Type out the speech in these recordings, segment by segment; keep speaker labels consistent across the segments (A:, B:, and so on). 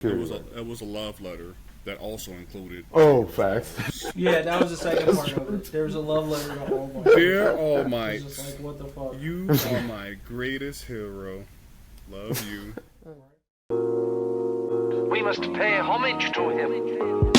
A: It was a love letter that also included.
B: Oh, facts.
C: Yeah, that was the second part of it. There was a love letter to All Might.
A: Dear All Might,
C: Just like, what the fuck?
A: you are my greatest hero. Love you.
D: We must pay homage to him.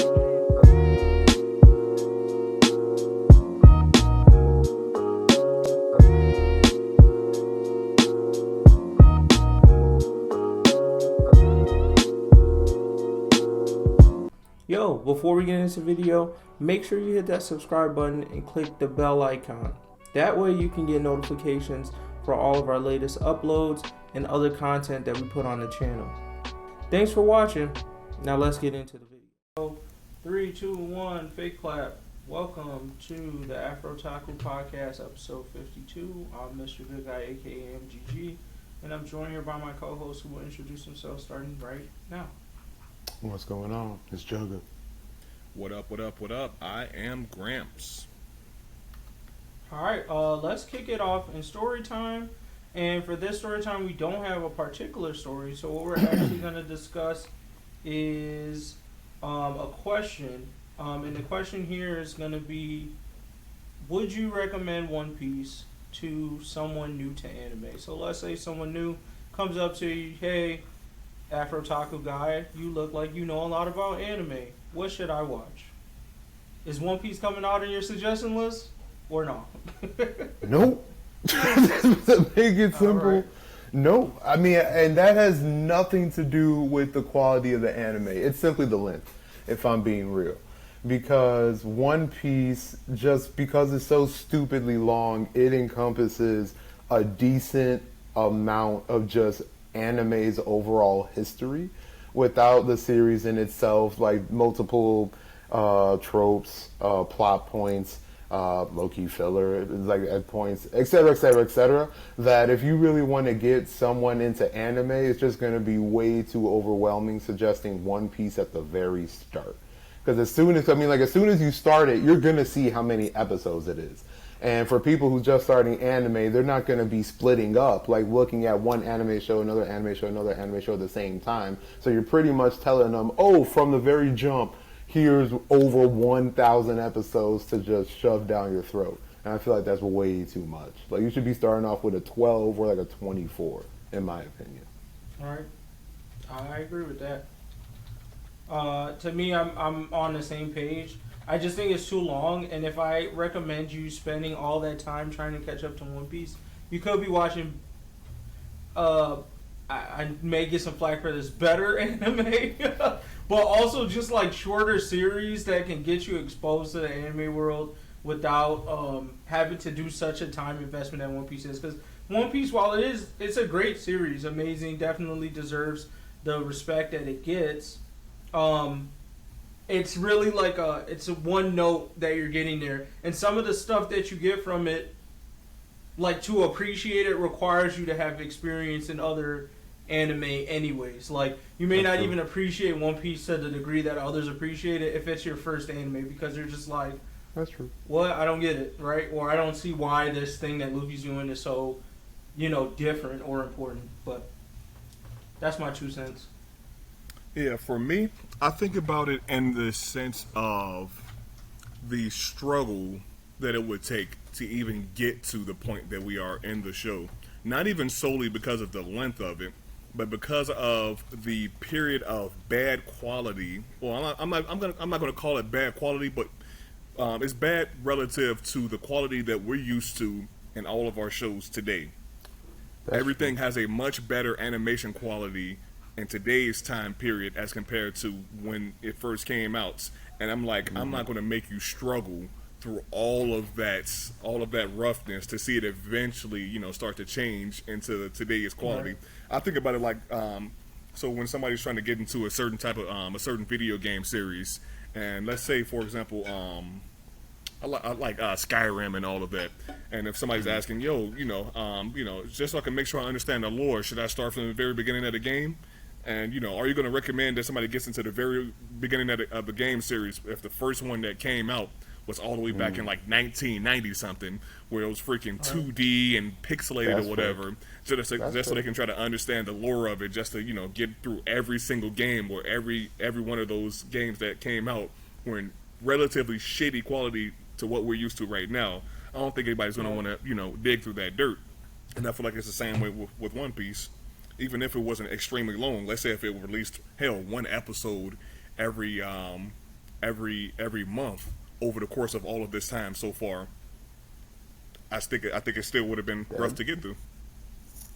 C: Yo, before we get into the video, make sure you hit that subscribe button and click the bell icon. That way you can get notifications for all of our latest uploads and other content that we put on the channel. Thanks for watching. Now let's get into the video. 3, 2, 1, fake clap. Welcome to the Afrotaku podcast, episode 52. I'm Mr. Good Guy, aka MGG, and I'm joined here by my co-host who will introduce himself starting right now.
B: What's going on? It's Jugga.
A: What up, what up, what up? I am Gramps.
C: Alright, let's kick it off in story time. And for this story time, we don't have a particular story. So what we're actually going to discuss is a question. And the question here is going to be, would you recommend One Piece to someone new to anime? So let's say someone new comes up to you, hey, Afrotaku guy, you look like you know a lot about anime. What should I watch? Is One Piece coming out on your suggestion list or not?
B: Nope. To make it simple,
C: right.
B: Nope. I mean, and that has nothing to do with the quality of the anime. It's simply the length, if I'm being real. Because One Piece, just because it's so stupidly long, it encompasses a decent amount of just anime's overall history without the series in itself, like multiple tropes, plot points, low-key filler, like at points, etc., etc., etc., that if you really want to get someone into anime, it's just going to be way too overwhelming suggesting One Piece at the very start. Because as soon as you start it, you're going to see how many episodes it is. And for people who just starting anime, they're not going to be splitting up, like looking at one anime show, another anime show, another anime show at the same time. So you're pretty much telling them, oh, from the very jump, here's over 1,000 episodes to just shove down your throat. And I feel like that's way too much. Like, you should be starting off with a 12 or like a 24, in my opinion.
C: All right. I agree with that. To me, I'm on the same page. I just think it's too long, and if I recommend you spending all that time trying to catch up to One Piece, you could be watching, I may get some flack for this, better anime, but also just like shorter series that can get you exposed to the anime world without having to do such a time investment that One Piece is. Because One Piece, while it's a great series, amazing, definitely deserves the respect that it gets. It's really like it's a one note that you're getting there. And some of the stuff that you get from it, like to appreciate it, requires you to have experience in other anime anyways. Like, you may not even appreciate One Piece to the degree that others appreciate it if it's your first anime, because you're just like,
B: That's true.
C: what? I don't get it, right? Or I don't see why this thing that Luffy's doing is so, different or important. But that's my 2 cents.
A: Yeah, for me, I think about it in the sense of the struggle that it would take to even get to the point that we are in the show. Not even solely because of the length of it, but because of the period of bad quality. Well, I'm not going to call it bad quality, but it's bad relative to the quality that we're used to in all of our shows today. Everything has a much better animation quality in today's time period as compared to when it first came out. And I'm like, I'm not going to make you struggle through all of that roughness to see it eventually, start to change into today's quality. Right. I think about it like, so when somebody's trying to get into a certain type of, a certain video game series, and let's say, for example, I like Skyrim and all of that. And if somebody's asking, just so I can make sure I understand the lore, should I start from the very beginning of the game? And, are you going to recommend that somebody gets into the very beginning of the game series if the first one that came out was all the way back in like 1990 something, where it was freaking 2D and pixelated
B: That's
A: or whatever, just so they can try to understand the lore of it, just to get through every single game, or every one of those games that came out were in relatively shitty quality to what we're used to right now. I don't think anybody's gonna want to dig through that dirt, and I feel like it's the same way with One Piece. Even if it wasn't extremely long, let's say if it released one episode every month over the course of all of this time so far, I think it still would have been rough to get through.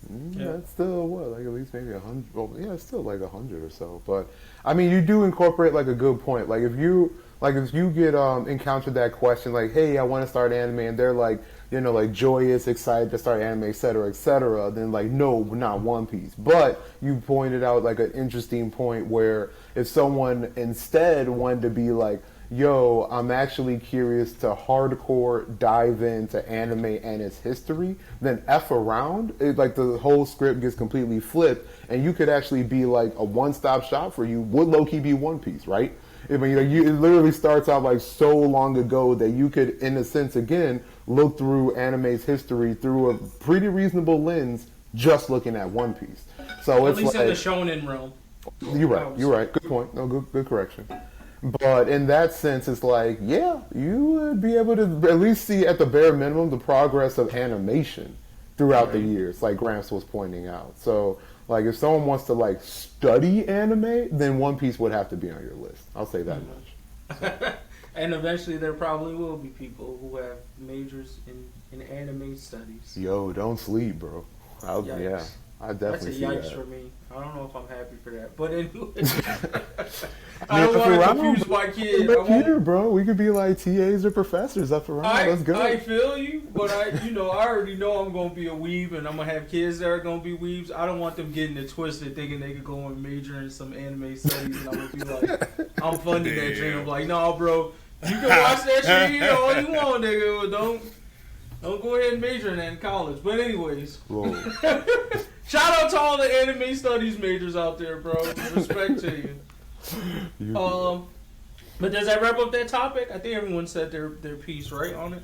B: That's still like at least maybe 100. Well, yeah, it's still like 100 or so. But I mean, you do incorporate like a good point. Like if you get encountered that question, like, hey, I want to start anime, and they're like, like joyous, excited to start anime, etc., etc., then like, no, not One Piece. But you pointed out like an interesting point where if someone instead wanted to be like, yo, I'm actually curious to hardcore dive into anime and its history, then F around, like the whole script gets completely flipped, and you could actually be like a one-stop shop for you, would low-key be One Piece, right? I mean, it literally starts out like so long ago that you could, in a sense, again, look through anime's history through a pretty reasonable lens, just looking at One Piece. So
C: at
B: it's
C: least
B: like,
C: in the shonen realm.
B: You're right. Good point. No, good correction. But in that sense, it's like, yeah, you would be able to at least see at the bare minimum the progress of animation throughout the years, like Gramps was pointing out. So, like, if someone wants to like study anime, then One Piece would have to be on your list. I'll say that much. So.
C: And eventually, there probably will be people who have majors in anime studies.
B: Yo, don't sleep, bro. Yeah, I definitely see that.
C: That's a yikes for me. I don't know if I'm happy for that, but anyway,
B: I
C: don't want to confuse my kid.
B: Here, bro, we could be like TAs or professors up around. Let's go.
C: I feel you, but I already know I'm gonna be a weeb, and I'm gonna have kids that are gonna be weebs. I don't want them getting it twisted, thinking they could go and major in some anime studies, and I'm gonna be like, I'm funding that dream. I'm like, no, bro, you can watch that shit all you want, nigga. But don't go ahead and major in that in college. But anyways. Shout out to all the anime studies majors out there, bro. Respect to you. But does that wrap up that topic? I think everyone said their piece, right, on it?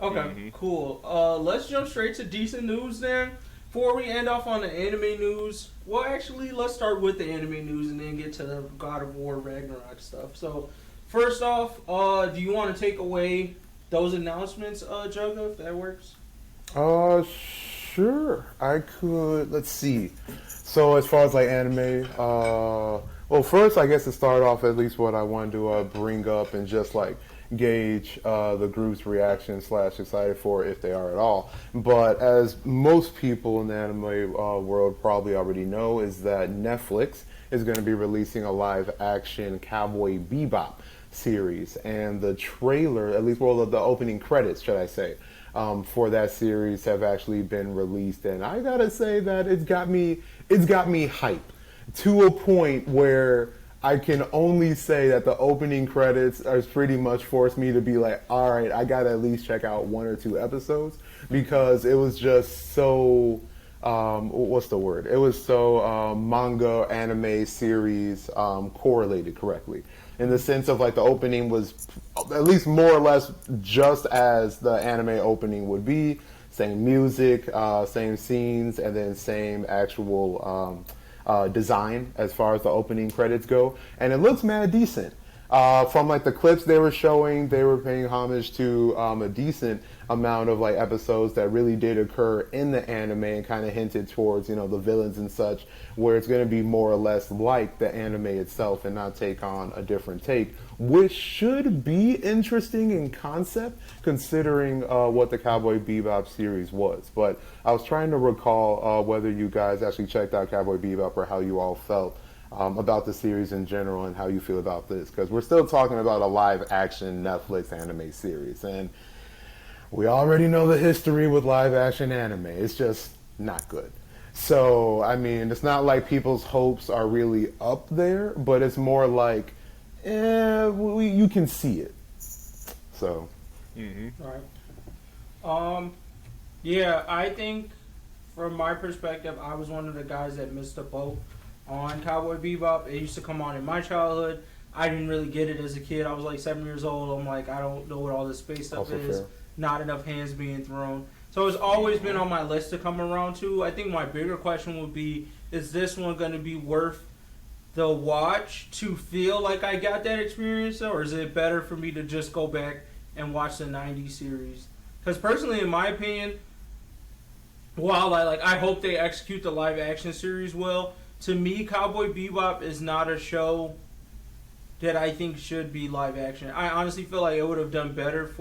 C: Okay, cool. Let's jump straight to decent news then. Before we end off on the anime news, well, actually, let's start with the anime news and then get to the God of War Ragnarok stuff. So, first off, do you want to take away those announcements, Jugga, if that works?
B: Sure, I could. Let's see. So as far as like anime, well, first I guess to start off, at least what I wanted to bring up and just like gauge the group's reaction / excited for if they are at all. But as most people in the anime world probably already know, is that Netflix is going to be releasing a live action Cowboy Bebop series, and the trailer, at least well, the opening credits, should I say, for that series have actually been released, and I gotta say that it's got me hyped to a point where I can only say that the opening credits has pretty much forced me to be like, all right, I gotta at least check out 1 or 2 episodes, because it was just so what's the word? It was so manga anime series correlated correctly. In the sense of like the opening was at least more or less just as the anime opening would be. Same music, same scenes, and then same actual design as far as the opening credits go. And it looks mad decent. From like the clips they were showing, they were paying homage to a decent amount of like episodes that really did occur in the anime and kind of hinted towards, the villains and such, where it's going to be more or less like the anime itself and not take on a different take, which should be interesting in concept considering what the Cowboy Bebop series was. But I was trying to recall whether you guys actually checked out Cowboy Bebop or how you all felt about the series in general and how you feel about this, because we're still talking about a live action Netflix anime series, and we already know the history with live action anime. It's just not good. So, I mean, it's not like people's hopes are really up there, but it's more like, you can see it. So.
C: All right. Yeah, I think from my perspective, I was one of the guys that missed the boat on Cowboy Bebop. It used to come on in my childhood. I didn't really get it as a kid. I was like 7 years old. I'm like, I don't know what all this space stuff
B: Also
C: is.
B: fair.
C: Not enough hands being thrown. So it's always been on my list to come around to. I think my bigger question would be, is this one going to be worth the watch to feel like I got that experience, or is it better for me to just go back and watch the 90s series? Because personally, in my opinion, while I hope they execute the live action series well, to me, Cowboy Bebop is not a show that I think should be live action. I honestly feel like it would have done better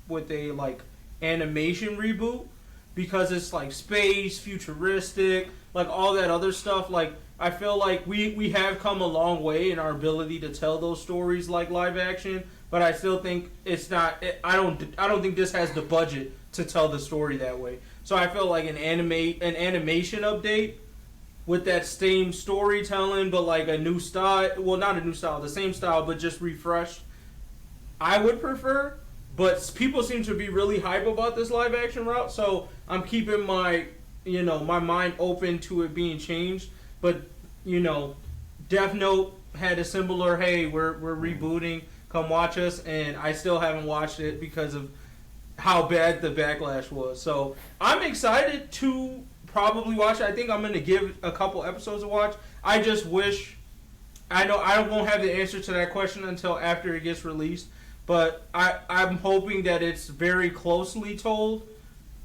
C: with a animation reboot, because it's like space, futuristic, like all that other stuff. Like I feel like we have come a long way in our ability to tell those stories like live action, but I still think it's not. I don't think this has the budget to tell the story that way. So I feel like an animation update with that same storytelling, but like a new style. Well, not a new style, the same style, but just refreshed. I would prefer, but people seem to be really hype about this live action route. So I'm keeping my mind open to it being changed. But Death Note had a similar, hey, we're rebooting, come watch us, and I still haven't watched it because of how bad the backlash was. So I'm excited to probably watch it. I think I'm going to give a couple episodes a watch. I just wish, I know I won't have the answer to that question until after it gets released, but I'm hoping that it's very closely told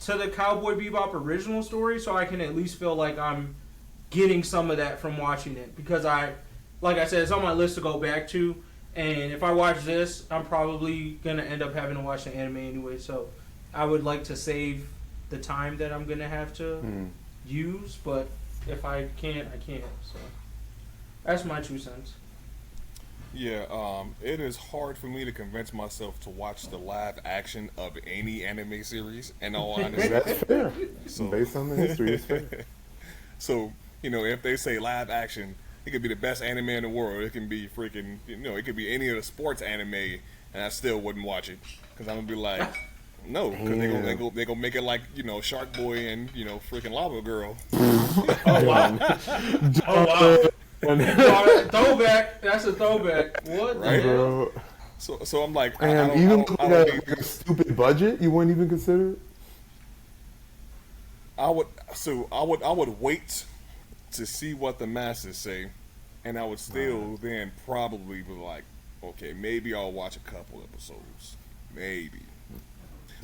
C: to the Cowboy Bebop original story, so I can at least feel like I'm getting some of that from watching it. Because like I said, it's on my list to go back to, and if I watch this, I'm probably going to end up having to watch the anime anyway, so I would like to save the time that I'm going to have to use, but if I can't, I can't. So that's my 2 cents.
A: Yeah, it is hard for me to convince myself to watch the live action of any anime series, in all honesty.
B: That's fair.
A: So,
B: based on the history, it's fair.
A: So, if they say live action, it could be the best anime in the world. It can be freaking, it could be any of the sports anime, and I still wouldn't watch it. Because I'm going to be like, no, because they gonna make it like, Shark Boy and, freaking Lava Girl.
C: Oh, wow. Oh, wow. Throwback. That's a throwback. What the hell?
A: So I'm like,
B: And
A: I
B: even
A: don't
B: with a stupid budget, you wouldn't even consider it?
A: I would wait to see what the masses say, and I would still then probably be like, okay, maybe I'll watch a couple episodes, maybe.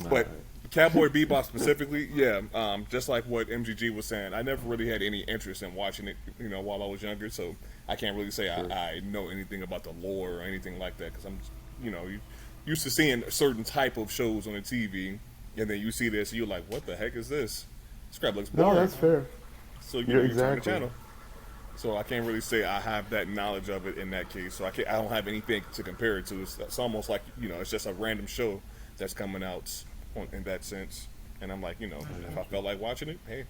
A: But Cowboy Bebop specifically, yeah, just like what MGG was saying, I never really had any interest in watching it, while I was younger, so I can't really say I know anything about the lore or anything like that, because I'm, used to seeing a certain type of shows on the TV, and then you see this, and you're like, what the heck is this? This crap looks boring.
B: No, that's fair.
A: So you
B: You're
A: turn the
B: exactly.
A: channel. So I can't really say I have that knowledge of it in that case. So I don't have anything to compare it to. It's almost like it's just a random show that's coming out in that sense. And I'm like, if I felt like watching it, hey,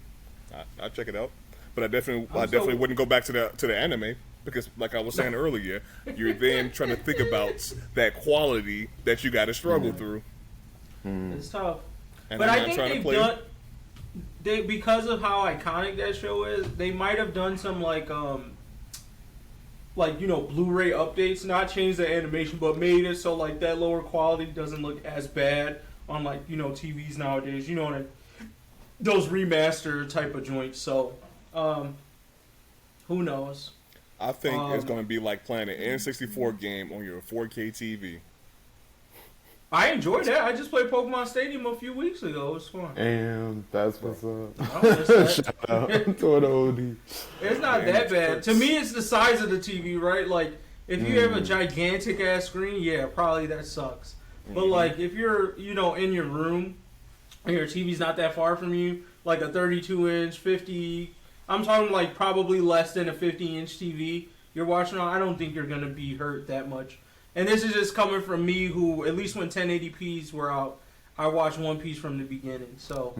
A: I'd check it out. But I definitely wouldn't go back to the anime, because like I was saying earlier, you're then trying to think about that quality that you got to struggle through.
C: It's tough.
A: And
C: But
A: I'm
C: I
A: not
C: think
A: trying to
C: they've
A: play.
C: done. Because of how iconic that show is, they might have done some Blu-ray updates, not changed the animation, but made it so like that lower quality doesn't look as bad on TVs nowadays. Those remaster type of joints. So, who knows?
A: I think it's going to be like playing an N64 game on your 4K TV.
C: I enjoyed that. I just played Pokemon Stadium a few weeks ago. It was fun.
B: And that's what's up.
C: I don't miss that.
B: Shout out to an OD.
C: It's not that bad. To me, it's the size of the TV, right? Like, if you have a gigantic ass screen, yeah, probably that sucks. But like, if you're, in your room and your TV's not that far from you, like a 32-inch, 50, I'm talking like probably less than a 50-inch TV you're watching on, I don't think you're gonna be hurt that much. And this is just coming from me, who, at least when 1080p's were out, I watched One Piece from the beginning. So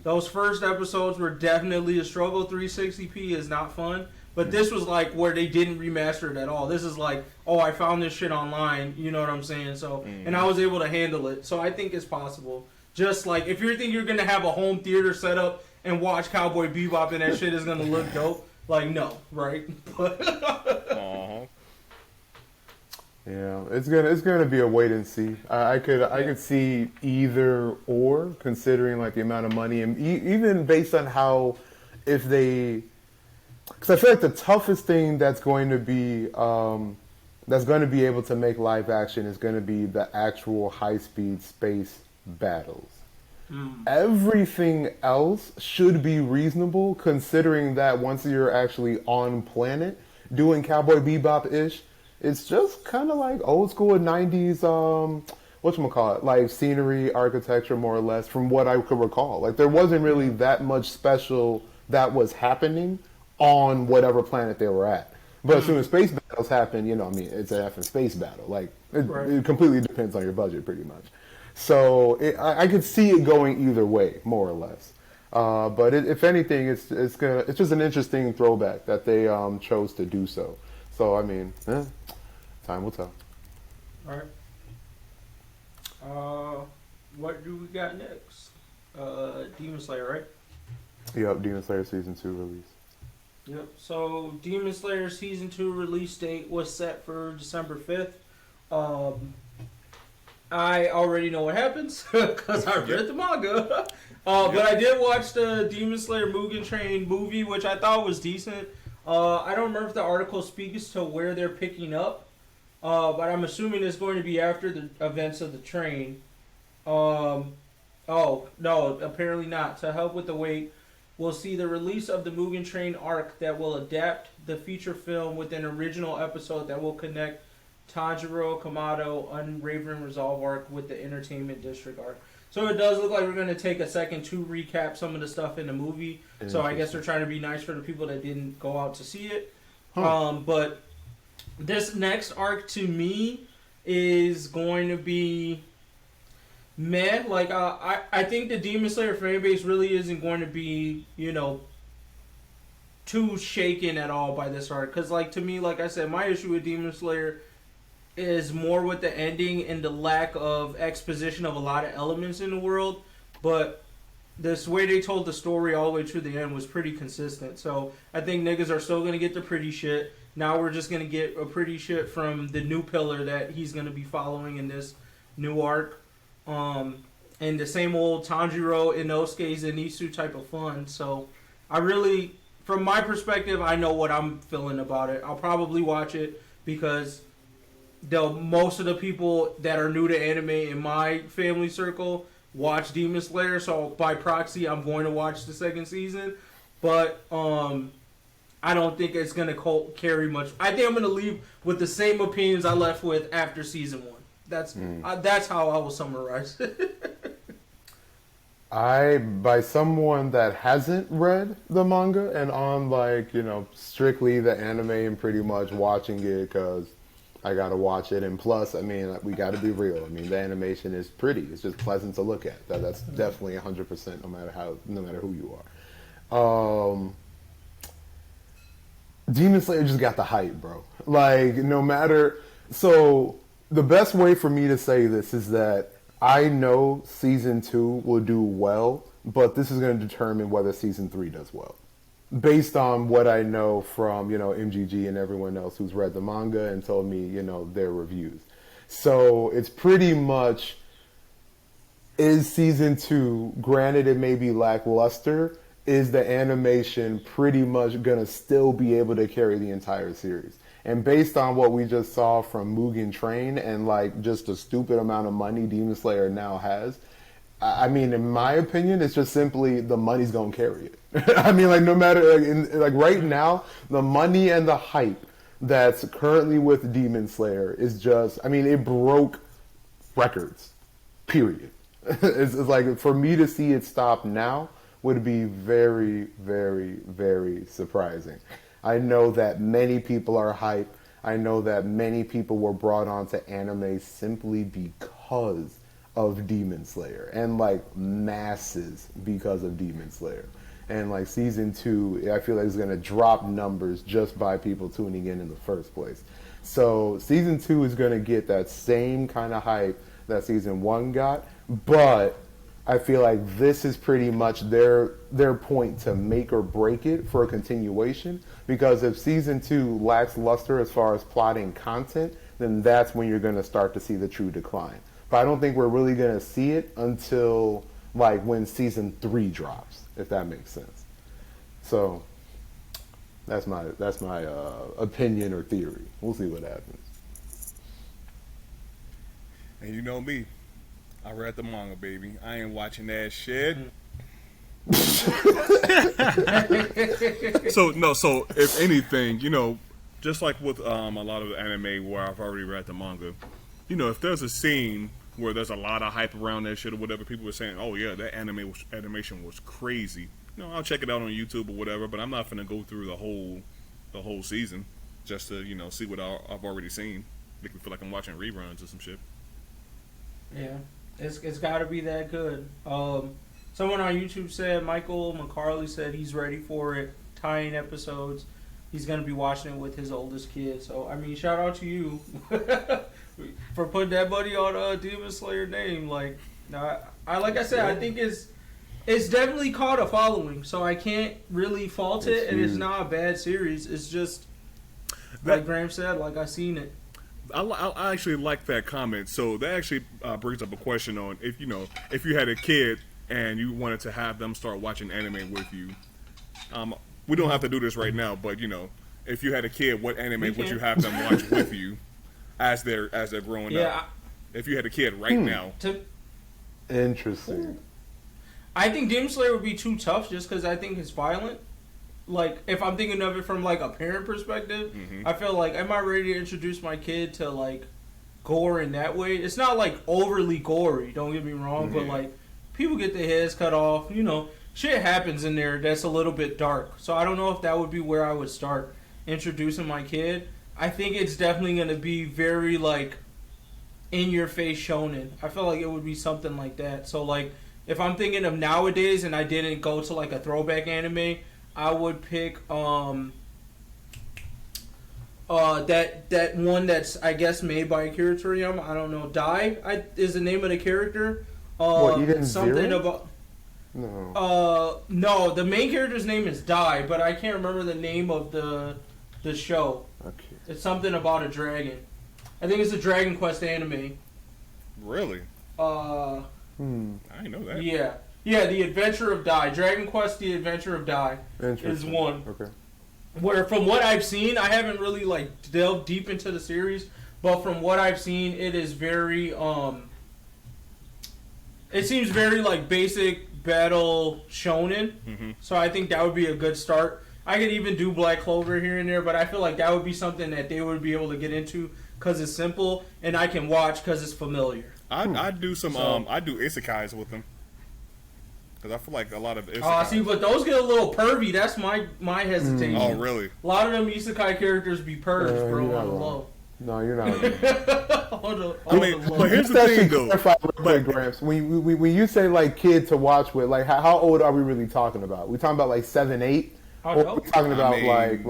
C: those first episodes were definitely a struggle. 360p is not fun. But this was like where they didn't remaster it at all. This is like, I found this shit online. You know what I'm saying? So, and I was able to handle it. So I think it's possible. Just like, if you think you're going to have a home theater set up and watch Cowboy Bebop and that shit is going to look dope, like, no, right?
B: Yeah, it's gonna be a wait and see. I could see either or, considering like the amount of money and even based on how if they, because I feel like the toughest thing that's going to be able to make live action is going to be the actual high speed space battles. Everything else should be reasonable, considering that once you're actually on planet doing Cowboy Bebop ish, it's just kind of like old school 90s, whatchamacallit, like scenery, architecture, more or less, from what I could recall. Like, there wasn't really that much special that was happening on whatever planet they were at. But as soon as space battles happen, I mean, it's an effing space battle. Like, it completely depends on your budget, pretty much. So I could see it going either way, more or less. But if anything, it's just an interesting throwback that they chose to do so. So I mean, time will tell.
C: All right. What do we got next? Demon Slayer, right?
B: Yep, Demon Slayer season 2 release.
C: Yep. So Demon Slayer season 2 release date was set for December 5th. I already know what happens because I read the manga. But I did watch the Demon Slayer Mugen Train movie, which I thought was decent. I don't remember if the article speaks to where they're picking up, but I'm assuming it's going to be after the events of the train. Oh, no, apparently not. To help with the wait, we'll see the release of the Mugen Train arc that will adapt the feature film with an original episode that will connect Tanjiro Kamado Unwavering Resolve arc with the Entertainment District arc. So it does look like we're going to take a second to recap some of the stuff in the movie. So I guess they're trying to be nice for the people that didn't go out to see it. But this next arc to me is going to be meh. Like, I think the Demon Slayer fanbase really isn't going to be, too shaken at all by this arc. Because, like, to me, like I said, my issue with Demon Slayer is more with the ending and the lack of exposition of a lot of elements in the world, but this way they told the story all the way to the end was pretty consistent. So I think niggas are still going to get the pretty shit. Now we're just going to get a pretty shit from the new pillar that he's going to be following in this new arc. And the same old Tanjiro, Inosuke, Zenitsu type of fun. So I really, from my perspective, I know what I'm feeling about it. I'll probably watch it because most of the people that are new to anime in my family circle watch Demon Slayer, so by proxy I'm going to watch the second season. But I don't think it's going to carry much. I think I'm going to leave with the same opinions I left with after season 1. That's how I will summarize it.
B: By someone that hasn't read the manga and on strictly the anime and pretty much watching it because I gotta watch it, and plus, I mean, we gotta be real. I mean, the animation is pretty. It's just pleasant to look at. That's definitely 100%, no matter who you are. Demon Slayer just got the hype, bro. Like, no matter. So the best way for me to say this is that I know season 2 will do well, but this is going to determine whether season 3 does well, based on what I know from, MGG and everyone else who's read the manga and told me, their reviews. So it's pretty much, is season 2, granted it may be lackluster, is the animation pretty much going to still be able to carry the entire series? And based on what we just saw from Mugen Train and just the stupid amount of money Demon Slayer now has, I mean, in my opinion, it's just simply the money's gonna carry it. I mean, no matter right now, the money and the hype that's currently with Demon Slayer is just, I mean, it broke records. Period. It's like, for me to see it stop now would be very, very, very surprising. I know that many people are hyped. I know that many people were brought onto anime simply because of Demon Slayer, and masses because of Demon Slayer. And season 2, I feel like it's gonna drop numbers just by people tuning in the first place. So season 2 is gonna get that same kind of hype that season 1 got, but I feel like this is pretty much their point to make or break it for a continuation, because if season 2 lacks luster as far as plotting content, then that's when you're going to start to see the true decline. But I don't think we're really going to see it until like when season 3 drops, if that makes sense. So that's my opinion or theory. We'll see what happens.
A: And you know me, I read the manga, baby. I ain't watching that shit. So if anything, you know, just like with a lot of the anime where I've already read the manga, you know, if there's a scene where there's a lot of hype around that shit or whatever, people are saying, oh yeah, that animation was crazy. You know, I'll check it out on YouTube or whatever, but I'm not gonna go through the whole season just to, you know, see what I've already seen. Make me feel like I'm watching reruns or some shit.
C: Yeah, it's got to be that good. Someone on YouTube said, Michael McCarley said he's ready for it. Tying episodes. He's going to be watching it with his oldest kid. So, I mean, shout out to you for putting that buddy on Demon Slayer name. Like, like I said, I think it's definitely caught a following. So I can't really fault it. And it's not a bad series. It's just, like Gramps said, like I seen it.
A: I actually like that comment. So that actually brings up a question on if you had a kid and you wanted to have them start watching anime with you. We don't have to do this right now, but you know, if you had a kid, what anime would you have them watch with you as they're growing up? If you had a kid right now.
B: Interesting.
C: I think Demon Slayer would be too tough just because I think it's violent. Like, if I'm thinking of it from, like, a parent perspective, I feel like, am I ready to introduce my kid to, like, gore in that way? It's not, like, overly gory, don't get me wrong, but, like, people get their heads cut off, you know, shit happens in there that's a little bit dark. So I don't know if that would be where I would start introducing my kid. I think it's definitely going to be very, like, in-your-face shonen. I feel like it would be something like that. So, like, if I'm thinking of nowadays and I didn't go to, like, a throwback anime, I would pick that one that's, I guess, made by Akira Toriyama. I don't know. Dai is the name of the character.
B: Eden
C: something
B: Zero?
C: about
B: No.
C: No, the main character's name is Dai, but I can't remember the name of the show.
B: Okay.
C: It's something about a dragon. I think it's a Dragon Quest anime.
A: Really? I didn't know that.
C: Yeah. Yeah, The Adventure of Dai. Dragon Quest, The Adventure of Dai is one.
B: Okay.
C: Where, from what I've seen, I haven't really, like, delved deep into the series, but from what I've seen, it is very, it seems very, like, basic battle shonen. So I think that would be a good start. I could even do Black Clover here and there, but I feel like that would be something that they would be able to get into because it's simple, and I can watch because it's familiar.
A: I do some, I do isekais with them. Because I feel like a lot of isekai...
C: see, but those get a little pervy. That's my hesitation.
A: Oh, really?
C: A lot of them isekai characters be purged, bro, on the low.
B: No, you're not.
A: But here's the thing, though.
B: But Gramps, when you say, like, kid to watch with, like, how old are we really talking about? We talking about, like, 7, 8? Or are we talking about, like...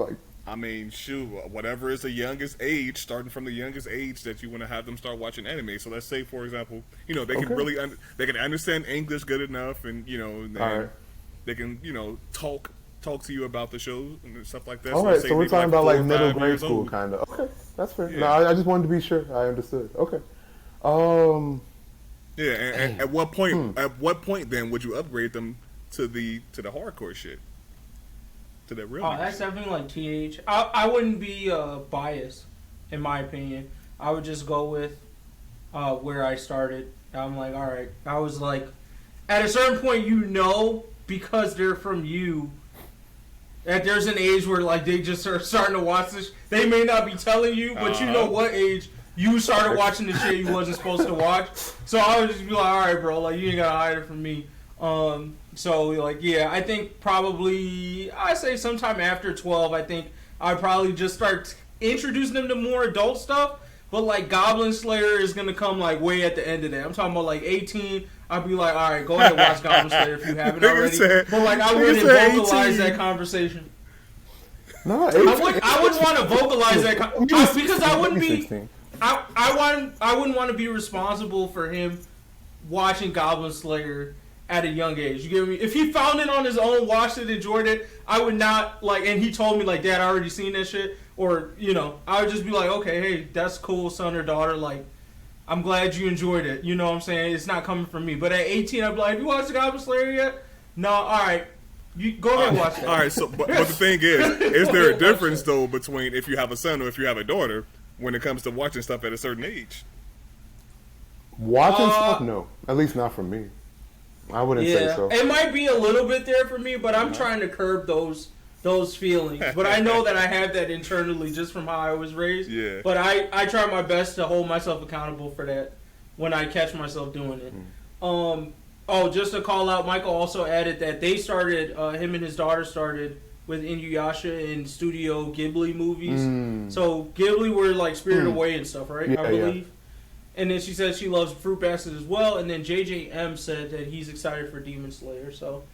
A: I mean, shoot, whatever is the youngest age, starting from the youngest age that you want to have them start watching anime. So let's say, for example, you know, they can really they can understand English good enough, and you know, they can, you know, talk to you about the show and stuff like that.
B: All right, so we're talking about like middle grade school kind of. Okay, that's fair. Yeah. No, I just wanted to be sure I understood. Okay.
A: Yeah, and at what point? At what point then would you upgrade them to the hardcore shit? To the real.
C: That's definitely like TH. I wouldn't be biased, in my opinion. I would just go with where I started. I'm like, all right. I was like, at a certain point, you know, because they're from you, that there's an age where like they just are starting to watch this. They may not be telling you, but you know what age you started watching the shit you wasn't supposed to watch. So I would just be like, all right, bro, like you ain't gotta hide it from me. So like, yeah, I think probably I say sometime after 12. I think I'd probably just start introducing them to more adult stuff. But like Goblin Slayer is gonna come like way at the end of that. I'm talking about like 18. I'd be like, all right, go ahead and watch Goblin Slayer if you haven't already. But like, I wouldn't vocalize that conversation.
B: No,
C: I wouldn't want to vocalize that because I wouldn't be. I wouldn't want to be responsible for him watching Goblin Slayer at a young age. You get me? If he found it on his own, watched it, enjoyed it, I would not like. And he told me like, Dad, I already seen that shit. or I would just be like, okay, hey, that's cool, son or daughter. Like, I'm glad you enjoyed it. You know what I'm saying? It's not coming from me. But at 18, I'd be like, have you watched the Goblin Slayer yet? No. All right. You go ahead and watch that.
A: All right. So, but the thing is there a difference though between if you have a son or if you have a daughter when it comes to watching stuff at a certain age?
B: Watching stuff, no. At least not for me. I wouldn't say so.
C: It might be a little bit there for me, but I'm trying to curb those feelings. But I know that I have that internally just from how I was raised.
A: Yeah.
C: But I try my best to hold myself accountable for that when I catch myself doing it. Just to call out, Michael also added that they started, him and his daughter started with Inuyasha in Studio Ghibli movies. So Ghibli were like Spirited Away and stuff, right? I believe. Yeah. And then she said she loves Fruit Basket as well. And then JJM said that he's excited for Demon Slayer. So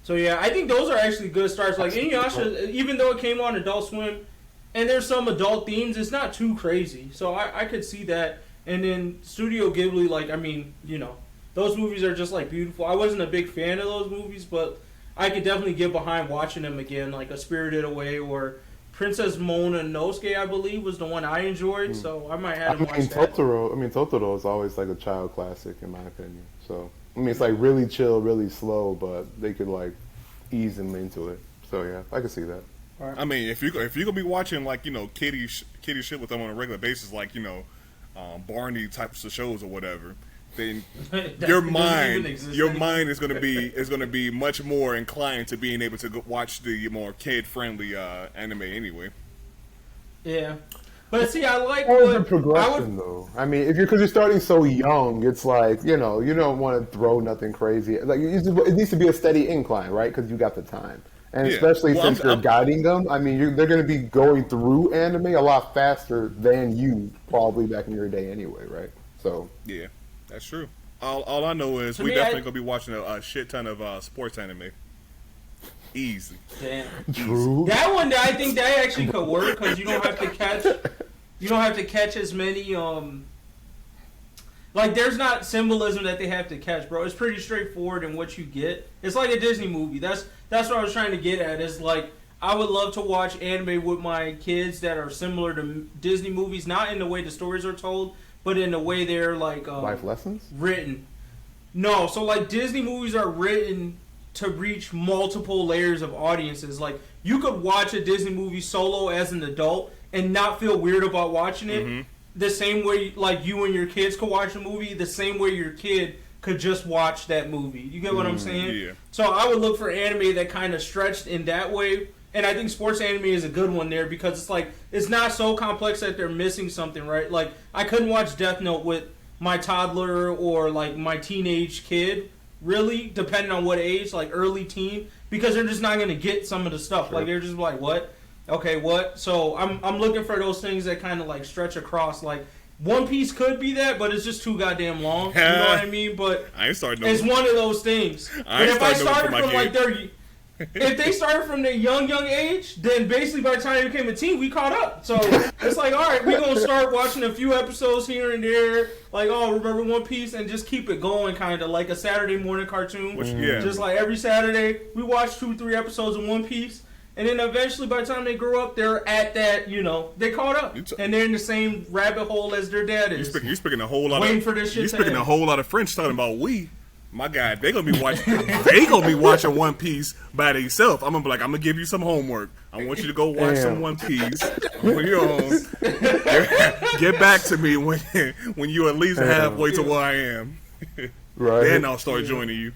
C: yeah, I think those are actually good starts. Like Inuyasha, even though it came on Adult Swim, and there's some adult themes, it's not too crazy. So I could see that. And then Studio Ghibli, like, I mean, those movies are just like beautiful. I wasn't a big fan of those movies, but I could definitely get behind watching them again, like A Spirited Away or Princess Mononoke, I believe, was the one I enjoyed. So I might have to watch that.
B: Totoro is always like a child classic in my opinion. So it's like really chill, really slow, but they could like ease them into it. So yeah, I could see that.
A: Right. I mean, if you're gonna be watching like kiddie shit with them on a regular basis, like Barney types of shows or whatever, then your mind is gonna be much more inclined to being able to go watch the more kid friendly anime anyway.
C: Yeah, but see, I like
B: the progression though. I mean, because you're starting so young, it's like you don't want to throw nothing crazy. Like it needs to be a steady incline, right? Because you got the time. And especially since you're guiding them, I mean, they're going to be going through anime a lot faster than you probably back in your day anyway, right? So
A: yeah, that's true. All I know is we definitely going to be watching a shit ton of sports anime. Easy.
C: Damn.
B: True.
C: That one, I think that actually could work because you don't have to catch as many like, there's not symbolism that they have to catch, bro. It's pretty straightforward in what you get. It's like a Disney movie. That's what I was trying to get at. Is like, I would love to watch anime with my kids that are similar to Disney movies, not in the way the stories are told, but in the way they're like
B: life lessons
C: written. No, so like Disney movies are written to reach multiple layers of audiences. Like, you could watch a Disney movie solo as an adult and not feel weird about watching it. The same way, like, you and your kids could watch a movie, the same way your kid could just watch that movie. You get what I'm saying?
A: Yeah.
C: So I would look for anime that kind of stretched in that way. And I think sports anime is a good one there because it's like, it's not so complex that they're missing something, right? Like, I couldn't watch Death Note with my toddler or, like, my teenage kid, really, depending on what age, like early teen, because they're just not going to get some of the stuff. Sure. Like, they're just like, what? Okay, what? So I'm looking for those things that kind of like stretch across. Like, One Piece could be that, but it's just too goddamn long. You know what I mean? But it's one of those things. But if I started from like if they started from their young age, then basically by the time they became a teen, we caught up. So it's like, all right, we're gonna start watching a few episodes here and there. Like, oh, remember One Piece, and just keep it going, kind of like a Saturday morning cartoon. Just like every Saturday, we watch 2-3 episodes of One Piece. And then eventually, by the time they grow up, they're at that, they caught up. And they're in the same rabbit hole as their dad is.
A: You're speaking a whole lot
C: waiting for this shit.
A: You're speaking a whole lot of French talking about we. My God, they're gonna be watching One Piece by themselves. I'm gonna give you some homework. I want you to go watch some One Piece on your own. Get back to me when you're at least halfway to where I am.
B: Right.
A: Then I'll start joining you.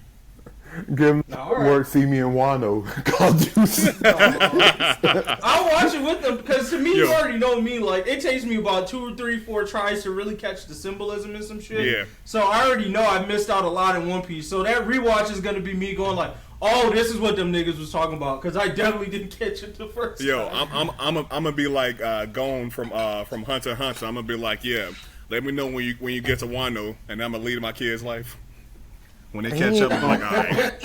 B: Give him work, see me in Wano.
C: I'll watch it with them because to me, you already know me. Like, it takes me about 2, 3, 4 tries to really catch the symbolism in some shit.
A: Yeah.
C: So I already know I missed out a lot in One Piece. So that rewatch is gonna be me going like, oh, this is what them niggas was talking about because I definitely didn't catch it the first time.
A: I'm gonna be like going from Hunter x Hunter. I'm gonna be like, let me know when you get to Wano, and I'm gonna lead my kid's life. When they catch up, I'm like, all right,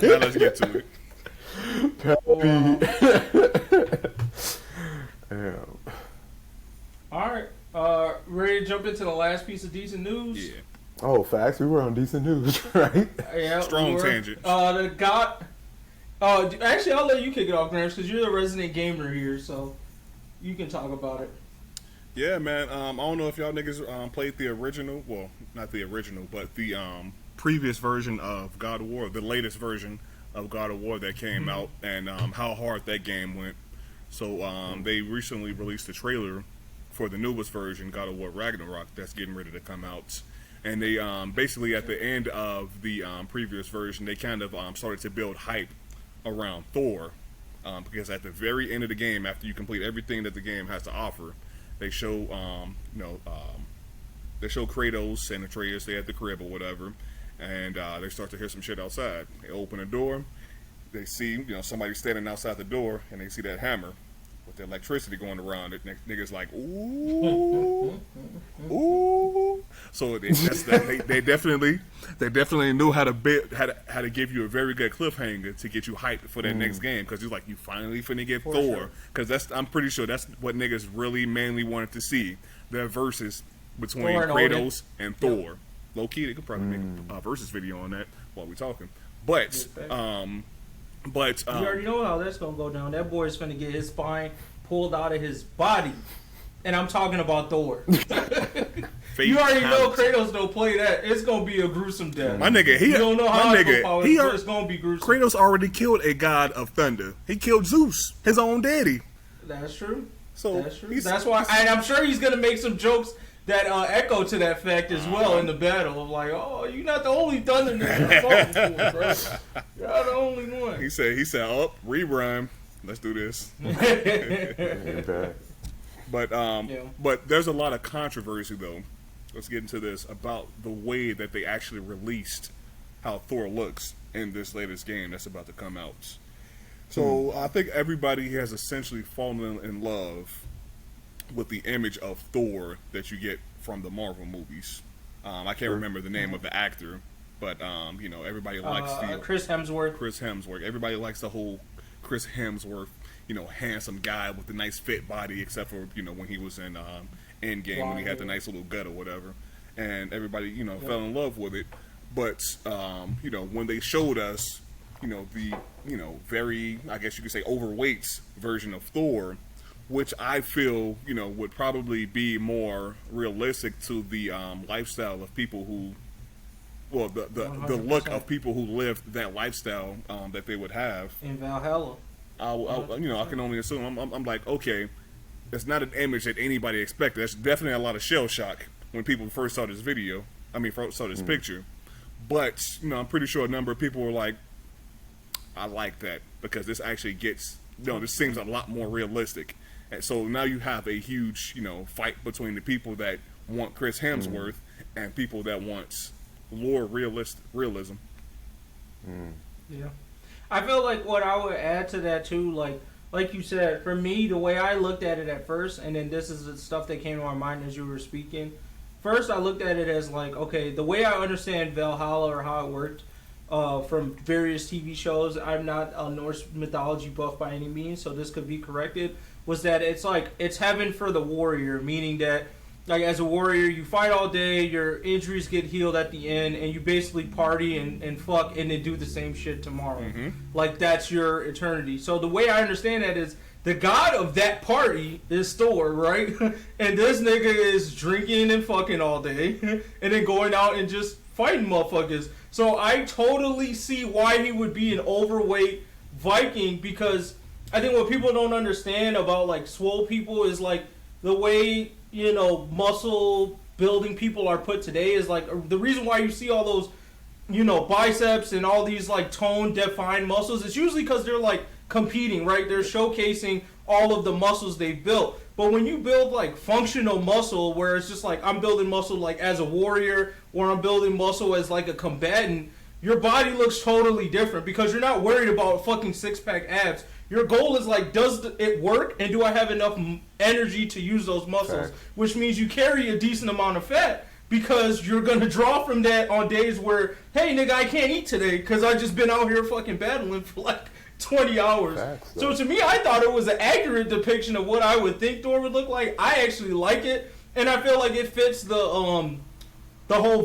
A: now let's get to
B: it.
C: All right, ready to jump into the last piece of decent news?
A: Yeah.
B: Oh, facts. We were on decent news, right?
C: Yeah.
A: Strong tangent.
C: Actually, I'll let you kick it off, Gramps, because you're the resident gamer here. So, you can talk about it.
A: Yeah, man. I don't know if y'all niggas played the original. Well, not the original, but the previous version of God of War, the latest version of God of War that came out, and how hard that game went. So they recently released a trailer for the newest version, God of War Ragnarok, that's getting ready to come out. And they basically at the end of the previous version, they kind of started to build hype around Thor, because at the very end of the game, after you complete everything that the game has to offer, they show they show Kratos and Atreus, they at the crib or whatever, and they start to hear some shit outside. They open the door, they see somebody standing outside the door, and they see that hammer with the electricity going around it. Niggas like, ooh, ooh. So they definitely knew how to give you a very good cliffhanger to get you hyped for that next game, because you're like, you finally finna get Thor, because I'm pretty sure that's what niggas really mainly wanted to see, their versus between Kratos and Thor. Low key, they could probably make a versus video on that while we talking, but you
C: already know how that's gonna go down. That boy's finna get his spine pulled out of his body, and I'm talking about Thor. You already know Kratos don't play that. It's gonna be a gruesome death.
A: My nigga,
C: you don't know how it's gonna be gruesome.
A: Kratos already killed a god of thunder. He killed Zeus, his own daddy.
C: That's true.
A: So
C: that's true. That's why, and I'm sure he's gonna make some jokes that echo to that fact as well in the battle of like, oh, you're not the only thunder nigga I'm talking for, bro. You're the only one.
A: He said, oh, re-rhyme. Let's do this. But there's a lot of controversy though. Let's get into this about the way that they actually released how Thor looks in this latest game that's about to come out. So I think everybody has essentially fallen in love with the image of Thor that you get from the Marvel movies. I can't remember the name of the actor, but everybody likes
C: Chris Hemsworth.
A: Chris Hemsworth. Everybody likes the whole Chris Hemsworth, handsome guy with the nice fit body, except for when he was in Endgame when he had the nice little gut or whatever, and everybody fell in love with it. But when they showed us the very, I guess you could say, overweight version of Thor, which I feel would probably be more realistic to the lifestyle of people who, well, the look of people who lived that lifestyle that they would have
C: in Valhalla.
A: I can only assume. I'm like, okay, that's not an image that anybody expected. That's definitely a lot of shell shock when people first saw this video. First saw this picture. But I'm pretty sure a number of people were like, I like that, because this actually gets this seems a lot more realistic. And so now you have a huge fight between the people that want Chris Hemsworth and people that want lore realism.
C: Yeah. I feel like what I would add to that too, like you said, for me, the way I looked at it at first, and then this is the stuff that came to my mind as you were speaking. First, I looked at it as like, okay, the way I understand Valhalla or how it worked from various TV shows, I'm not a Norse mythology buff by any means, so this could be corrected, was that it's like, it's heaven for the warrior, meaning that like as a warrior, you fight all day, your injuries get healed at the end, and you basically party and fuck and then do the same shit tomorrow. Like that's your eternity. So the way I understand that is the god of that party is Thor, right? And this nigga is drinking and fucking all day and then going out and just fighting motherfuckers. So I totally see why he would be an overweight Viking, because I think what people don't understand about like swole people is like the way muscle building people are put today is like the reason why you see all those biceps and all these like toned defined muscles, it's usually because they're like competing, right? They're showcasing all of the muscles they've built. But when you build like functional muscle where it's just like I'm building muscle like as a warrior or I'm building muscle as like a combatant, your body looks totally different because you're not worried about fucking six-pack abs. Your goal is like, does it work, and do I have enough energy to use those muscles? Okay. Which means you carry a decent amount of fat because you're going to draw from that on days where, hey, nigga, I can't eat today because I just been out here fucking battling for like 20 hours. So to me, I thought it was an accurate depiction of what I would think Thor would look like. I actually like it, and I feel like it fits the whole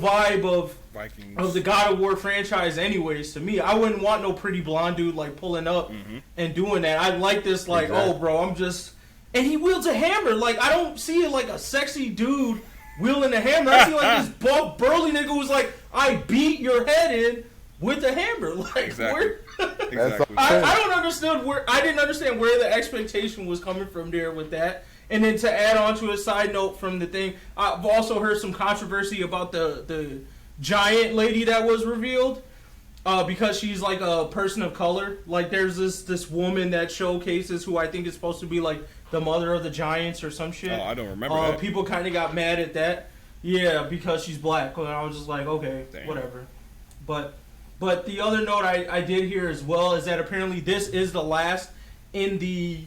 C: vibe of
A: Vikings.
C: Of the God of War franchise anyways. To me, I wouldn't want no pretty blonde dude like pulling up and doing that. I'd like this like, oh bro, I'm just and he wields a hammer. Like, I don't see it like a sexy dude wielding a hammer. I see like this buff, burly nigga who's like, I beat your head in with a hammer. Like,
A: Exactly.
B: Exactly.
C: I don't understand where I didn't understand where the expectation was coming from there with that. And then to add on to a side note from the thing, I've also heard some controversy about the giant lady that was revealed because she's like a person of color. Like there's this woman that showcases who I think is supposed to be like the mother of the giants or some shit.
A: Oh, I don't remember that.
C: People kind of got mad at that. Yeah, because she's black. And I was just like, okay,
A: Damn.
C: whatever. But the other note I did hear as well is that apparently this is the last in the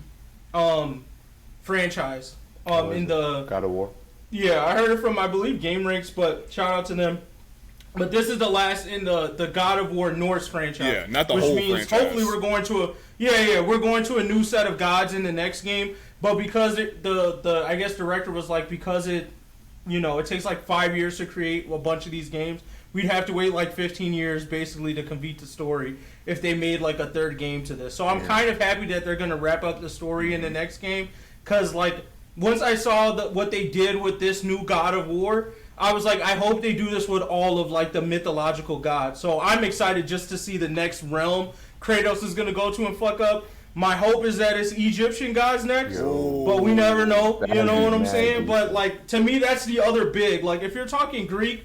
C: franchise. In the
B: God of War.
C: Yeah, I heard it from I believe Game Ranks, but shout out to them. But this is the last in the God of War Norse franchise.
A: Yeah, not the
C: which
A: whole
C: means
A: franchise.
C: hopefully we're going to we're going to a new set of gods in the next game. But because the I guess director was like, because it takes like 5 years to create a bunch of these games, we'd have to wait like 15 years basically to complete the story if they made like a third game to this. So I'm kind of happy that they're going to wrap up the story in the next game, because like once I saw what they did with this new God of War, I was like, I hope they do this with all of like the mythological gods. So I'm excited just to see the next realm Kratos is going to go to and fuck up. My hope is that it's Egyptian gods next, but we never know. You know what I'm saying? But like to me, that's the other big. Like if you're talking Greek,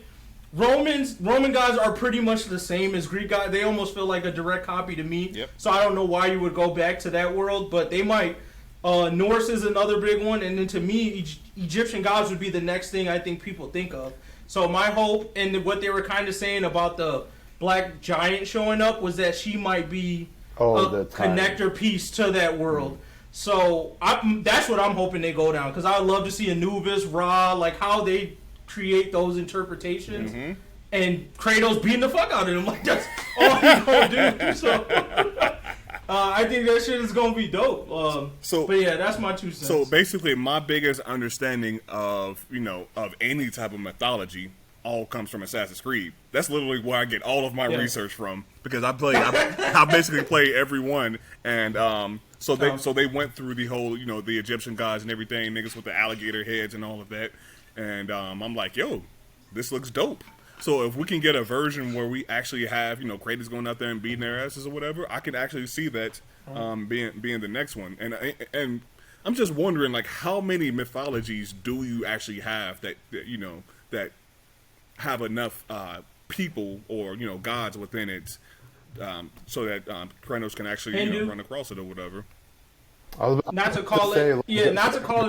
C: Roman gods are pretty much the same as Greek gods. They almost feel like a direct copy to me.
A: Yep.
C: So I don't know why you would go back to that world, but they might. Norse is another big one, and then to me, Egyptian gods would be the next thing I think people think of. So my hope, and what they were kind of saying about the black giant showing up, was that she might be a connector piece to that world. So that's what I'm hoping they go down, because I would love to see Anubis, Ra, like how they create those interpretations, and Kratos beating the fuck out of them. Like that's all he's gonna do. So I think that shit is gonna be dope. But yeah, that's my 2 cents.
A: So basically, my biggest understanding of any type of mythology all comes from Assassin's Creed. That's literally where I get all of my research from, because I basically play every one, and so they went through the whole the Egyptian gods and everything, niggas with the alligator heads and all of that, and I'm like, yo, this looks dope. So if we can get a version where we actually have Kratos going out there and beating their asses or whatever, I can actually see that being the next one. And I'm just wondering, like, how many mythologies do you actually have that have enough people or gods within it, so that Kratos can actually run across it or whatever.
C: Not to call it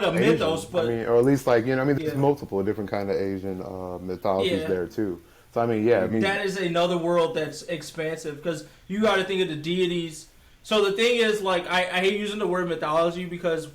C: a mythos, but
B: or at least there's multiple different kind of Asian mythologies there too. So
C: that is another world that's expansive, because you got to think of the deities. So the thing is, like, I hate using the word mythology, because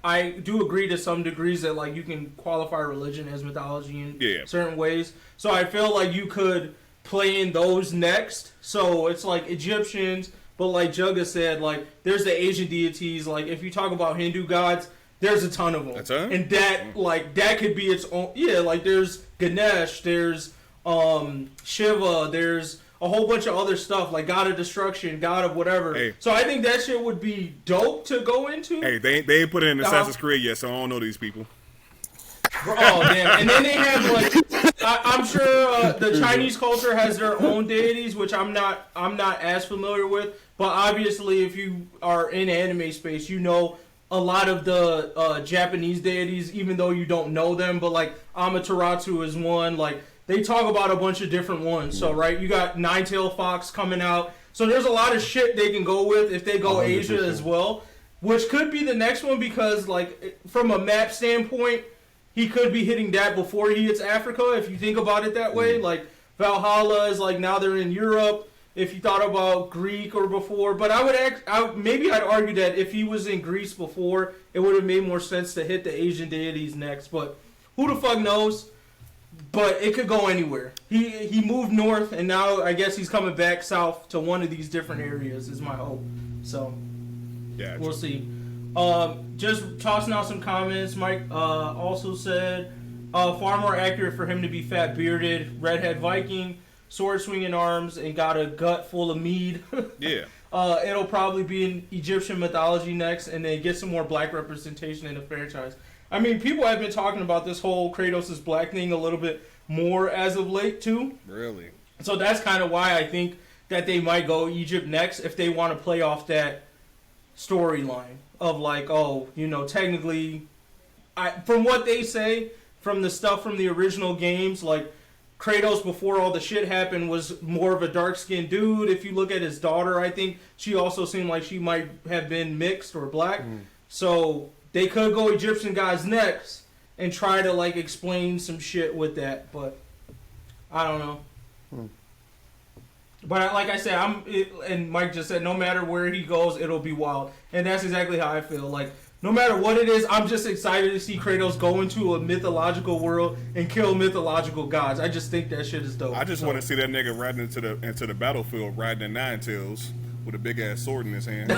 C: I do agree to some degrees that like you can qualify religion as mythology in certain ways. So I feel like you could play in those next. So it's like Egyptians. But like Jugga said, like, there's the Asian deities. Like, if you talk about Hindu gods, there's a ton of them.
A: That's it?
C: And that could be its own. Yeah, like, there's Ganesh, there's Shiva, there's a whole bunch of other stuff, like God of Destruction, God of whatever. Hey. So I think that shit would be dope to go into.
A: Hey, they ain't put it in Assassin's Creed yet, so I don't know these people.
C: Oh, damn. And then they have, like, I'm sure the Chinese culture has their own deities, which I'm not as familiar with. But obviously, if you are in anime space, you know a lot of the Japanese deities, even though you don't know them. But, like, Amaterasu is one. Like, they talk about a bunch of different ones. So, right, you got Nine-Tailed Fox coming out. So there's a lot of shit they can go with if they go 100%. Asia as well. Which could be the next one, because, like, from a map standpoint, he could be hitting that before he hits Africa, if you think about it that way. Like, Valhalla is, like, now they're in Europe, if you thought about Greek or before. But maybe I'd argue that if he was in Greece before, it would have made more sense to hit the Asian deities next. But who the fuck knows? But it could go anywhere. He moved north, and now I guess he's coming back south to one of these different areas, is my hope. So,
A: yeah,
C: we'll see. Just tossing out some comments. Mike also said, far more accurate for him to be fat bearded, redhead Viking, sword swinging arms, and got a gut full of mead.
A: Yeah.
C: it'll probably be in Egyptian mythology next, and then get some more black representation in the franchise. I mean, people have been talking about this whole Kratos' black thing a little bit more as of late, too.
A: Really?
C: So that's kind of why I think that they might go Egypt next if they want to play off that storyline of like, oh, you know, technically, from what they say, from the stuff from the original games, like Kratos before all the shit happened was more of a dark-skinned dude. If you look at his daughter, I think she also seemed like she might have been mixed or black. So they could go Egyptian guys next and try to like explain some shit with that, but I don't know. But like I said, and Mike just said, no matter where he goes, it'll be wild, and that's exactly how I feel. Like no matter what it is, I'm just excited to see Kratos go into a mythological world and kill mythological gods. I just think that shit is dope.
A: I just want to see that nigga riding into the battlefield, riding a nine tails with a big ass sword in his hand.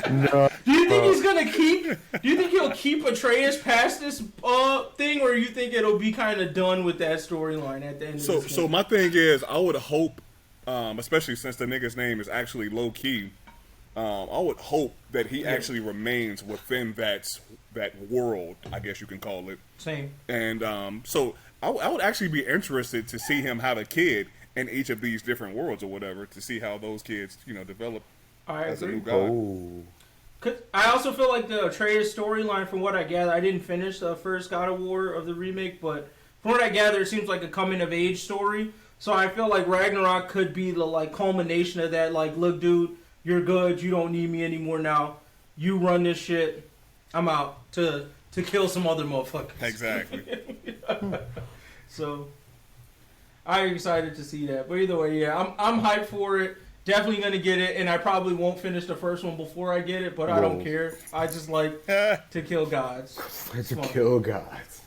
B: No.
C: Do you think he's gonna keep? Do you think he'll keep Atreus past this thing, or you think it'll be kind of done with that storyline at the end? of this
A: So
C: game?
A: my thing is, I would hope, especially since the nigga's name is actually low key, I would hope that he actually remains within that world, I guess you can call it.
C: Same.
A: And so I would actually be interested to see him have a kid in each of these different worlds or whatever, to see how those kids, you know, develop
C: I
A: as a
C: agree.
A: new god.
B: Oh.
C: I also feel like the Atreus storyline, from what I gather, I didn't finish the first God of War of the remake, but from what I gather, it seems like a coming of age story. So I feel like Ragnarok could be the like culmination of that. Like, look, dude, you're good. You don't need me anymore now. You run this shit. I'm out to kill some other motherfuckers.
A: Exactly.
C: So I'm excited to see that. But either way, yeah, I'm hyped for it. Definitely gonna get it, and I probably won't finish the first one before I get it, but I don't care. I just like to kill gods.
B: It's to kill gods.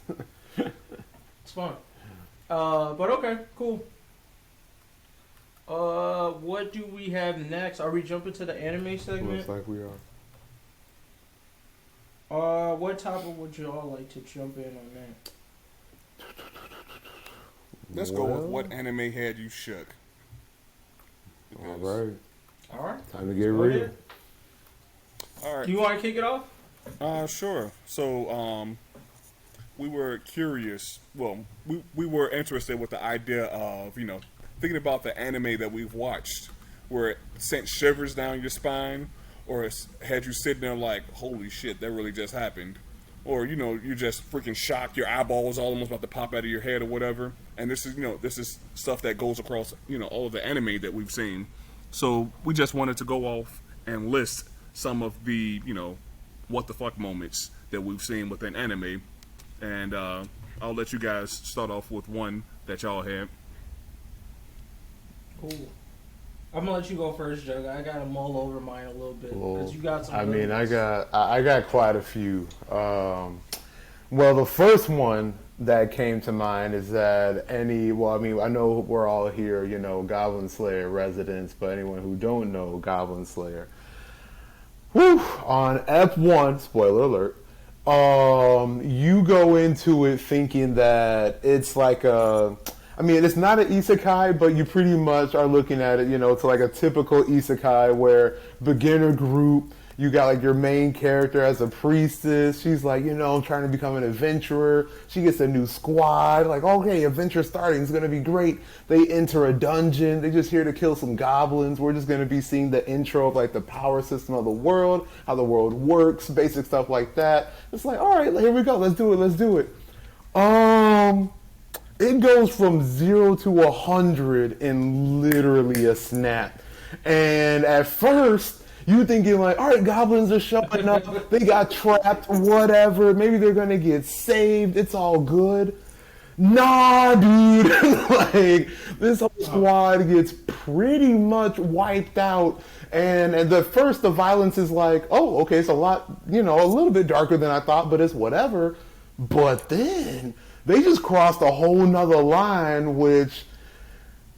C: It's fun. But okay, cool. What do we have next? Are we jumping to the anime segment?
B: Looks like we are.
C: What topic would y'all like to jump in on that?
A: Let's go with what anime had you shook.
B: All right.
C: All right.
B: Time to get
C: Go
B: real.
C: ahead.
A: All right.
C: Do you want to kick it off?
A: Sure. So, we were curious. Well, we were interested with the idea of, you know, thinking about the anime that we've watched, where it sent shivers down your spine, or it's had you sitting there like, holy shit, that really just happened. Or, you know, you're just freaking shocked, your eyeballs almost about to pop out of your head or whatever. And this is, you know, this is stuff that goes across, you know, all of the anime that we've seen. So we just wanted to go off and list some of the, you know, what the fuck moments that we've seen within anime. And I'll let you guys start off with one that y'all had.
C: Cool. I'm gonna let you go first, Jug. I gotta mull over mine a little bit because you got some.
B: I mean,
C: ones.
B: I got quite a few. Well, the first one that came to mind is that I mean, I know we're all here, you know, Goblin Slayer residents, but anyone who don't know Goblin Slayer, on F1, spoiler alert, you go into it thinking that it's like I mean, it's not an isekai, but you pretty much are looking at it, you know, it's like a typical isekai where beginner group, you got like your main character as a priestess. She's like, you know, I'm trying to become an adventurer. She gets a new squad. Like, okay, adventure starting is going to be great. They enter a dungeon. They're just here to kill some goblins. We're just going to be seeing the intro of like the power system of the world, how the world works, basic stuff like that. It's like, all right, here we go. Let's do it. It goes from 0 to 100 in literally a snap. And at first, you thinking like, all right, goblins are showing up. They got trapped, whatever. Maybe they're going to get saved. It's all good. Nah, dude. Like, this whole squad gets pretty much wiped out. And at the first, the violence is like, oh, okay, it's a lot, you know, a little bit darker than I thought, but it's whatever. But then they just crossed a whole nother line, which,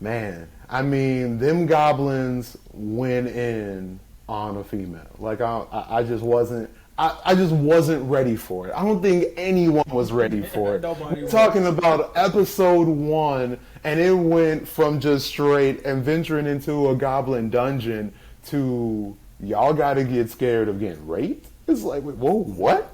B: man, I mean, them goblins went in on a female. Like, I just wasn't, I just wasn't ready for it. I don't think anyone was ready for it.
C: Nobody
B: We're
C: was.
B: talking about episode 1, and it went from just straight adventuring into a goblin dungeon to y'all gotta get scared of getting raped. It's like, whoa, what?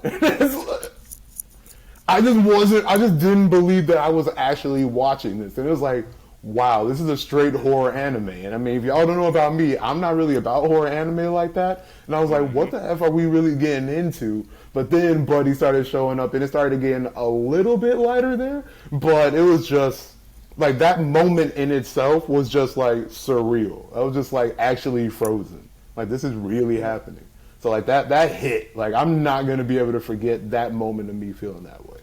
B: I just didn't believe that I was actually watching this. And it was like, wow, this is a straight horror anime. And I mean, if y'all don't know about me, I'm not really about horror anime like that. And I was like, what the F are we really getting into? But then Buddy started showing up and it started getting a little bit lighter there. But it was just, like, that moment in itself was just, like, surreal. I was just, like, actually frozen. Like, this is really happening. So, like, that hit. Like, I'm not going to be able to forget that moment of me feeling that way.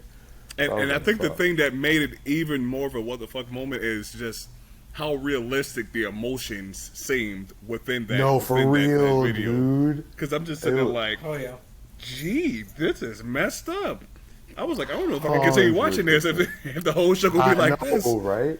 A: And I think the thing that made it even more of a what the fuck moment is just how realistic the emotions seemed within that.
B: No, for real, dude.
A: Because I'm just sitting there like,
C: Oh yeah.
A: gee, this is messed up. I was like, I don't know if I can continue watching this if the whole show would be like this.
B: Right?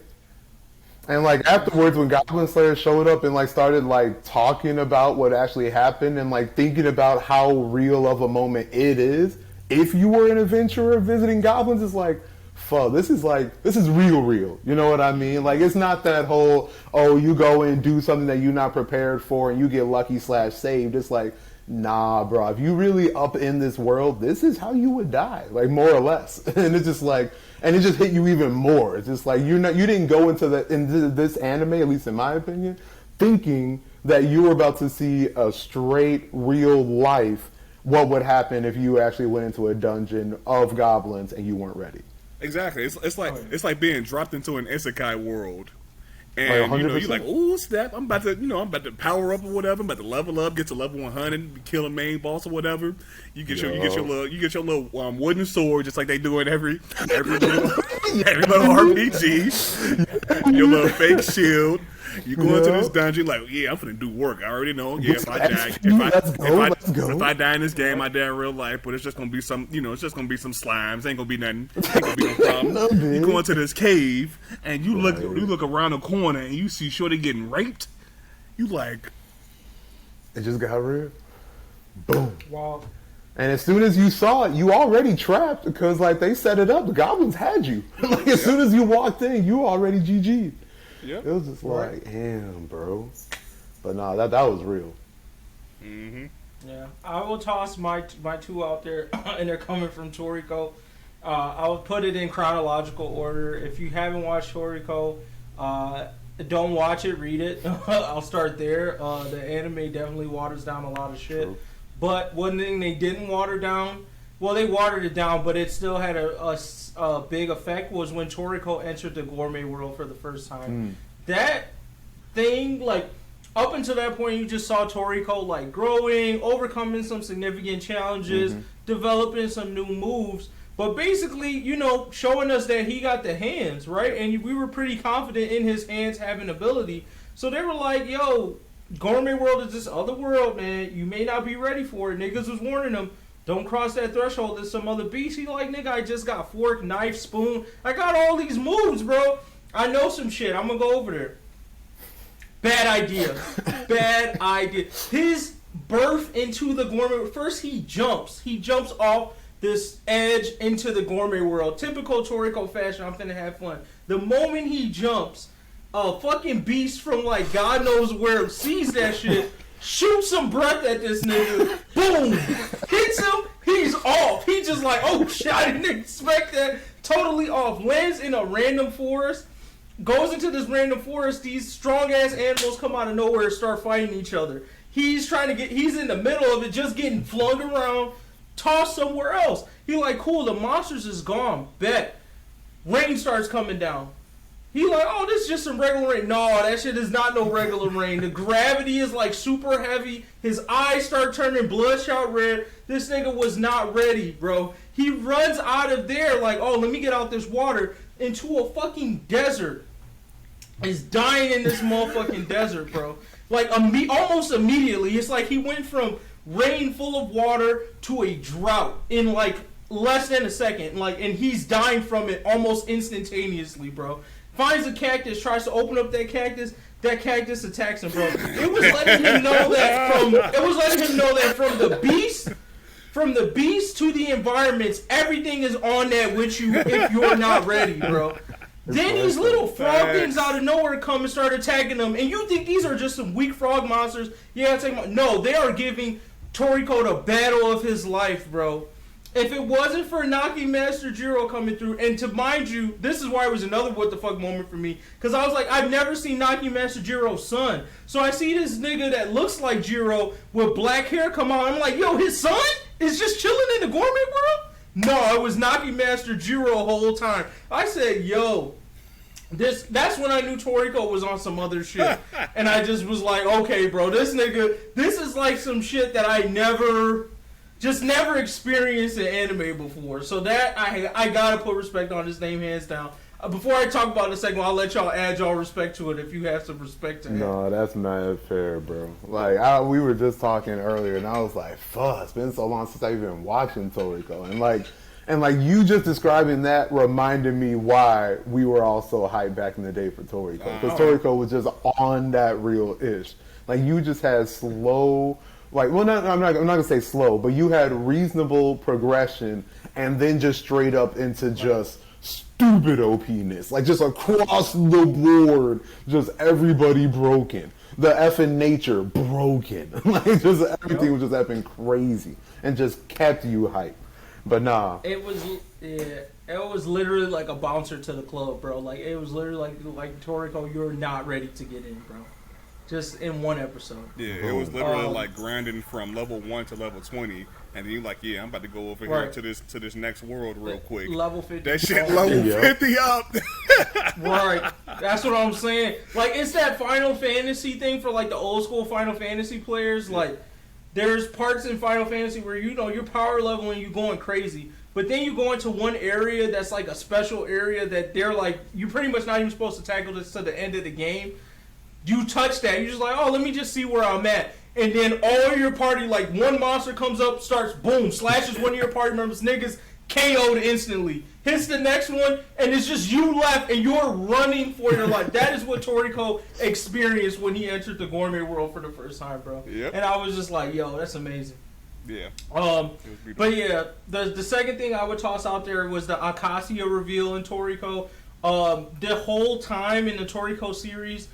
B: And like afterwards, when Goblin Slayer showed up and like started like talking about what actually happened and like thinking about how real of a moment it is, if you were an adventurer visiting goblins, it's like, fuck, this is real. You know what I mean? Like, it's not that whole, oh, you go and do something that you're not prepared for and you get lucky / saved. It's like, nah, bro, if you really up in this world, this is how you would die, like, more or less. And it's just like, and it just hit you even more. It's just like, you didn't go into this anime, at least in my opinion, thinking that you were about to see a straight, real life, what would happen if you actually went into a dungeon of goblins and you weren't ready.
A: Exactly. It's like being dropped into an isekai world.
B: Like,
A: And you're like, ooh, snap! I'm about to power up or whatever. I'm about to level up, get to level 100, kill a main boss or whatever. You get your little wooden sword, just like they do in every little RPG. Your little fake shield. You go into this dungeon like, yeah, I'm finna do work. I already know. Yeah, if I die in this game, I die in real life. But it's just gonna be some, it's just gonna be some slimes. Ain't gonna be nothing. Ain't gonna be no problem. You go into this cave and you look around the corner and you see Shorty getting raped. You like,
B: it just got real. Boom.
C: Wow.
B: And as soon as you saw it, you already trapped because like they set it up. The goblins had you. Like as soon as you walked in, you already GG'd.
A: Yep.
B: It was just like, damn, bro. But nah, that was real.
A: mm-hmm.
C: Yeah, I will toss my two out there, and they're coming from Toriko. I'll put it in chronological order. If you haven't watched Toriko, don't watch it, read it. I'll start there. The anime definitely waters down a lot of shit.
B: True.
C: But one thing they didn't water down, well, they watered it down, but it still had a big effect, was when Toriko entered the gourmet world for the first time. That thing, like, up until that point, you just saw Toriko, like, growing, overcoming some significant challenges, developing some new moves, but basically, showing us that he got the hands, right? And we were pretty confident in his hands having ability. So they were like, yo, gourmet world is this other world, man. You may not be ready for it. Niggas was warning him. Don't cross that threshold. There's some other beast. He like, nigga, I just got fork, knife, spoon. I got all these moves, bro. I know some shit. I'm gonna go over there. Bad idea. Bad idea. His birth into the gourmet. First, he jumps. He jumps off this edge into the gourmet world. Typical Toriko fashion. I'm finna have fun. The moment he jumps, a fucking beast from like God knows where sees that shit. Shoot some breath at this nigga. Boom. Hits him. He's off. He just like, oh shit, I didn't expect that. Totally off. Lands in a random forest. Goes into this random forest. These strong ass animals come out of nowhere and start fighting each other. He's in the middle of it, just getting flung around, tossed somewhere else. He like, cool, the monsters is gone. Bet. Rain starts coming down. He like, oh, this is just some regular rain. No, that shit is not no regular rain. The gravity is like super heavy. His eyes start turning bloodshot red. This nigga was not ready, bro. He runs out of there like, oh, let me get out this water, into a fucking desert. He's dying in this motherfucking desert, bro. Like, almost immediately. It's like he went from rain full of water to a drought in like less than a second. Like, and he's dying from it almost instantaneously, bro. Finds a cactus, tries to open up that cactus attacks him, bro. It was letting him know that from the beast from the beast to the environments, everything is on that with you if you're not ready, bro. Then these little frog things out of nowhere come and start attacking them, and you think these are just some weak frog monsters? Yeah, no, they are giving Toriko the battle of his life, bro. If it wasn't for Naki Master Jiro coming through, and to mind you, this is why it was another what the fuck moment for me, because I was like, I've never seen Naki Master Jiro's son. So I see this nigga that looks like Jiro with black hair come on. I'm like, yo, his son is just chilling in the gourmet world? No, it was Naki Master Jiro the whole time. I said, yo, that's when I knew Toriko was on some other shit. And I just was like, okay, bro, this nigga, this is like some shit that I never experienced in anime before. So that, I gotta put respect on his name, hands down. Before I talk about the second one, I'll let y'all add y'all respect to it if you have some respect to him.
B: No, that's not fair, bro. Like, we were just talking earlier, and I was like, fuck, it's been so long since I've been watching Toriko. And like you just describing that reminded me why we were all so hyped back in the day for Toriko. Because Toriko was just on that real-ish. Like, you just had slow... Like, well, I'm not gonna say slow, but you had reasonable progression, and then just straight up into just stupid OPness, like just across the board, just everybody broken, the effing nature broken, like just everything was just effing crazy, and just kept you hyped. But nah,
C: it was literally like a bouncer to the club, bro. Like it was literally like Toriko, you're not ready to get in, bro. Just in one episode.
A: Yeah, it was literally like grinding from level 1 to level 20, and then you're like, yeah, I'm about to go over here to this next world real quick.
C: Level 50.
A: That shit level 50 up.
C: Right. That's what I'm saying. Like, it's that Final Fantasy thing for like the old school Final Fantasy players. Like, there's parts in Final Fantasy where you're power leveling, you're going crazy. But then you go into one area that's like a special area that they're like, you're pretty much not even supposed to tackle this to the end of the game. You touch that, you're just like, oh, let me just see where I'm at. And then all your party, like, one monster comes up, starts, boom, slashes one of your party members, niggas KO'd instantly. Hits the next one, and it's just you left, and you're running for your life. That is what Toriko experienced when he entered the gourmet world for the first time, bro.
A: Yep.
C: And I was just like, yo, that's amazing.
A: Yeah.
C: But yeah, the second thing I would toss out there was the Acacia reveal in Toriko. The whole time in the Toriko series,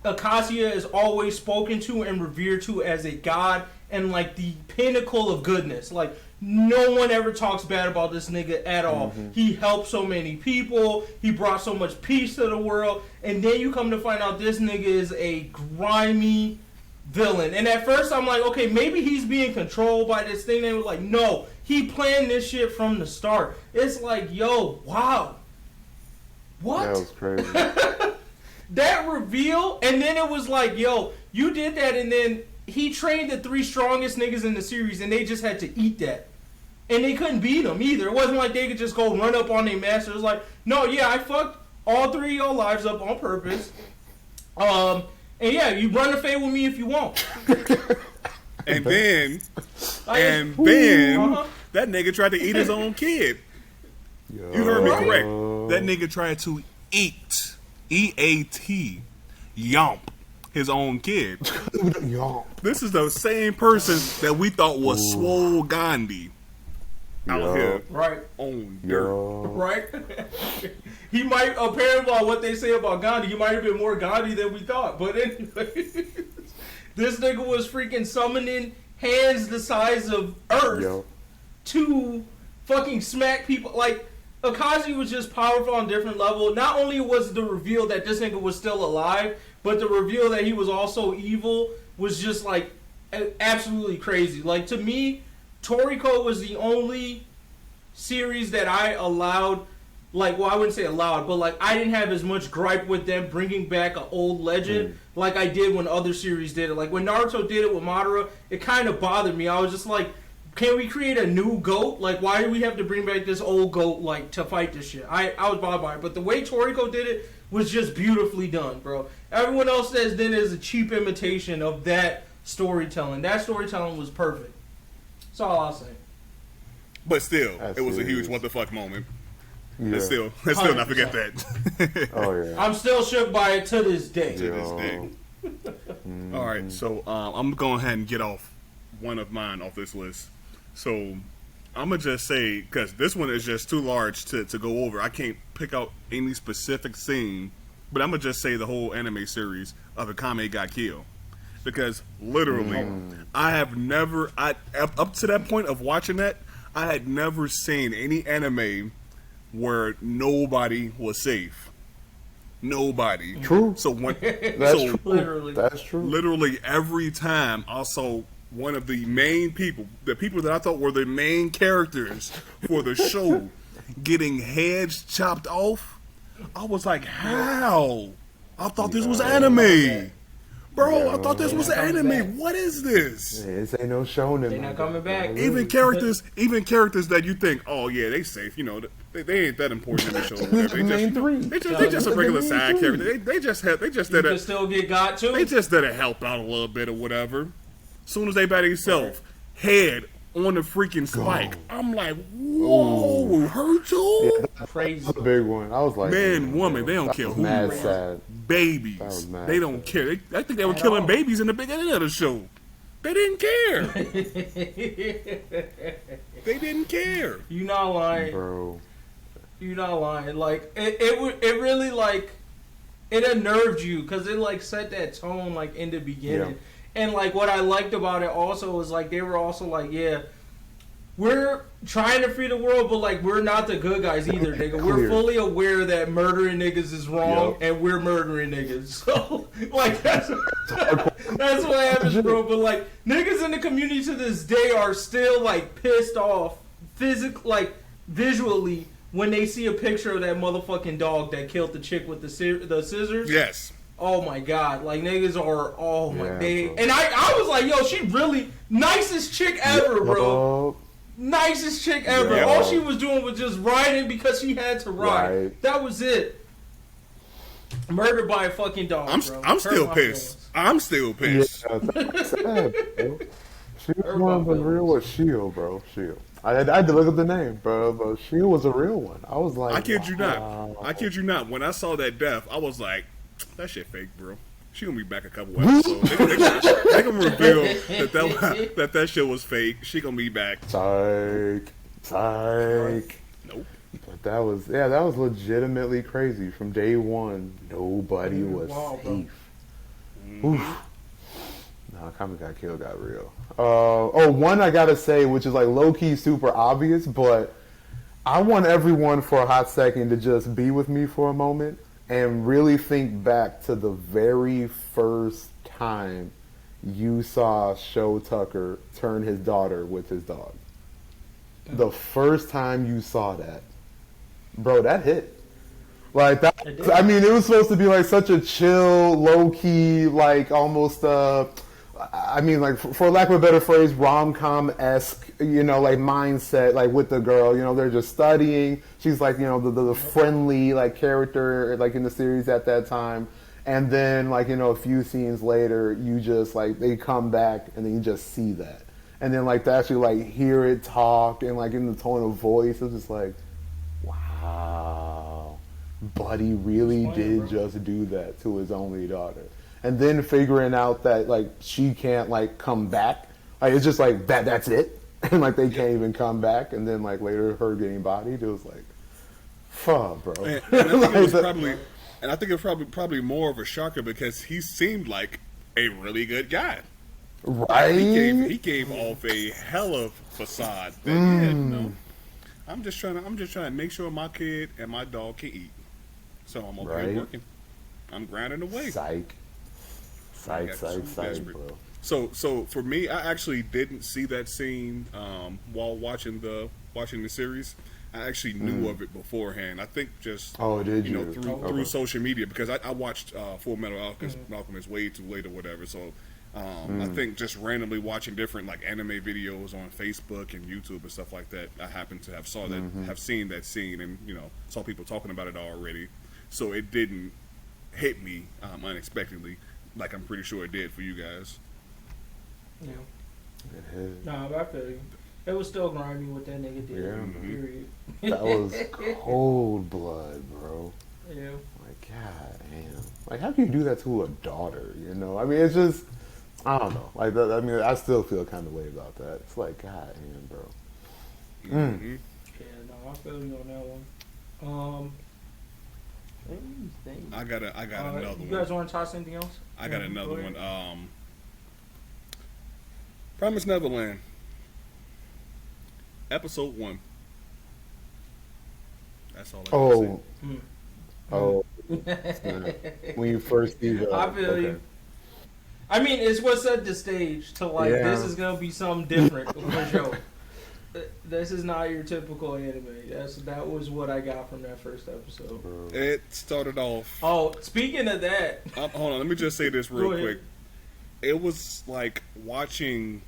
C: Acacia is always spoken to and revered to as a god and like the pinnacle of goodness. Like, no one ever talks bad about this nigga at all. Mm-hmm. He helped so many people. He brought so much peace to the world. And then you come to find out this nigga is a grimy villain. And at first I'm like, okay, maybe he's being controlled by this thing. They were like, no, he planned this shit from the start. It's like, yo, wow. What?
B: That was crazy.
C: That reveal, and then it was like, yo, you did that, and then he trained the 3 strongest niggas in the series, and they just had to eat that. And they couldn't beat them either. It wasn't like they could just go run up on their master. It was like, no, yeah, I fucked all 3 of your lives up on purpose. And yeah, you run the fade with me if you want.
A: And then, that nigga tried to eat his own kid.
B: Yo.
A: You heard me correct. That nigga tried to eat. E-A-T, yomp, his own kid.
B: Yomp.
A: This is the same person that we thought was Swole Gandhi out here.
C: Right.
A: On dirt.
C: Right? He might, apparently, about what they say about Gandhi, he might have been more Gandhi than we thought. But anyway, this nigga was freaking summoning hands the size of Earth to fucking smack people. Like, Akashi was just powerful on a different level. Not only was the reveal that this nigga was still alive, but the reveal that he was also evil was just like absolutely crazy. Like, to me, Toriko was the only series that I allowed, like, well, I wouldn't say allowed, but like I didn't have as much gripe with them bringing back an old legend like I did when other series did it. Like when Naruto did it with Madara, it kind of bothered me. I was just like, can we create a new GOAT? Like, why do we have to bring back this old GOAT, like, to fight this shit? I was bothered by it. But the way Toriko did it was just beautifully done, bro. Everyone else that's done it is a cheap imitation of that storytelling. That storytelling was perfect. That's all I'll say.
A: But still, it was a huge what the fuck moment.
B: Yeah.
A: Let's still not forget that.
B: Oh, yeah.
C: I'm still shook by it to this day.
A: To this day. All right, so I'm going to go ahead and get off one of mine off this list. So I'm gonna just say, because this one is just too large to go over. I can't pick out any specific scene, but I'm gonna just say the whole anime series of Akame got killed. Because literally, I have never, up to that point of watching that, I had never seen any anime where nobody was safe. Nobody.
B: True.
A: So when
B: That's true.
C: Literally.
B: That's true.
A: literally every time I saw one of the main people, the people that I thought were the main characters for the show, getting heads chopped off, I was like, how? I thought this was anime. Bro, I thought this was anime. What is this?
B: Yeah, this ain't no shonen.
C: They not coming back.
A: Even characters that you think, oh yeah, they safe. You know, they ain't that important in the show. They
B: Main three.
A: they just a regular side character. They just
C: You
A: did
C: can
A: a,
C: still get got too.
A: they just did a help out a little bit or whatever. Soon as they by themselves, head on the freaking spike. I'm like, whoa, her too?
C: Crazy.
B: That's a big one. I was like,
A: Man, woman, they don't care who
B: mad
A: you are.
B: sad.
A: Babies.
B: That was mad
A: They don't care. I think they were killing babies in the beginning of the show. They didn't care. They didn't care.
C: You not lying.
B: Bro.
C: You not lying. Like it really like it unnerved you because it like set that tone like in the beginning.
B: Yeah.
C: And like what I liked about it also was like they were also like, yeah, we're trying to free the world, but like we're not the good guys either, nigga. We're
B: Clear.
C: fully aware that murdering niggas is wrong,
B: Yep.
C: and we're murdering niggas. So like that's what happens, bro. But like niggas in the community to this day are still like pissed off, visually when they see a picture of that motherfucking dog that killed the chick with the scissors.
A: Yes.
C: Oh my god, like niggas are, oh my,
B: Yeah,
C: they,
B: bro.
C: and I was like, yo, she really nicest chick ever, bro.
B: Oh,
C: Nicest chick ever.
B: Yeah.
C: All she was doing was just riding because she had to ride.
B: Right.
C: That was it. Murdered by a fucking dog, bro.
A: I'm still
C: Hurt my
A: pissed.
C: feelings.
A: I'm still
B: yeah,
A: pissed.
B: that's sad, bro. She was
C: Hurt
B: one
C: my
B: of the
C: feelings.
B: real was Shield, bro. Shield. I had to look up the name, bro, but Shield was a real one. I was like,
A: I kid you
B: wow.
A: not. I kid you not. When I saw that death, I was like, that shit fake, bro. She gonna be back a couple episodes. They gonna reveal that shit was fake. She gonna be back.
B: Psych.
A: Nope.
B: But that was legitimately crazy. From day one, nobody was
C: Wow, bro.
B: safe. Oof. No, Kami got killed got real. One I gotta say, which is like low key super obvious, but I want everyone for a hot second to just be with me for a moment and really think back to the very first time you saw Sho Tucker turn his daughter with his dog. The first time you saw that, bro, that hit. Like that.
C: It did.
B: I mean, it was supposed to be like such a chill, low key, like almost. I mean, like for lack of a better phrase, rom-com esque, you know, like mindset, like with the girl. You know, they're just studying. She's like, you know, the friendly like character, like in the series at that time. And then, like, you know, a few scenes later, you just like they come back, and then you just see that. And then, like, to actually, like, hear it talk and, like, in the tone of voice, it's just like, wow, Buddy really did just do that to his only daughter. And then figuring out that, like, she can't, like, come back. Like, it's just like, that's it. And, like, they can't even come back. And then, like, later her getting bodied, it was like, fuck, bro.
A: And I think it was probably more of a shocker because he seemed like a really good guy.
B: Right?
A: He gave off a hell of facade. That, yeah, you know, I'm just trying to make sure my kid and my dog can eat. So I'm okay
B: Right.
A: working. I'm grinding away.
B: Psych,
A: Desperate.
B: bro.
A: So for me, I actually didn't see that scene while watching the series. I actually knew of it beforehand. I think just
B: Did
A: you know
B: you?
A: through social media because I watched Full Metal Alchemist way too late or whatever. So I think just randomly watching different like anime videos on Facebook and YouTube and stuff like that, I happened to have have seen that scene and you know saw people talking about it already. So it didn't hit me unexpectedly like I'm pretty sure it did for you guys.
C: Yeah.
B: Yeah.
C: Nah, but I feel you. It was still grimy what that nigga did.
B: Yeah.
C: Period.
B: That was cold blood, bro.
C: Yeah.
B: Like, god damn. Like, how can you do that to a daughter, you know? I mean, it's just, I don't know. Like, I mean, I still feel kind of way about that. It's like, God damn, bro.
A: Mm-hmm.
C: Yeah, no, I feel you on that one. Let me think.
A: I got another one.
C: You guys want to toss anything else?
A: I got another one. Promised Neverland, episode 1. That's all I got to say.
B: When you first see the,
C: I feel you. I mean, it's what set the stage to like this is gonna be something different for sure. This is not your typical anime. That was what I got from that first episode.
A: It started off.
C: Oh, speaking of that,
A: hold on. Let me just say this real quick. It was like watching.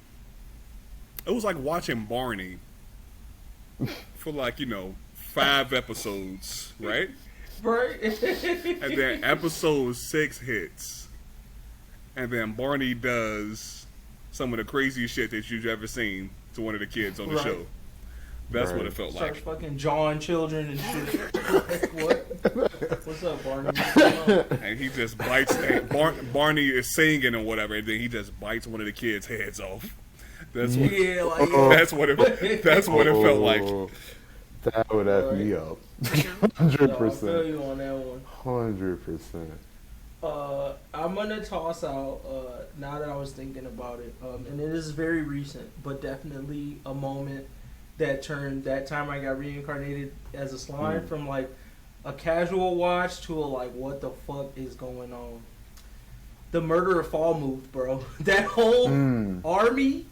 A: It was like watching Barney for 5 episodes, right?
C: Right.
A: And then episode 6 hits, and then Barney does some of the craziest shit that you've ever seen to one of the kids on the show. That's what it felt like.
C: Starts fucking jawing children and shit. Like, what? What's up, Barney?
A: And he just bites. Barney is singing and whatever, and then he just bites one of the kids' heads off. That's what. That's what it. That's what it felt like.
B: That would F me up. 100%.
C: No, I feel you on that one.
B: 100%.
C: I'm gonna toss out. Now that I was thinking about it, and it is very recent, but definitely a moment that turned that time I got reincarnated as a slime from like a casual watch to a like what the fuck is going on. The Murder of Fall move, bro. That whole army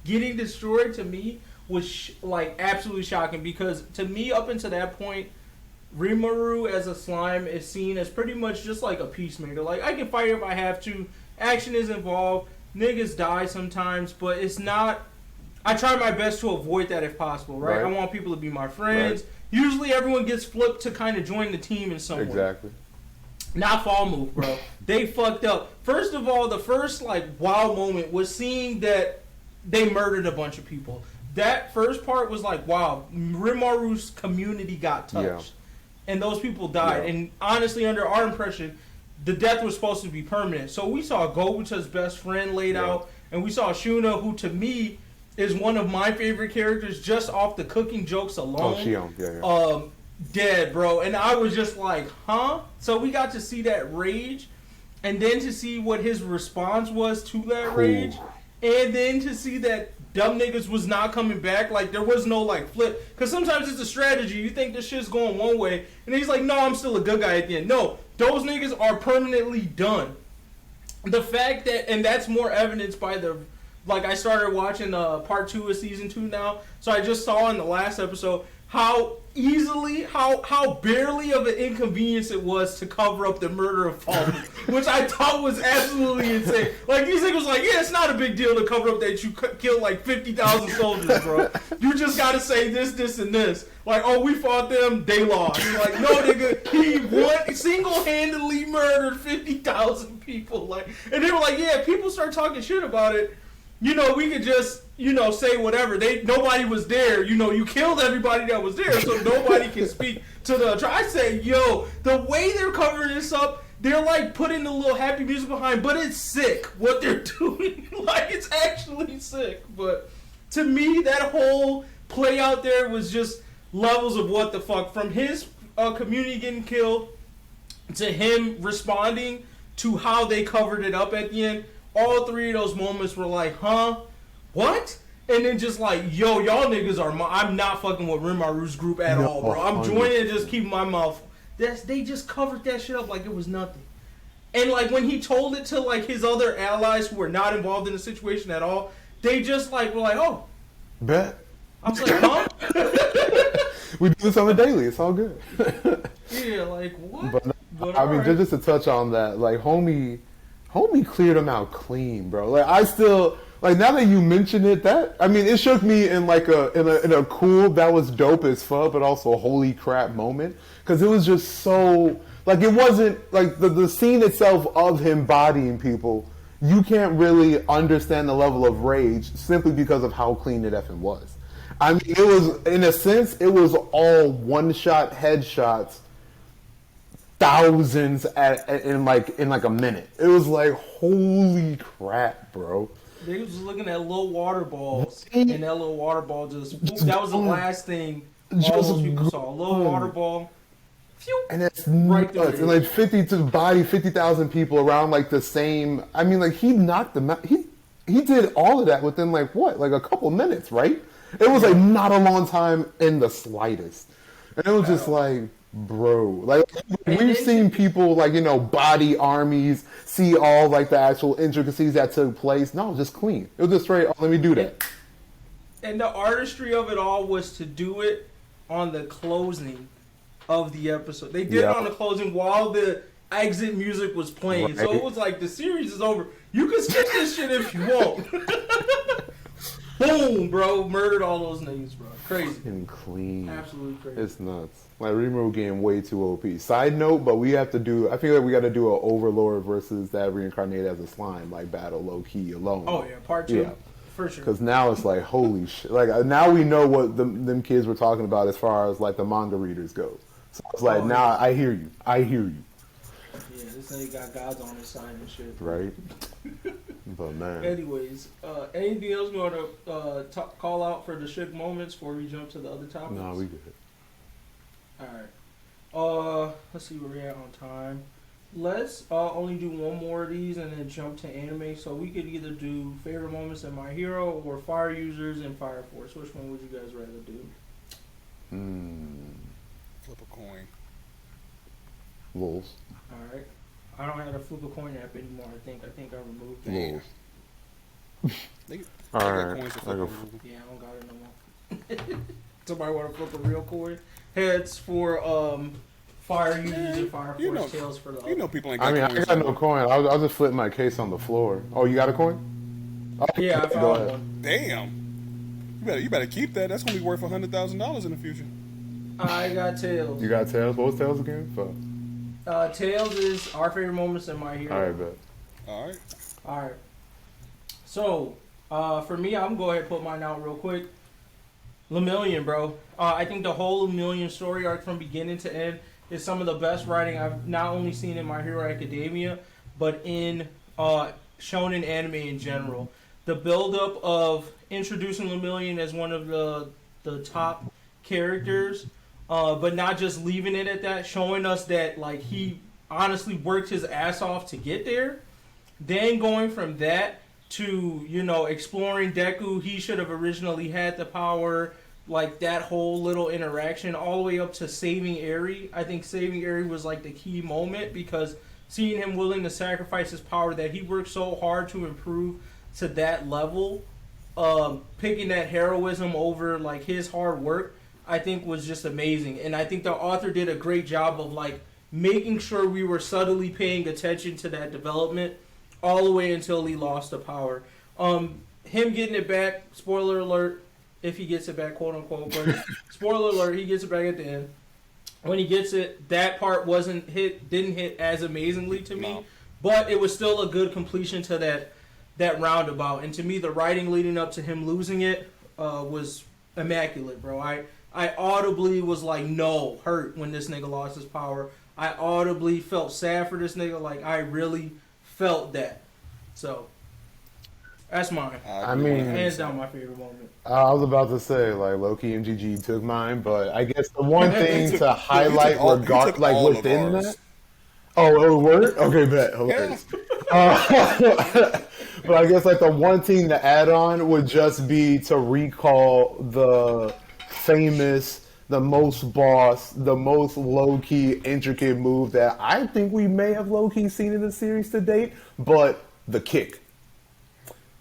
C: getting destroyed to me was like absolutely shocking because to me up until that point, Rimuru as a slime is seen as pretty much just like a peacemaker. Like I can fight if I have to. Action is involved. Niggas die sometimes, but it's not. I try my best to avoid that if possible, right? I want people to be my friends. Right. Usually everyone gets flipped to kind of join the team in some way.
B: Exactly.
C: Not Fall move, bro. They fucked up. First of all, the first like wow moment was seeing that they murdered a bunch of people. That first part was like, wow, Rimaru's community got touched. And those people died. And honestly, under our impression, the death was supposed to be permanent. So we saw Gobucha's best friend laid out, and we saw Shuna, who to me is one of my favorite characters just off the cooking jokes alone. Dead, bro. And I was just like, huh? So we got to see that rage, and then to see what his response was to that rage, and then to see that dumb niggas was not coming back. Like, there was no, like, flip. Because sometimes it's a strategy. You think this shit's going one way, and he's like, no, I'm still a good guy at the end. No, those niggas are permanently done. The fact that, and that's more evidence by the, like, I started watching part 2 of season 2 now, so I just saw in the last episode how easily, how barely of an inconvenience it was to cover up the murder of Paul, which I thought was absolutely insane. Like, these niggas was like, yeah, it's not a big deal to cover up that you killed like 50,000 soldiers, bro. You just gotta say this, and this. Like, oh, we fought them, they lost. You're like, no, nigga, he single-handedly murdered 50,000 people. Like, and they were like, yeah, people start talking shit about it. You know, we could just, say whatever. Nobody was there. You killed everybody that was there, so nobody can speak to the. I say, yo, the way they're covering this up, they're like putting the little happy music behind, but it's sick what they're doing. Like, it's actually sick. But to me, that whole play out there was just levels of what the fuck. From his community getting killed to him responding to how they covered it up at the end. All three of those moments were like, huh? What? And then just like, yo, y'all niggas are I'm not fucking with Rimaru's group at all, bro. I'm joining and just keeping my mouth. They just covered that shit up like it was nothing. And like when he told it to like his other allies who were not involved in the situation at all, they just like were like, oh.
B: Bet.
C: I was like, huh?
B: We do this on the daily. It's all good.
C: Yeah, like what?
B: But I mean, just to touch on that, like homie cleared him out clean, bro. Like I still like now that you mention it, it shook me in like in a cool, that was dope as fuck, but also holy crap moment, because it was just so like it wasn't like the scene itself of him bodying people. You can't really understand the level of rage simply because of how clean it effing was. I mean, it was in a sense it was all one shot headshots thousands in like a minute. It was like, holy crap, bro.
C: They was looking at little water balls, and that little water ball that was the last thing all those people saw. A little water ball. Phew,
B: and it's
C: right
B: nuts.
C: there.
B: And like 50,000 people around like the same. I mean, like he knocked them out. He did all of that within like what, like a couple minutes, right? It was like not a long time in the slightest. And it was just like, bro, like we've seen people like, you know, body armies, see all like the actual intricacies that took place. No, just clean. It was just straight, oh, let me do that.
C: And the artistry of it all was to do it on the closing of the episode. They did it on the closing while the exit music was playing. Right. So it was like, the series is over. You can skip this shit if you want. Boom, bro. Murdered all those niggas, bro. Crazy.
B: And clean.
C: Absolutely crazy.
B: It's nuts. Like, Rimuru game way too OP. Side note, but we have to do, I feel like we got to do an Overlord versus that reincarnated as a slime, like, battle low-key alone.
C: Oh, yeah. Part 2. Yeah. For sure.
B: Because now it's like, holy shit. Like, now we know what them kids were talking about as far as, like, the manga readers go. So it's like, now I hear you. I hear you.
C: Yeah, this nigga got gods on his side and shit.
B: Right? But, man.
C: Anyways, anything else you want to call out for the shook moments before we jump to the other topics?
B: No, we good.
C: Alright. Let's see where we're at on time. Let's only do one more of these and then jump to anime. So we could either do favorite moments in My Hero or Fire Users in Fire Force. Which one would you guys rather do?
E: Flip a coin.
B: Wolves.
C: Alright. I don't have a flip a coin app anymore, I think I removed it.
B: Wolves.
E: Alright.
C: Yeah, I don't got it no more. Somebody want to flip a real coin? Heads for Fire Users and Fire Force, tails for the other.
E: You know people ain't got
B: I got no coin. I'll just flip my case on the floor. Oh, you got a coin? Oh,
C: yeah, I found one.
E: Damn. You better keep that. That's going to be worth $100,000 in the future.
C: I got tails.
B: You got tails? What was tails again? Fuck.
C: Tails is our favorite moments in My Hero.
B: Alright, bet.
E: Alright.
C: So, for me, I'm going to go ahead and put mine out real quick. Lemillion, bro. I think the whole Lemillion story arc from beginning to end is some of the best writing I've not only seen in My Hero Academia, but in shonen anime in general. The build-up of introducing Lemillion as one of the top characters, but not just leaving it at that, showing us that like he honestly worked his ass off to get there. Then going from that to, you know, exploring Deku, he should have originally had the power, like that whole little interaction, all the way up to saving Eri. I think saving Eri was like the key moment, because seeing him willing to sacrifice his power that he worked so hard to improve to that level, picking that heroism over like his hard work, I think was just amazing. And I think the author did a great job of like making sure we were subtly paying attention to that development all the way until he lost the power. Him getting it back, spoiler alert, if he gets it back, quote unquote, but spoiler alert, he gets it back at the end. When he gets it, that part didn't hit as amazingly to me, but it was still a good completion to that roundabout. And to me, the writing leading up to him losing it was immaculate, bro. I audibly was like, no, hurt when this nigga lost his power. I audibly felt sad for this nigga. Like, I really felt that. So, that's mine.
B: I mean,
C: hands down my favorite moment.
B: I was about to say, like, low-key MGG took mine, but I guess the one thing to highlight within that... Oh, word? Okay, bet. Hilarious. But I guess, like, the one thing to add on would just be to recall the famous, the most boss, the most low-key, intricate move that I think we may have low-key seen in the series to date, but the kick.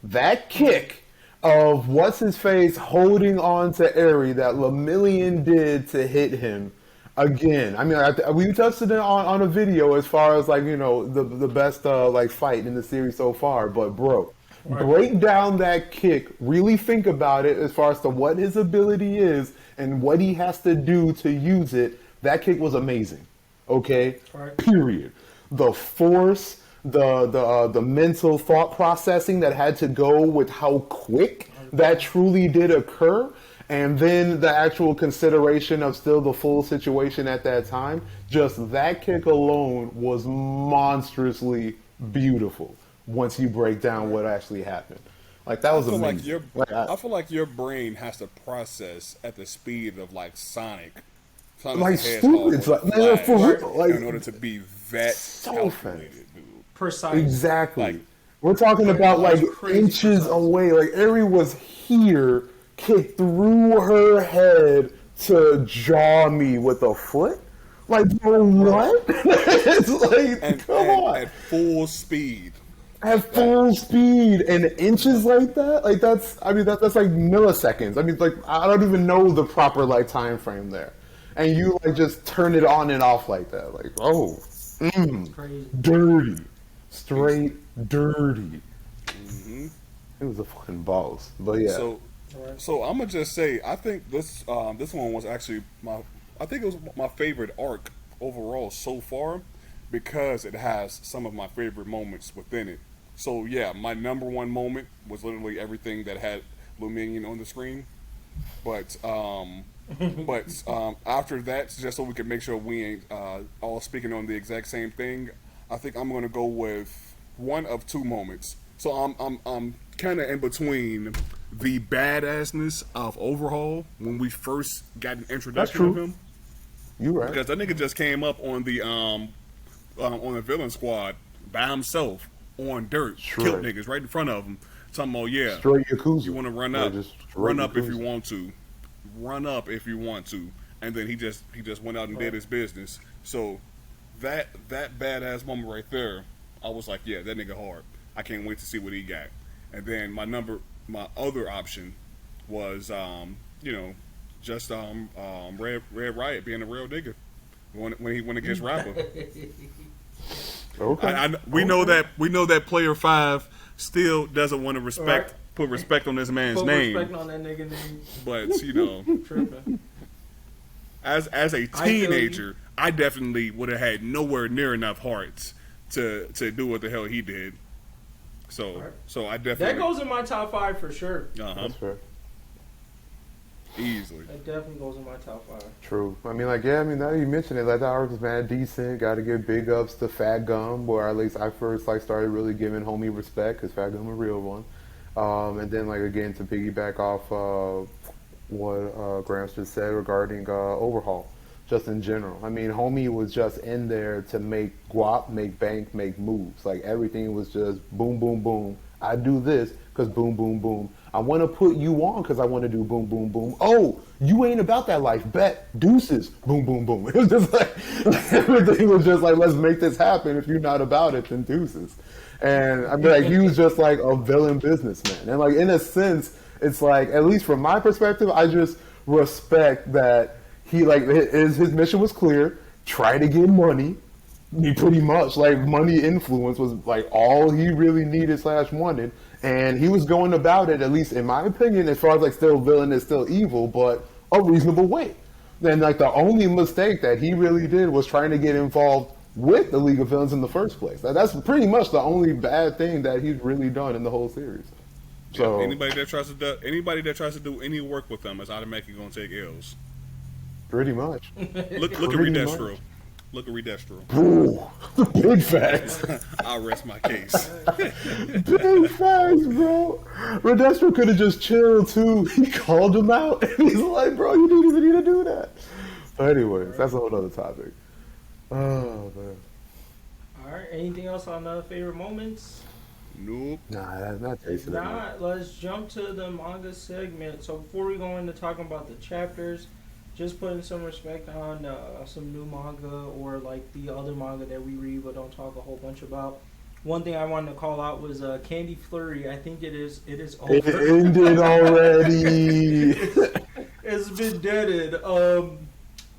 B: That kick of what's-his-face holding on to Eri that Lemillion did to hit him, again, I mean, we touched it on a video as far as, like, you know, the best, like, fight in the series so far, but, bro, break down that kick, really think about it as far as to what his ability is and what he has to do to use it. That kick was amazing, okay? Period. The force, the mental thought processing that had to go with how quick that truly did occur, And then the actual consideration of still the full situation at that time, just that kick alone was monstrously beautiful once you break down what actually happened. Like, that was amazing.
E: I feel like your brain has to process at the speed of like Sonic
B: Like,
E: the
B: stupid. It's like, man, for real. Like,
E: in order to be that
B: so
E: calculated, dude.
C: Precise.
B: exactly.
E: Like,
B: We're talking about like
C: crazy
B: inches
C: precise.
B: away. Like, Eri was here, kicked through her head to jaw me with a foot. Like, bro, what? It's like, come on.
E: At full speed.
B: At full speed and inches like that, like that's like milliseconds. I mean, like, I don't even know the proper like time frame there, and you like just turn it on and off like that, like, oh,
C: Crazy.
B: dirty, straight dirty.
E: Mm-hmm.
B: It was a fucking boss, but yeah.
E: So I'm gonna just say I think this one was actually I think it was my favorite arc overall so far because it has some of my favorite moments within it. So yeah, my number one moment was literally everything that had Lemillion on the screen. But after that, just so we can make sure we ain't all speaking on the exact same thing, I think I'm gonna go with one of two moments. So I'm kind of in between the badassness of Overhaul when we first got an introduction of him.
B: You right.
E: Because that nigga just came up on the villain squad by himself on dirt, killed niggas right in front of him. Talking about, yeah,
B: Straight Yakuza.
E: you want to run up, if you want to, run up if you want to, and then he just went out and did his business. So that badass moment right there, I was like, yeah, that nigga hard. I can't wait to see what he got. And then my other option was just Red Riot being a real nigga when he went against Rapper.
B: Okay.
E: We know that player 5 still doesn't want to put respect on this man's name.
C: Respect on that nigga name.
E: But
C: Tripping.
E: as a teenager, I definitely would have had nowhere near enough hearts to do what the hell he did. So I definitely
C: That goes in my top 5 for sure.
B: That's fair.
E: Easily.
C: That definitely goes in my top 5.
B: True. I mean, now you mention it, like, that arc was mad decent. Got to give big ups to Fat Gum, where at least I first started really giving homie respect, because Fat Gum a real one. And then, like, again, to piggyback off what Gramps just said regarding Overhaul, just in general. I mean, homie was just in there to make guap, make bank, make moves. Like, everything was just boom, boom, boom. I do this because boom, boom, boom. I want to put you on because I want to do boom, boom, boom. Oh, you ain't about that life. Bet. Deuces. Boom, boom, boom. It was just like, everything was just like, let's make this happen. If you're not about it, then deuces. And I mean, like, he was just like a villain businessman. And, like, in a sense, it's like, at least from my perspective, I just respect that he, like, his mission was clear. Try to get money. He pretty much, like, money influence was, like, all he really needed / wanted. And he was going about it, at least in my opinion, as far as, like, still villain still evil, but a reasonable way. And, like, the only mistake that he really did was trying to get involved with the League of Villains in the first place. That's pretty much the only bad thing that he's really done in the whole series. So
E: anybody that tries to do any work with them is automatically going to take L's.
B: Pretty much.
E: Look at Redestro. Look at Redestro.
B: Ooh, big facts.
E: I'll rest my case.
B: Big facts, bro. Redestro could have just chilled too. He called him out, and he's like, "Bro, you didn't even need to do that." But anyways, that's a whole other topic. Oh man.
C: All right. Anything else on favorite moments?
E: Nope.
B: Nah, that's not
C: If
B: tasting
C: not, let's jump to the manga segment. So before we go into talking about the chapters, just putting some respect on some new manga or like the other manga that we read but don't talk a whole bunch about. One thing I wanted to call out was Candy Flurry. I think it is over.
B: It ended already.
C: It's been deaded.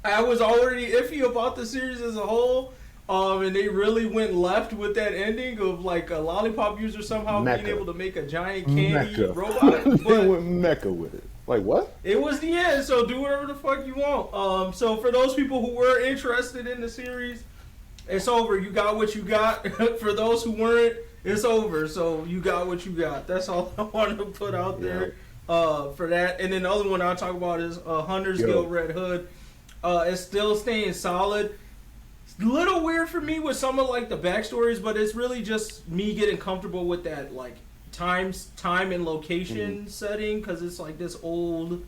C: I was already iffy about the series as a whole. And they really went left with that ending of like a lollipop user somehow being able to make a giant candy robot.
B: They went mecha with it. Like, what?
C: It was the end, so do whatever the fuck you want. So for those people who were interested in the series, it's over. You got what you got. For those who weren't, it's over. So you got what you got. That's all I wanted to put out there. for that. And then the other one I'll talk about is Hunter's Guild Red Hood. It's still staying solid. It's a little weird for me with some of like the backstories, but it's really just me getting comfortable with that like time and location setting, because it's like this old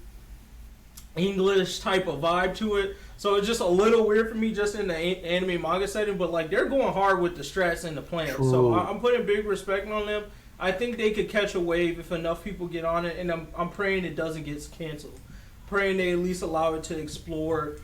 C: English type of vibe to it. So it's just a little weird for me just in the anime manga setting, but like they're going hard with the strats and the plans.
B: True.
C: So I'm putting big respect on them. I think they could catch a wave if enough people get on it, and I'm praying it doesn't get canceled. Praying they at least allow it to explore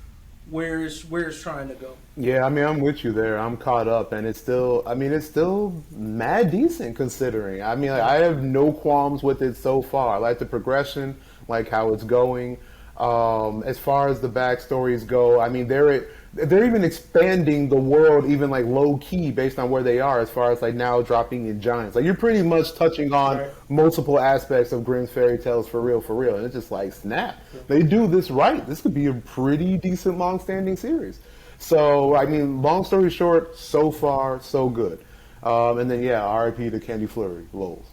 C: where it's trying to go.
B: Yeah, I mean, I'm with you there. I'm caught up, and it's still mad decent considering. I mean, like, I have no qualms with it so far. I like the progression, like how it's going. As far as the backstories go, I mean, they're even expanding the world, even like low key, based on where they are. As far as like now dropping in giants, like you're pretty much touching on multiple aspects of Grimm's fairy tales for real, and it's just like snap. They do this right. This could be a pretty decent, long-standing series. So I mean, long story short, so far so good. And then R.I.P. to Candy Flurry, lols.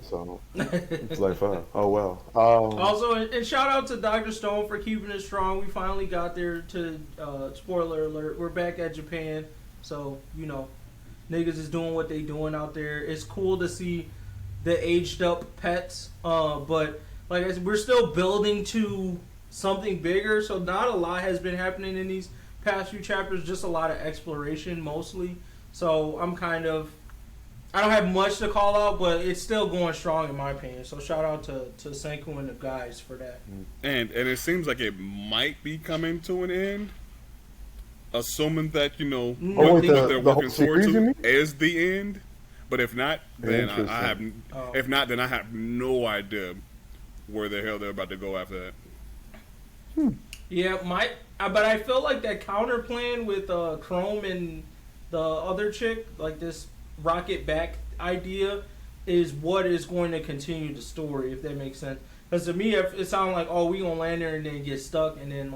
B: So it's like, oh well.
C: Also, and shout out to Dr. Stone for keeping it strong. We finally got there to, spoiler alert, we're back at Japan. So, you know, niggas is doing what they doing out there. It's cool to see the aged up pets. But, like I said, we're still building to something bigger. So not a lot has been happening in these past few chapters. Just a lot of exploration mostly. So I don't have much to call out, but it's still going strong in my opinion. So shout out to Senku and the guys for that.
E: And it seems like it might be coming to an end, assuming that what they're working
B: series,
E: towards is the end. But if not, then I have. If not, then I have no idea where the hell they're about to go after that.
C: Yeah, but I feel like that counter plan with Chrome and the other chick, like this rocket back idea, is what is going to continue the story, if that makes sense. Because to me, it sounds like, we gonna land there and then get stuck, and then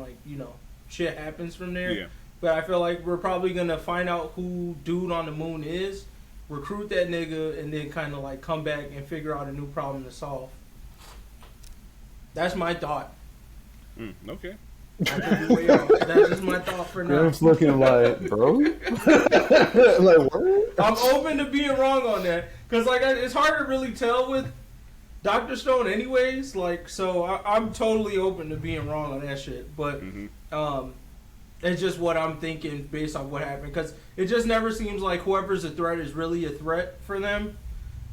C: shit happens from there.
E: Yeah.
C: But I feel like we're probably gonna find out who dude on the moon is, recruit that nigga, and then kind of like come back and figure out a new problem to solve. That's my thought.
E: Okay.
C: I could be way off. That's just my thought for now.
B: Grimm's looking like, bro. Like what?
C: I'm open to being wrong on that, because it's hard to really tell with Dr. Stone anyways, so I'm totally open to being wrong on that shit, but it's just what I'm thinking based on what happened, because it just never seems like whoever's a threat is really a threat for them.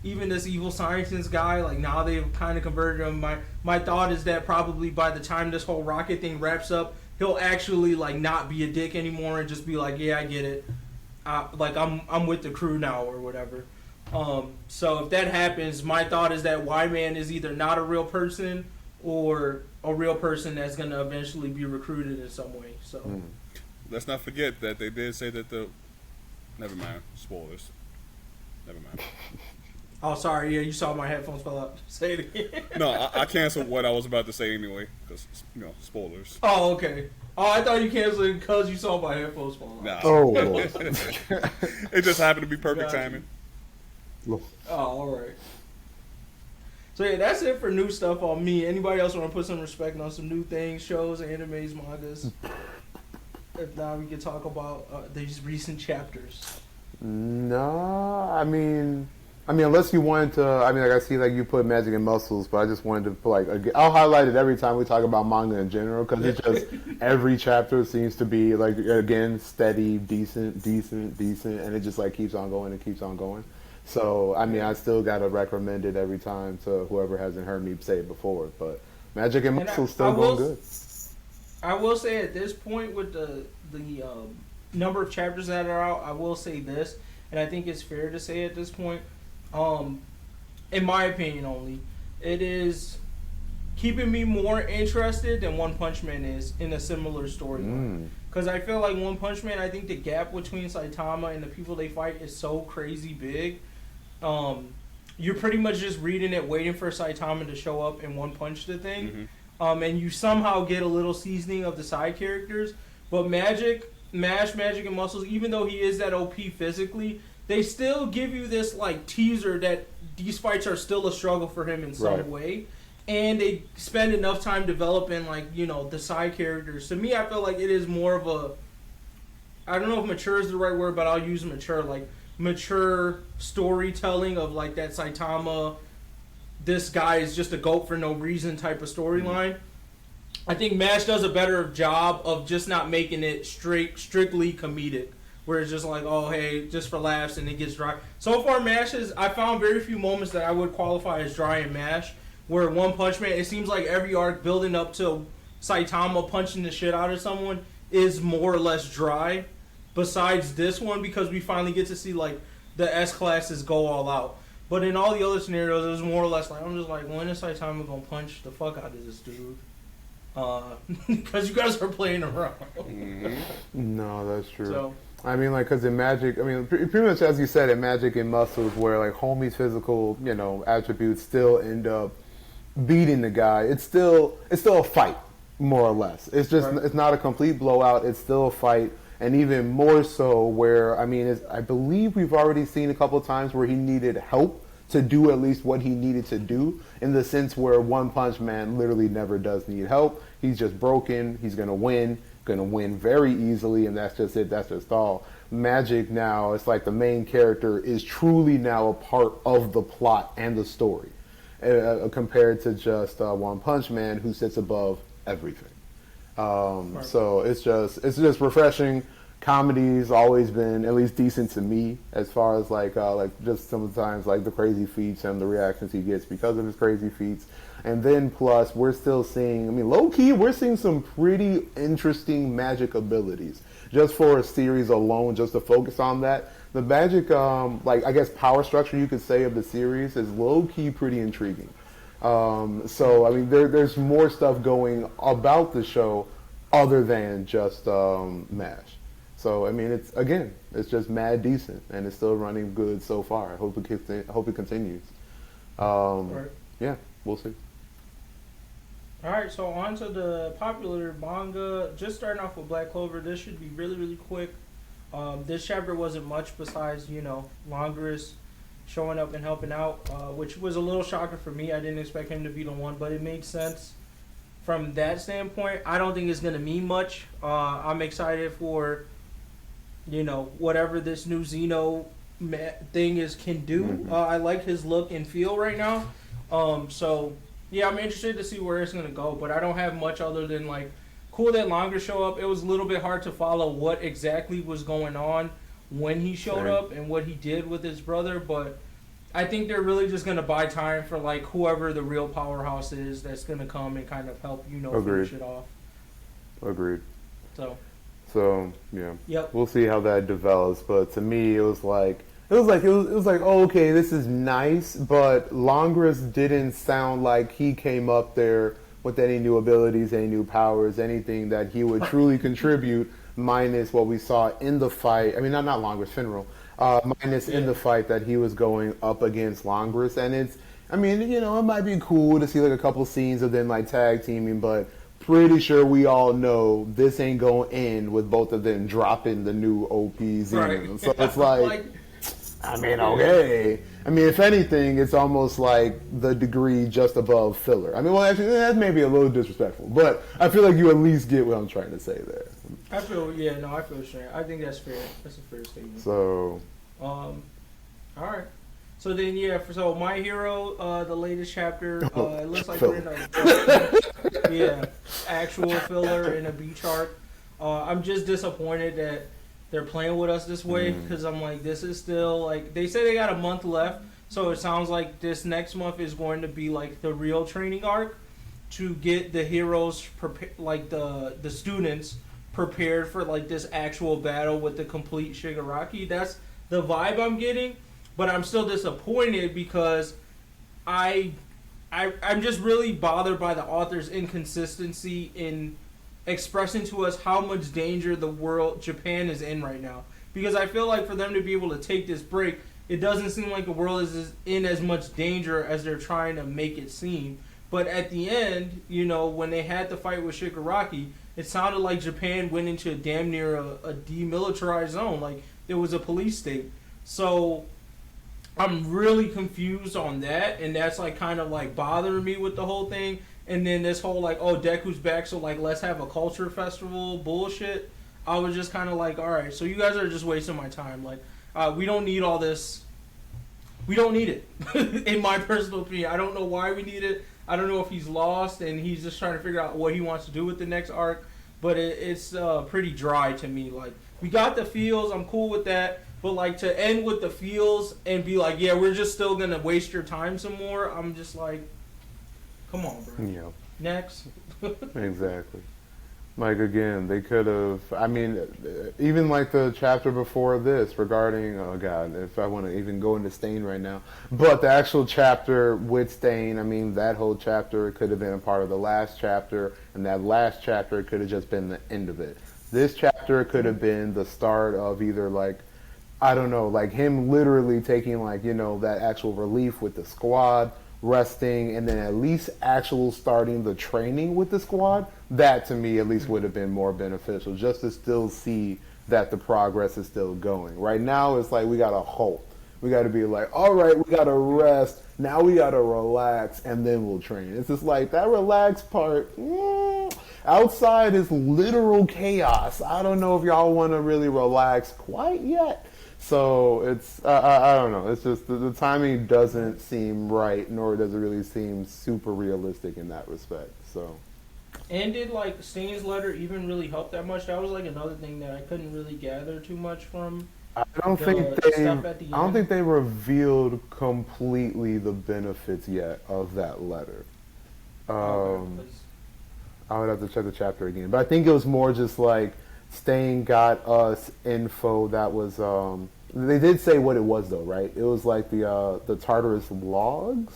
C: Even this evil scientist guy, now they've kind of converted him. My thought is that probably by the time this whole rocket thing wraps up, he'll actually not be a dick anymore and just be like, yeah, I get it. I'm with the crew now or whatever. So if that happens, my thought is that Y-Man is either not a real person or a real person that's going to eventually be recruited in some way. So
E: let's not forget that they did say that never mind, spoilers. Never mind.
C: Oh, sorry. Yeah, you saw my headphones fell out. Say it again.
E: No, I canceled what I was about to say anyway, because spoilers.
C: Oh, okay. Oh, I thought you canceled it because you saw my headphones fall out.
E: Nah.
B: Oh,
E: It just happened to be perfect timing.
C: Oh, all right. So yeah, that's it for new stuff on me. Anybody else want to put some respect on some new things, shows, animes, mangas? If not, we can talk about these recent chapters.
B: No, I mean, unless you wanted to. I mean, I see you put Magic and Muscles, but I just wanted to put I'll highlight it every time we talk about manga in general, because it's just every chapter seems to be again steady, decent, and it just keeps on going and keeps on going. So I mean, I still gotta recommend it every time to whoever hasn't heard me say it before. But Magic and Muscles still going good.
C: I will say at this point with the number of chapters that are out, I will say this, and I think it's fair to say at this point. In my opinion only, it is keeping me more interested than One Punch Man is in a similar storyline. Because I feel like One Punch Man, I think the gap between Saitama and the people they fight is so crazy big. You're pretty much just reading it, waiting for Saitama to show up and one punch the thing. And you somehow get a little seasoning of the side characters. But Magic and Muscles, even though he is that OP physically, they still give you this teaser that these fights are still a struggle for him in some way. and they spend enough time developing like, you know, the side characters. To me, I feel like it is more of a, I don't know if mature is the right word, but I'll use mature, like mature storytelling of like that Saitama, this guy is just a goat for no reason type of storyline. I think MASH does a better job of just not making it strictly comedic, where it's just like, oh, hey, just for laughs, and it gets dry. So far, MASH is, I found very few moments that I would qualify as dry in MASH, where One Punch Man, it seems like every arc building up to Saitama punching the shit out of someone is more or less dry, besides this one, because we finally get to see, like, the S-classes go all out. But in all the other scenarios, it was more or less like, I'm just like, when is Saitama gonna punch the fuck out of this dude? Because you guys are playing around.
B: No, that's true.
C: So,
B: I mean, like, because in Magic, I mean, pretty much as you said, in Magic and Muscles, where, like, Homie's physical, you know, attributes still end up beating the guy, it's still a fight, more or less. It's just, right. It's not a complete blowout, it's still a fight, and even more so where, I mean, I believe we've already seen a couple of times where he needed help to do at least what he needed to do, in the sense where One Punch Man literally never does need help. He's just broken, he's going to win very easily, and that's just it, that's just all. Magic now, it's like the main character is truly now a part of the plot and the story, compared to just One Punch Man, who sits above everything. Right. So it's just refreshing. Comedy's always been at least decent to me, as far as like just sometimes like the crazy feats and the reactions he gets because of his crazy feats. And then plus we're still seeing, I mean, low key, we're seeing some pretty interesting magic abilities just for a series alone, just to focus on that. The magic, like, I guess power structure you could say of the series is low key pretty intriguing. So I mean, there's more stuff going about the show other than just MASH. So I mean, it's just mad decent, and it's still running good so far. I hope it continues.
C: right.
B: Yeah, we'll see.
C: All right, so on to the popular manga. Just starting off with Black Clover. This should be really, really quick. This chapter wasn't much besides, you know, Longris showing up and helping out, which was a little shocker for me. I didn't expect him to be the one, but it made sense from that standpoint. I don't think it's going to mean much. I'm excited for, you know, whatever this new Xeno thing can do. I like his look and feel right now. So, yeah, I'm interested to see where it's going to go, but I don't have much other than, like, cool that Longer show up. It was a little bit hard to follow what exactly was going on when he showed up and what he did with his brother, but I think they're really just going to buy time for, like, whoever the real powerhouse is that's going to come and kind of help, you know, finish it off.
B: Agreed.
C: So,
B: yeah.
C: Yep.
B: We'll see how that develops, but to me, it was like, oh, okay, this is nice, but Longris didn't sound like he came up there with any new abilities, any new powers, anything that he would truly contribute, minus what we saw in the fight. I mean, not Longris, Finral. Minus in the fight that he was going up against Longris. And it's, I mean, you know, it might be cool to see like a couple scenes of them like tag teaming, but pretty sure we all know this ain't going to end with both of them dropping the new OP Xenon. Right. So it's like, I mean, okay. I mean, if anything, it's almost like the degree just above filler. I mean, well, actually, that may be a little disrespectful, but I feel like you at least get what I'm trying to say there.
C: I feel straight. I think that's fair. That's a fair statement.
B: So,
C: all right. So then, yeah. So My Hero, the latest chapter, it looks like we're in a actual filler in a beach arc. I'm just disappointed that they're playing with us this way, because I'm like, this is still like, they say they got a month left, so it sounds like this next month is going to be like the real training arc to get the heroes like the students prepared for like this actual battle with the complete Shigaraki. That's the vibe I'm getting, but I'm still disappointed because I'm just really bothered by the author's inconsistency in expressing to us how much danger the world, Japan, is in right now. Because I feel like for them to be able to take this break, it doesn't seem like the world is in as much danger as they're trying to make it seem. But at the end, you know, when they had the fight with Shigaraki, it sounded like Japan went into damn near a demilitarized zone. Like, it was a police state. So I'm really confused on that, and that's like kind of like bothering me with the whole thing. And then this whole like, oh, Deku's back, so like let's have a culture festival bullshit. I was just kind of like, all right, so you guys are just wasting my time. Like, we don't need all this. We don't need it, in my personal opinion. I don't know why we need it. I don't know if he's lost and he's just trying to figure out what he wants to do with the next arc. But it's pretty dry to me. Like, we got the feels, I'm cool with that. But like to end with the feels and be like, yeah, we're just still gonna waste your time some more. I'm just like, come on, bro.
B: Yeah.
C: Next.
B: Exactly. Like, again, they could have, I mean, even like the chapter before this regarding, oh God, if I want to even go into Stain right now, but the actual chapter with Stain, I mean, that whole chapter could have been a part of the last chapter, and that last chapter could have just been the end of it. This chapter could have been the start of either like, I don't know, like him literally taking like, you know, that actual relief with the squad, resting, and then at least actual starting the training with the squad. That to me at least would have been more beneficial, just to still see that the progress is still going. Right now it's like we got to halt. We got to be like, all right, we got to rest. Now we got to relax, and then we'll train. It's just like that relaxed part. Outside is literal chaos. I don't know if y'all want to really relax quite yet. So it's, I don't know. It's just the timing doesn't seem right, nor does it really seem super realistic in that respect. So.
C: And did like Stain's letter even really help that much? That was like another thing that I couldn't really gather too much from.
B: I don't think they revealed completely the benefits yet of that letter. I would have to check the chapter again, but I think it was more just like Stain got us info that was. They did say what it was though, right? It was like the Tartarus logs.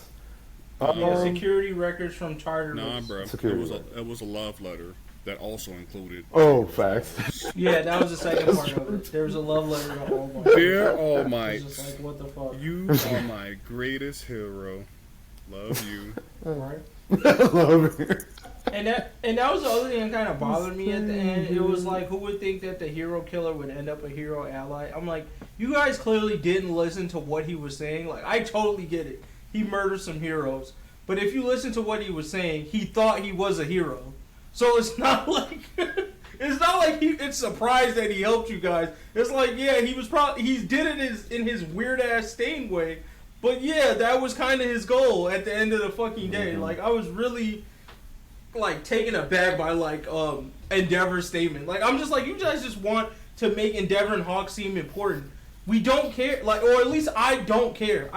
C: Yeah, security records from Tartarus.
E: Nah, bro. It was a love letter that also included.
B: Oh, facts.
C: Yeah, that was the second part of it. There was a love letter to All Might.
E: Dear All Might,
C: Just like, what the fuck?
E: you are my greatest hero. Love you.
C: Right.
B: Love you.
C: And that was the other thing that kind of bothered me at the end. It was like, who would think that the hero killer would end up a hero ally? I'm like, you guys clearly didn't listen to what he was saying. Like, I totally get it. He murdered some heroes. But if you listen to what he was saying, he thought he was a hero. So it's not like it's surprised that he helped you guys. It's like, yeah, he did it in his weird ass Stain way. But yeah, that was kind of his goal at the end of the fucking day. Mm-hmm. Like, I was really like taken aback by like Endeavor's statement. Like, I'm just like, you guys just want to make Endeavor and Hawk seem important. We don't care, like, or at least I don't care.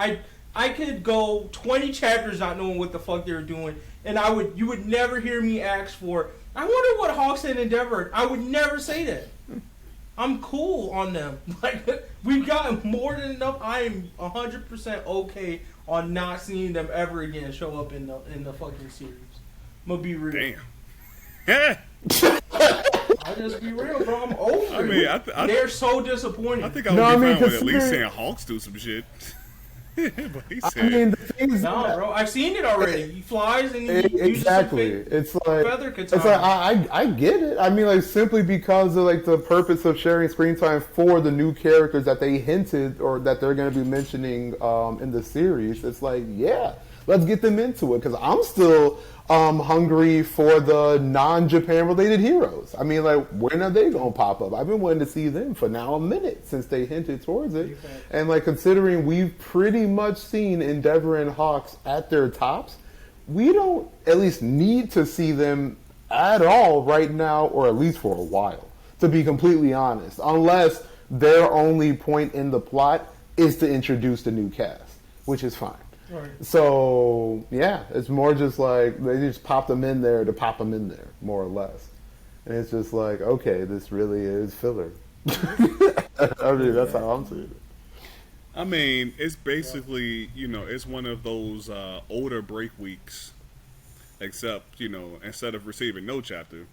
C: I could go 20 chapters not knowing what the fuck they were doing, and you would never hear me ask for, I wonder what Hawks and Endeavor. I would never say that. I'm cool on them. Like, we've got more than enough. I am 100% okay on not seeing them ever again show up in the fucking series. I'm gonna be real.
E: Damn.
C: I'll just be real, bro. I'm over
E: I mean,
C: they're so disappointing.
E: I think I would be fine with at least saying Hawks do some shit. But he said,
B: I mean, the thing is,
C: no, bro, I've seen it already. He flies and he
B: exactly.
C: uses feather katana.
B: It's like I get it. I mean, like, simply because of like the purpose of sharing screen time for the new characters that they hinted or that they're going to be mentioning in the series. It's like, yeah, let's get them into it, because I'm still hungry for the non-Japan related heroes. I mean, like, when are they gonna pop up? I've been wanting to see them for now a minute since they hinted towards it. And like, considering we've pretty much seen Endeavor and Hawks at their tops, we don't at least need to see them at all right now, or at least for a while, to be completely honest, unless their only point in the plot is to introduce the new cast, which is fine. Right. So, yeah, it's more just like they just pop them in there to pop them in there, more or less. And it's just like, okay, this really is filler. I mean, that's how I'm seeing it.
E: I mean, it's basically, it's one of those older break weeks, except, instead of receiving no chapter,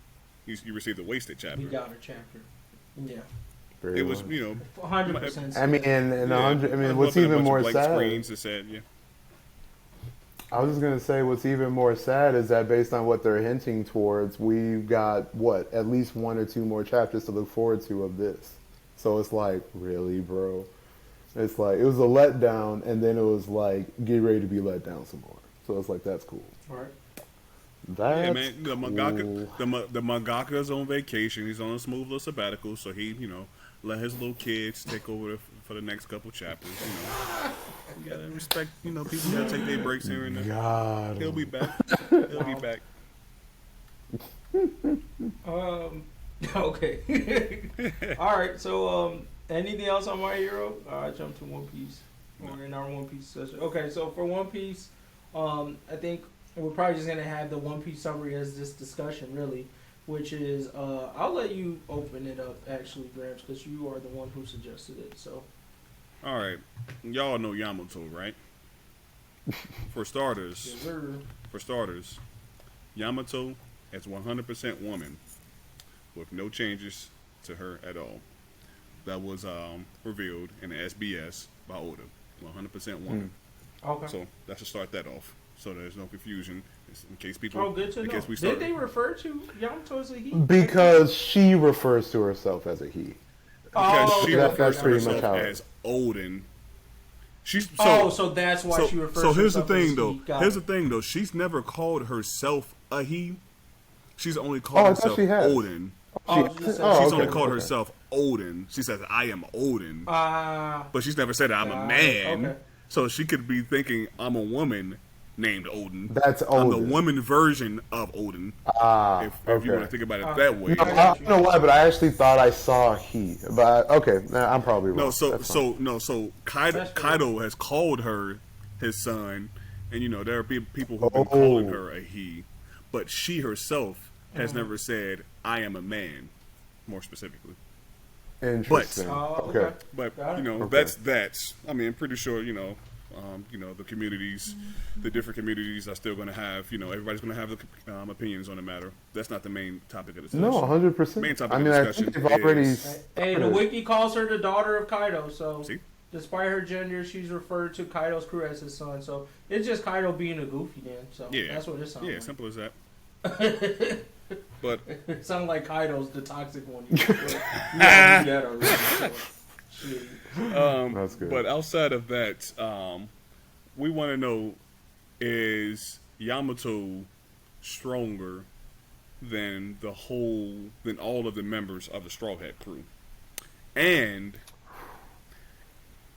E: you received a wasted chapter.
C: We got a chapter. Yeah.
B: Very
E: it was,
C: 100%.
B: I mean, and 100. I mean, what's even more sad?
E: Screens that said, yeah.
B: I was just gonna say, what's even more sad is that based on what they're hinting towards, we've got at least 1 or 2 more chapters to look forward to of this. So it's like, really, bro? It's like it was a letdown, and then it was like get ready to be let down some more. So it's like that's cool.
C: All right.
B: That's
E: Yeah, man. The mangaka,
B: cool.
E: the mangaka's on vacation. He's on a smooth little sabbatical, so he, let his little kids take over for the next couple chapters. You gotta respect. People gotta take their breaks here and there.
B: God.
E: He'll be back. He'll be back.
C: Okay. All right. So, anything else on My Hero? I jump to One Piece. We're in our One Piece session. Okay. So for One Piece, I think we're probably just gonna have the One Piece summary as this discussion, really, which is I'll let you open it up, actually, Gramps, because you are the one who suggested it. So.
E: All right, y'all know Yamato, right? For starters,
C: Yes, sir.
E: Yamato is 100% woman, with no changes to her at all. That was revealed in the SBS by Oda. 100% woman.
C: Okay.
E: So that should start that off. So there's no confusion in case people.
C: Oh, good to know.
E: We
C: Did they refer to Yamato as a he?
B: Because she refers to herself as a he.
E: Because she
B: that's
E: refers to
B: pretty much
E: herself
B: how it
E: as Odin.
C: So that's why she refers to herself.
E: So here's the
C: as
E: thing,
C: he.
E: though.
C: Got
E: Here's
C: it.
E: the thing, though. She's never called herself a he. She's only
B: Oh,
E: called
B: I thought
E: herself
B: she has.
E: Odin.
C: She's
E: She's only called herself Odin. She says, "I am Odin," but she's never said I'm a man.
C: Okay.
E: So she could be thinking I'm a woman named Odin.
B: That's
E: I'm the
B: Odin.
E: woman version of Odin. If you want to think about it that way.
B: No, I don't know why, but I actually thought I saw he. But okay, I'm probably wrong.
E: So Kaido has called her his son, and there are people who've been calling her a he, but she herself has never said I am a man, more specifically.
B: Interesting. Okay.
E: But
B: Okay.
E: that's. I mean, I'm pretty sure the communities, the different communities are still going to have. Everybody's going to have the opinions on the matter. That's not the main topic of the discussion.
B: No, 100%.
E: Main topic
B: I mean,
E: of
B: I
E: discussion
B: think they've already.
C: Hey, the wiki calls her the daughter of Kaido, so
E: See?
C: despite her gender, she's referred to Kaido's crew as his son. So it's just Kaido being a goofy then. So
E: Yeah,
C: that's what it sounds like.
E: simple as that. But
C: It sounds like Kaido's the toxic one. You gotta do that already, so, shit.
B: That's good.
E: But outside of that, we want to know, is Yamato stronger than all of the members of the Straw Hat crew? And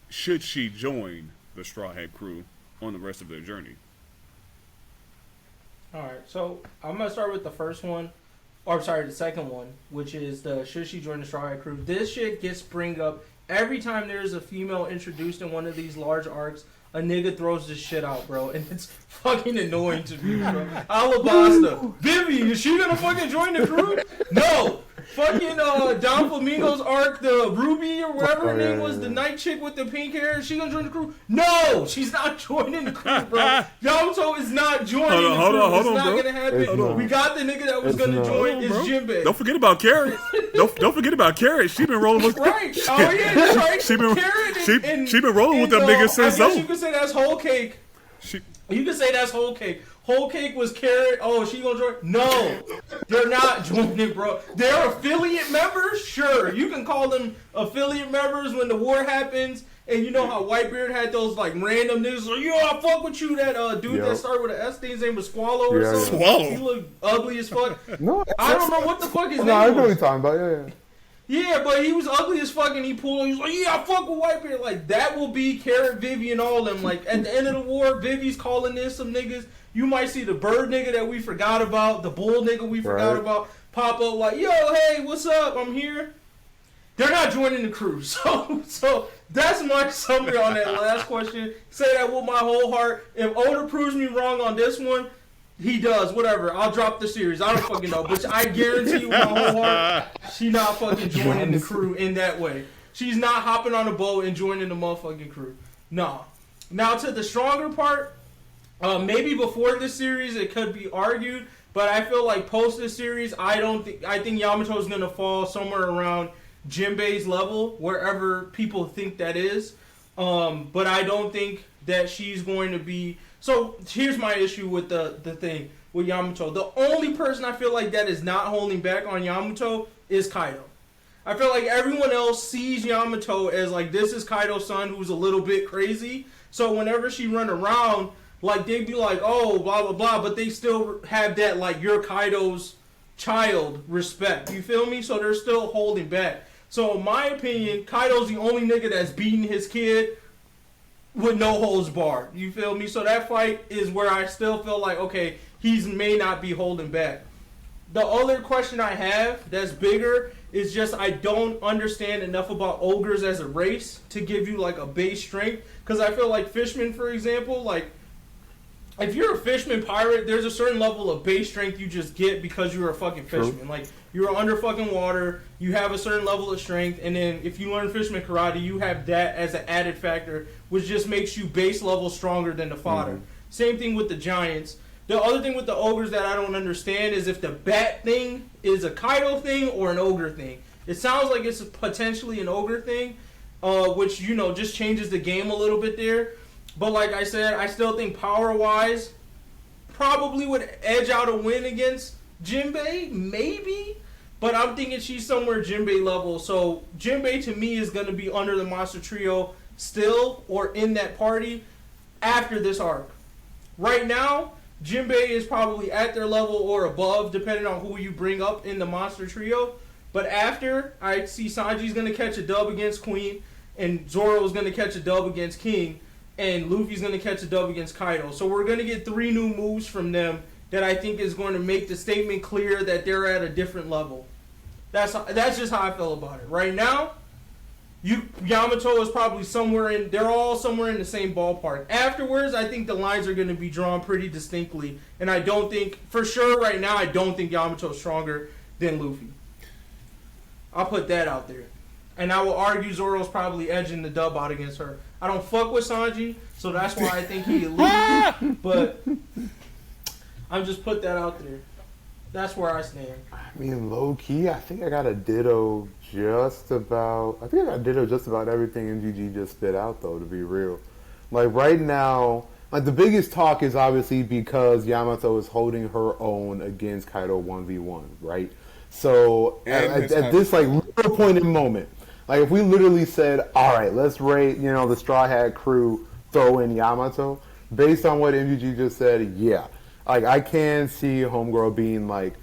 E: should she join the Straw Hat crew on the rest of their journey?
C: All right, so I'm gonna start with the first one, or I'm sorry, the second one, which is the should she join the Straw Hat crew? This shit gets spring up every time there's a female introduced in one of these large arcs. A nigga throws this shit out, bro, and it's fucking annoying to me, bro. Alabasta, Vivi, is she gonna fucking join the crew? No. Fucking Don Flamingo's arc, the Ruby or whatever her name was, the night chick with the pink hair, is she gonna join the crew? No, she's not joining the crew, bro. Yamato is not joining the crew. It's not gonna happen. We got the nigga that was gonna join is Jinbei.
E: Don't forget about Carrot. don't forget about Carrot. She been rolling with
C: Right. Oh yeah, that's right.
E: She been
C: Carrot and,
E: she been rolling with them niggas since
C: I guess you could say that's whole cake. You can say that's whole cake. Whole cake was Carrot. Oh, she gonna join? No, they're not joining, bro. They're affiliate members. Sure, you can call them affiliate members when the war happens. And you know how Whitebeard had those like random niggas like, yo, I fuck with you. That dude that started with an S, his name was Squallow or something.
E: Swallow.
C: He looked ugly as fuck.
B: No,
C: I don't know what the fuck his
B: no,
C: name
B: I know what
C: was.
B: you're talking about. Yeah.
C: Yeah, but he was ugly as fuck, and he pulled. He was like, "Yeah, I fuck with Whitebeard." Like that will be Carrot, Vivi, and all them. Like at the end of the war, Vivi's calling in some niggas. You might see the bird nigga that we forgot about, the bull nigga we forgot about, pop up like, "Yo, hey, what's up? I'm here." They're not joining the crew, so that's my summary on that last question. Say that with my whole heart. If Oda proves me wrong on this one, he does, whatever. I'll drop the series. I don't fucking know. But I guarantee you with my whole heart, she not fucking joining the crew in that way. She's not hopping on a boat and joining the motherfucking crew. No. Now to the stronger part, maybe before this series it could be argued, but I feel like post this series, I think Yamato's gonna fall somewhere around Jinbei's level, wherever people think that is. But I don't think that she's going to be. So here's my issue with the thing with Yamato. The only person I feel like that is not holding back on Yamato is Kaido. I feel like everyone else sees Yamato as like, this is Kaido's son who's a little bit crazy. So whenever she run around, like, they be like, oh, blah, blah, blah, but they still have that, like, you're Kaido's child respect. You feel me? So they're still holding back. So in my opinion, Kaido's the only nigga that's beating his kid with no holds barred. You feel me? So that fight is where I still feel like, okay, he's may not be holding back. The other question I have that's bigger is just I don't understand enough about ogres as a race to give you like a base strength. Because I feel like fishmen, for example, like if you're a fisherman pirate, there's a certain level of base strength you just get because you're a fucking fisherman. Like, you're under fucking water, you have a certain level of strength, and then if you learn fisherman karate, you have that as an added factor, which just makes you base level stronger than the fodder. Same thing with the giants. The other thing with the ogres that I don't understand is if the bat thing is a Kaido thing or an ogre thing. It sounds like it's potentially an ogre thing, which, you know, just changes the game a little bit there. But like I said, I still think power-wise, probably would edge out a win against Jinbei, maybe. But I'm thinking she's somewhere Jinbei level. So Jinbei to me is going to be under the Monster Trio still, or in that party, after this arc. Right now, Jinbei is probably at their level or above, depending on who you bring up in the Monster Trio. But after, I see Sanji's going to catch a dub against Queen, and Zoro's going to catch a dub against King, and Luffy's going to catch a dub against Kaido. So we're going to get 3 new moves from them that I think is going to make the statement clear that they're at a different level. That's just how I feel about it. Right now, Yamato is probably they're all somewhere in the same ballpark. Afterwards, I think the lines are going to be drawn pretty distinctly. And I don't think, for sure right now, I don't think Yamato's stronger than Luffy. I'll put that out there. And I will argue Zoro's probably edging the dub out against her. I don't fuck with Sanji, so that's why I think he loses. But I'm just put that out there. That's where I stand.
B: I mean, low key, I think I got a ditto just about everything MGG just spit out, though, to be real. Like, right now, like, the biggest talk is obviously because Yamato is holding her own against Kaido 1v1, right? So, at this, like, real point in moment, like, if we literally said, all right, let's rate, you know, the Straw Hat crew, throw in Yamato, based on what MGG just said, yeah. Like, I can see Homegirl being, like,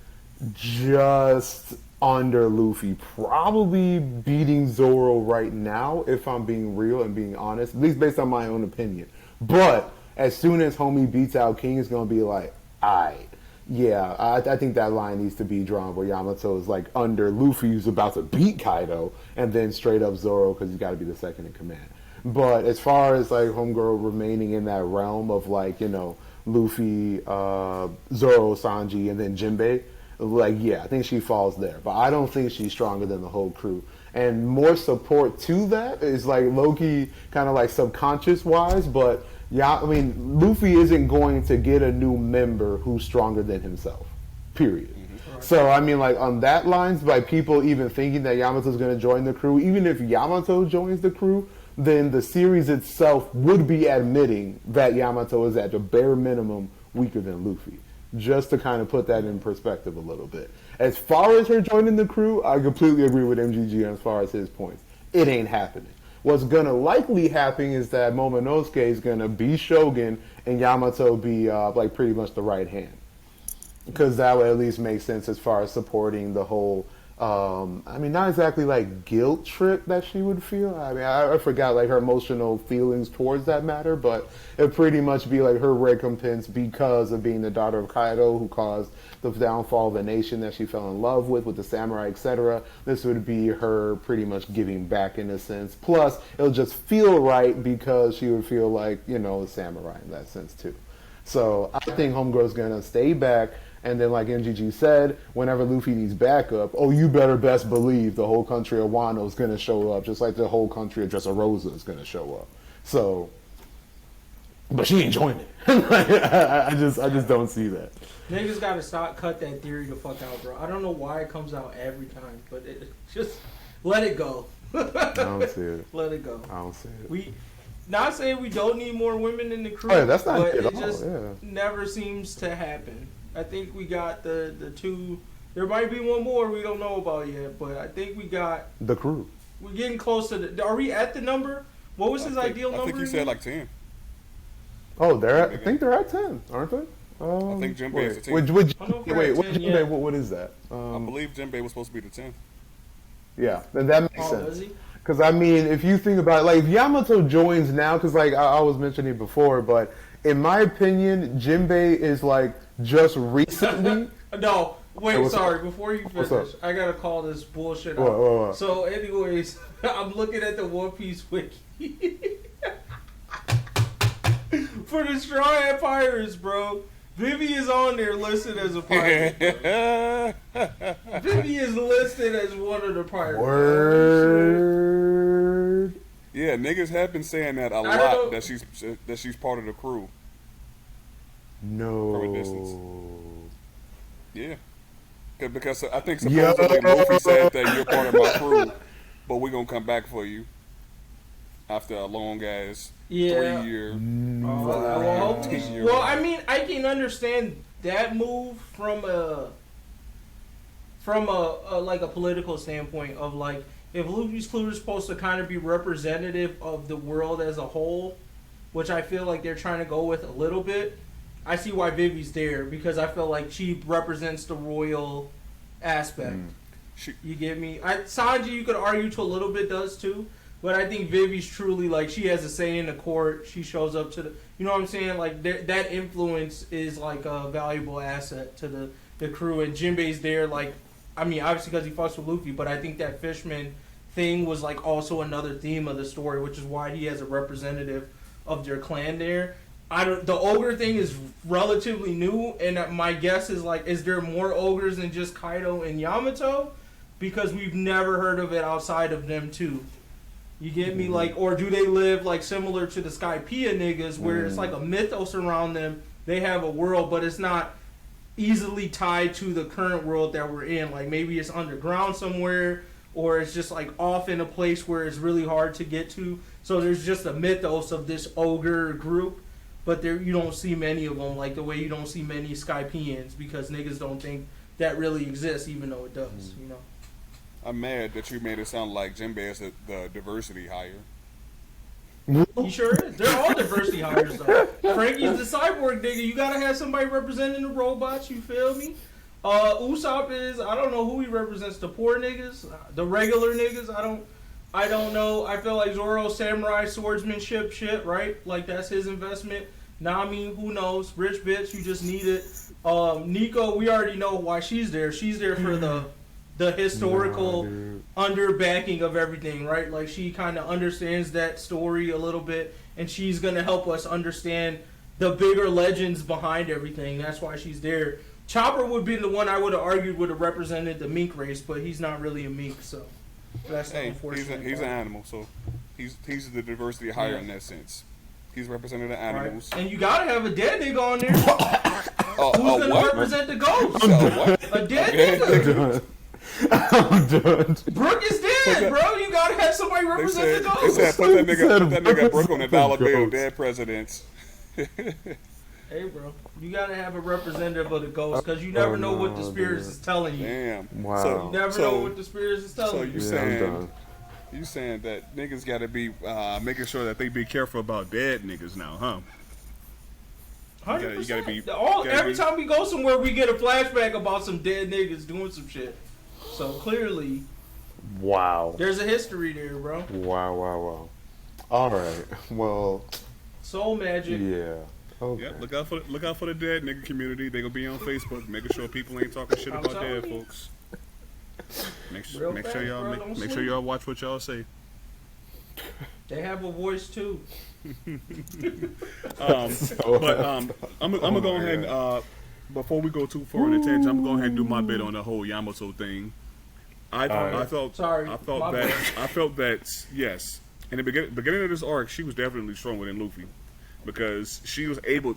B: just under Luffy. Probably beating Zoro right now, if I'm being real and being honest. At least based on my own opinion. But, as soon as Homie beats out King, it's going to be like, aight. Yeah, I think that line needs to be drawn where Yamato is, like, under Luffy, who's about to beat Kaido, and then straight up Zoro, because he's got to be the second in command. But, as far as, like, Homegirl remaining in that realm of, like, you know, Luffy, Zoro, Sanji, and then Jinbei, like, yeah, I think she falls there. But I don't think she's stronger than the whole crew. And more support to that is, like, low-key kind of, like, subconscious-wise, but, yeah, I mean, Luffy isn't going to get a new member who's stronger than himself, period. Mm-hmm. So, I mean, like, on that lines, by people even thinking that Yamato's going to join the crew, even if Yamato joins the crew, then the series itself would be admitting that Yamato is at the bare minimum weaker than Luffy. Just to kind of put that in perspective a little bit. As far as her joining the crew, I completely agree with MGG as far as his points. It ain't happening. What's going to likely happen is that Momonosuke is going to be Shogun and Yamato be like pretty much the right hand. Because that would at least make sense as far as supporting the whole I mean, not exactly like guilt trip that she would feel. I mean, I forgot like her emotional feelings towards that matter, but it'd pretty much be like her recompense because of being the daughter of Kaido, who caused the downfall of the nation that she fell in love with the samurai, etc. This would be her pretty much giving back in a sense. Plus, it'll just feel right because she would feel like, you know, a samurai in that sense too. So I think Homegirl's gonna stay back. And then, like MGG said, whenever Luffy needs backup, oh, you better best believe the whole country of Wano is going to show up, just like the whole country of Dressrosa is going to show up. So, but she ain't joining. I just don't see that.
C: Niggas got to cut that theory the fuck out, bro. I don't know why it comes out every time, but just let it go.
B: I don't see it.
C: Let it go.
B: I don't see it.
C: We not saying we don't need more women in the crew,
B: oh, yeah, that's not
C: but
B: it
C: it
B: all.
C: just
B: Yeah.
C: never seems to happen. I think we got the There might be one more we don't know about yet, but I think we got.
B: The crew.
C: We're getting close to the. Are we at the number? What was his ideal number?
E: I think he said like 10.
B: Oh, I think they're at 10, aren't they?
E: I think Jinbei is a 10.
B: Wait,
C: I don't know if we're at 10 yet.
B: what is that?
E: I believe Jinbei was supposed to be the 10.
B: Yeah, and that makes
C: Oh,
B: sense.
C: is he?
B: Because, I mean, if you think about it, like, if Yamato joins now, because, like, I was mentioning before, but in my opinion, Jinbei is, like, just recently.
C: No, wait,
B: Hey, what's
C: sorry.
B: up?
C: Before you
B: What's
C: finish,
B: up?
C: I gotta call this bullshit out.
B: What?
C: So, anyways, I'm looking at the One Piece wiki for the Straw Hat Pirates, bro. Vivi is on there listed as a pirate. Vivi is listed as one of the pirates.
B: Word.
E: Yeah, niggas have been saying that a
C: I don't
E: lot,
C: know.
E: that she's part of the crew.
B: No.
E: From a distance. Yeah. Because I think
B: Yo.
E: supposedly Luffy said that you're part of my crew, but we're going to come back for you after a long ass
C: Yeah.
E: 3-year.
C: Well, I mean, I can understand that move from a like a political standpoint of like if Luffy's crew is supposed to kind of be representative of the world as a whole, which I feel like they're trying to go with a little bit. I see why Vivi's there because I feel like she represents the royal aspect. You get me? Sanji, you could argue to a little bit does too. But I think Vivi's truly, like, she has a say in the court. She shows up to the... You know what I'm saying? Like, that influence is, like, a valuable asset to the crew. And Jinbei's there, like... I mean, obviously because he fucks with Luffy, but I think that Fishman thing was, like, also another theme of the story, which is why he has a representative of their clan there. The ogre thing is relatively new, and my guess is, like, is there more ogres than just Kaido and Yamato? Because we've never heard of it outside of them, too. You get me? Like, or do they live like similar to the Skypiea niggas where it's like a mythos around them? They have a world, but it's not easily tied to the current world that we're in. Like maybe it's underground somewhere, or it's just like off in a place where it's really hard to get to. So there's just a mythos of this ogre group, but there you don't see many of them like the way you don't see many Skypieans because niggas don't think that really exists, even though it does. You know.
E: I'm mad that you made it sound like Jinbei is the diversity hire.
C: He sure is. They're all diversity hires, though. Frankie's the cyborg nigga. You gotta have somebody representing the robots. You feel me? Usopp is. I don't know who he represents. The poor niggas, the regular niggas. I don't know. I feel like Zoro samurai swordsmanship shit, right? Like that's his investment. Nami, who knows? Rich bitch. You just need it. Nico, we already know why she's there. She's there for the historical underbacking of everything, right? Like she kind of understands that story a little bit, and she's gonna help us understand the bigger legends behind everything. That's why she's there. Chopper would be the one I would have argued would have represented the mink race, but he's not really a mink, so that's unfortunate.
E: He's an animal, so he's the diversity hire in that sense. He's representing the animals,
C: right. And you gotta have a dead nigga on there. Who's gonna represent the ghost? A dead nigga.
B: I'm done.
C: Brooke is dead, bro. You gotta have somebody represent the ghost.
E: They said put that nigga Brooke on the dollar bill. Dead presidents.
C: Hey, bro, you gotta have a representative of the ghost because you never know what the spirits is telling you.
E: Damn.
B: Wow.
E: So,
C: You never know what the spirits is telling you.
E: So you saying that niggas gotta be making sure that they be careful about dead niggas now, huh?
C: 100%.
E: You gotta be.
C: Every time we go somewhere, we get a flashback about some dead niggas doing some shit. So clearly,
B: wow,
C: there's a history there, bro.
B: Wow. All right, well,
C: soul magic.
B: Yeah. Okay.
E: Yep, look out for the dead nigga community. They gonna be on Facebook, making sure people ain't talking shit about dead folks. Make sure y'all watch what y'all say.
C: They have a voice too.
E: I'm gonna go ahead and before we go too far in the tangent, I'm gonna go ahead and do my bit on the whole Yamato thing. I felt that yes, in the beginning of this arc, she was definitely stronger than Luffy because she was able.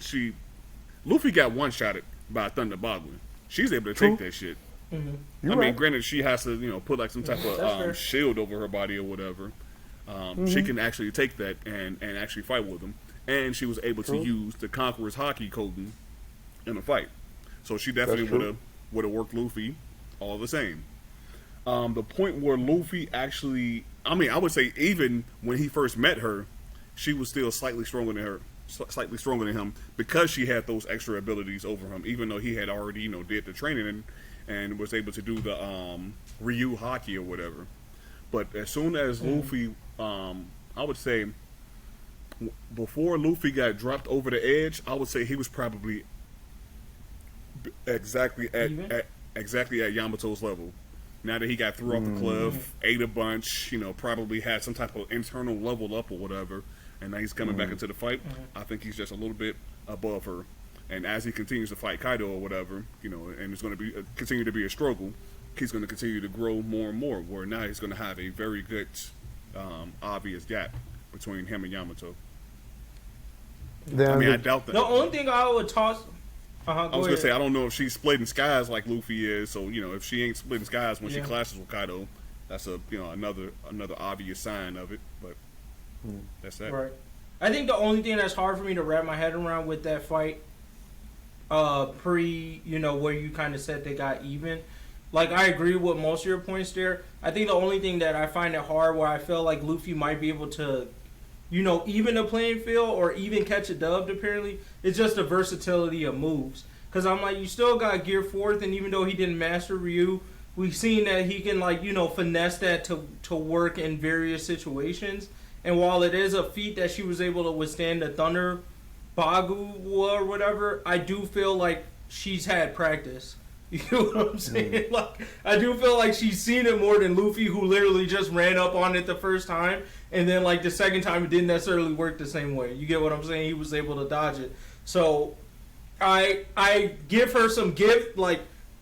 E: Luffy got one shotted by Thunder Boglin. She's able to take that shit.
C: Mm-hmm.
E: I mean, granted, she has to put like some type of shield over her body or whatever. She can actually take that and actually fight with him, and she was able to use the Conqueror's Haki Koden in a fight. So she definitely would have worked Luffy. all the same. The point where Luffy actually, I mean, I would say even when he first met her, she was still slightly stronger than him because she had those extra abilities over him. Even though he had already, did the training and was able to do the Ryu Haki or whatever. But as soon as Luffy, I would say, before Luffy got dropped over the edge, I would say he was probably exactly at Yamato's level. Now that he got through off the cliff, ate a bunch, probably had some type of internal level up or whatever, and now he's coming back into the fight. I think he's just a little bit above her. And as he continues to fight Kaido or whatever, and it's going to be continue to be a struggle, he's going to continue to grow more and more. Where now he's going to have a very good, obvious gap between him and Yamato. I doubt that.
C: The only thing I would toss.
E: I was gonna say I don't know if she's splitting skies like Luffy is. So if she ain't splitting skies when she clashes with Kaido, that's another obvious sign of it. But that's that.
C: Right. I think the only thing that's hard for me to wrap my head around with that fight, where you kind of said they got even. Like, I agree with most of your points there. I think the only thing that I find it hard where I feel like Luffy might be able to, even the playing field or even catch a dub, apparently, it's just the versatility of moves. Because I'm like, you still got Gear 4th, and even though he didn't master Ryu, we've seen that he can, finesse that to work in various situations. And while it is a feat that she was able to withstand the Thunder Bagu or whatever, I do feel like she's had practice. You know what I'm saying? Like, I do feel like she's seen it more than Luffy, who literally just ran up on it the first time, and then the second time it didn't necessarily work the same way. You get what I'm saying? He was able to dodge it. So I give her some gift.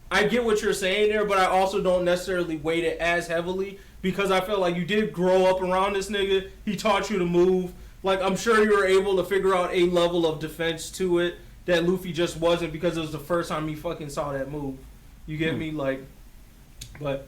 C: I get what you're saying there, but I also don't necessarily weight it as heavily because I feel like you did grow up around this nigga. He taught you to move. I'm sure you were able to figure out a level of defense to it that Luffy just wasn't because it was the first time he fucking saw that move. You get me? But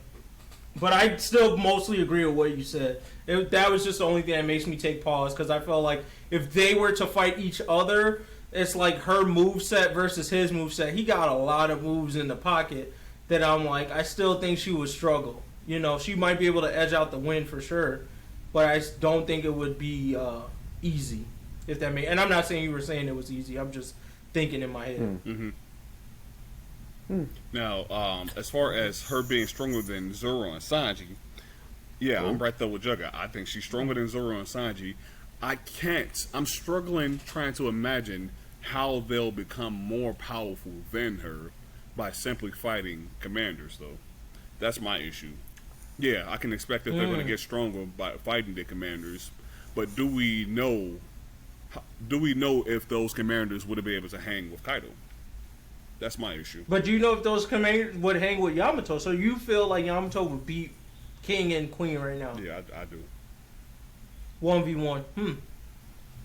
C: I still mostly agree with what you said. That was just the only thing that makes me take pause because I felt like if they were to fight each other, it's like her moveset versus his moveset. He got a lot of moves in the pocket that I'm like, I still think she would struggle. She might be able to edge out the win for sure, but I don't think it would be easy. If that and I'm not saying you were saying it was easy. I'm just thinking in my head.
E: Now, as far as her being stronger than Zoro and Sanji, I'm right there with Jugga. I think she's stronger than Zoro and Sanji. I'm struggling trying to imagine how they'll become more powerful than her by simply fighting commanders, though. That's my issue. Yeah, I can expect that they're going to get stronger by fighting the commanders, but do we know if those commanders would have been able to hang with Kaido? That's my issue.
C: But do you know if those commanders would hang with Yamato? So you feel like Yamato would beat King and Queen right now?
E: Yeah, I do.
C: 1v1.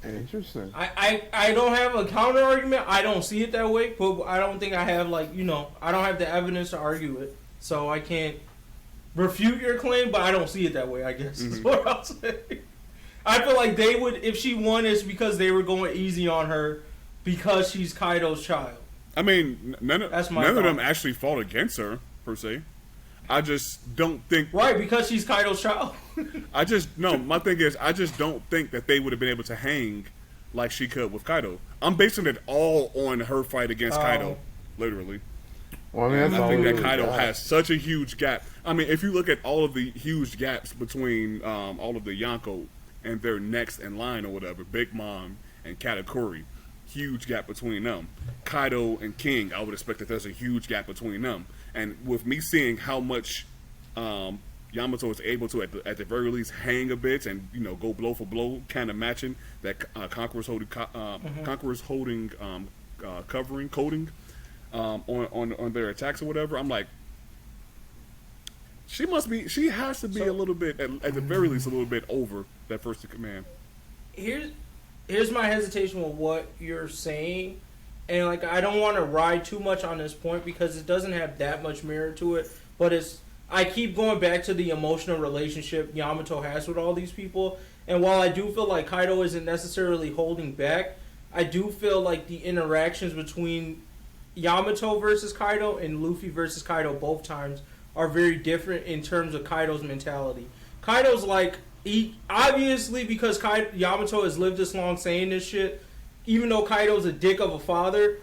B: Interesting.
C: I don't have a counter argument. I don't see it that way, but I don't think I have I don't have the evidence to argue it. So I can't refute your claim, but I don't see it that way, I guess is what I'll say. I feel like they would, if she won, it's because they were going easy on her because she's Kaido's child.
E: I mean, none of them actually fought against her, per se. I just don't think...
C: Right, because she's Kaido's child.
E: My thing is, I just don't think that they would have been able to hang like she could with Kaido. I'm basing it all on her fight against Kaido, literally.
B: Well, I
E: think that Kaido has such a huge gap. I mean, if you look at all of the huge gaps between all of the Yonko and their next in line or whatever, Big Mom and Katakuri, huge gap between them. Kaido and King, I would expect that there's a huge gap between them. And with me seeing how much Yamato is able to, at the very least, hang a bit and go blow for blow, kind of matching that Conqueror's holding covering coating on their attacks or whatever, I'm like, she has to be a little bit, at the very least, a little bit over that first in command.
C: Here's my hesitation with what you're saying, and I don't want to ride too much on this point because it doesn't have that much merit to it, but I keep going back to the emotional relationship Yamato has with all these people, and while I do feel like Kaido isn't necessarily holding back, I do feel like the interactions between Yamato versus Kaido and Luffy versus Kaido both times are very different in terms of Kaido's mentality. Kaido's like, he obviously, because Yamato has lived this long saying this shit, even though Kaido's a dick of a father,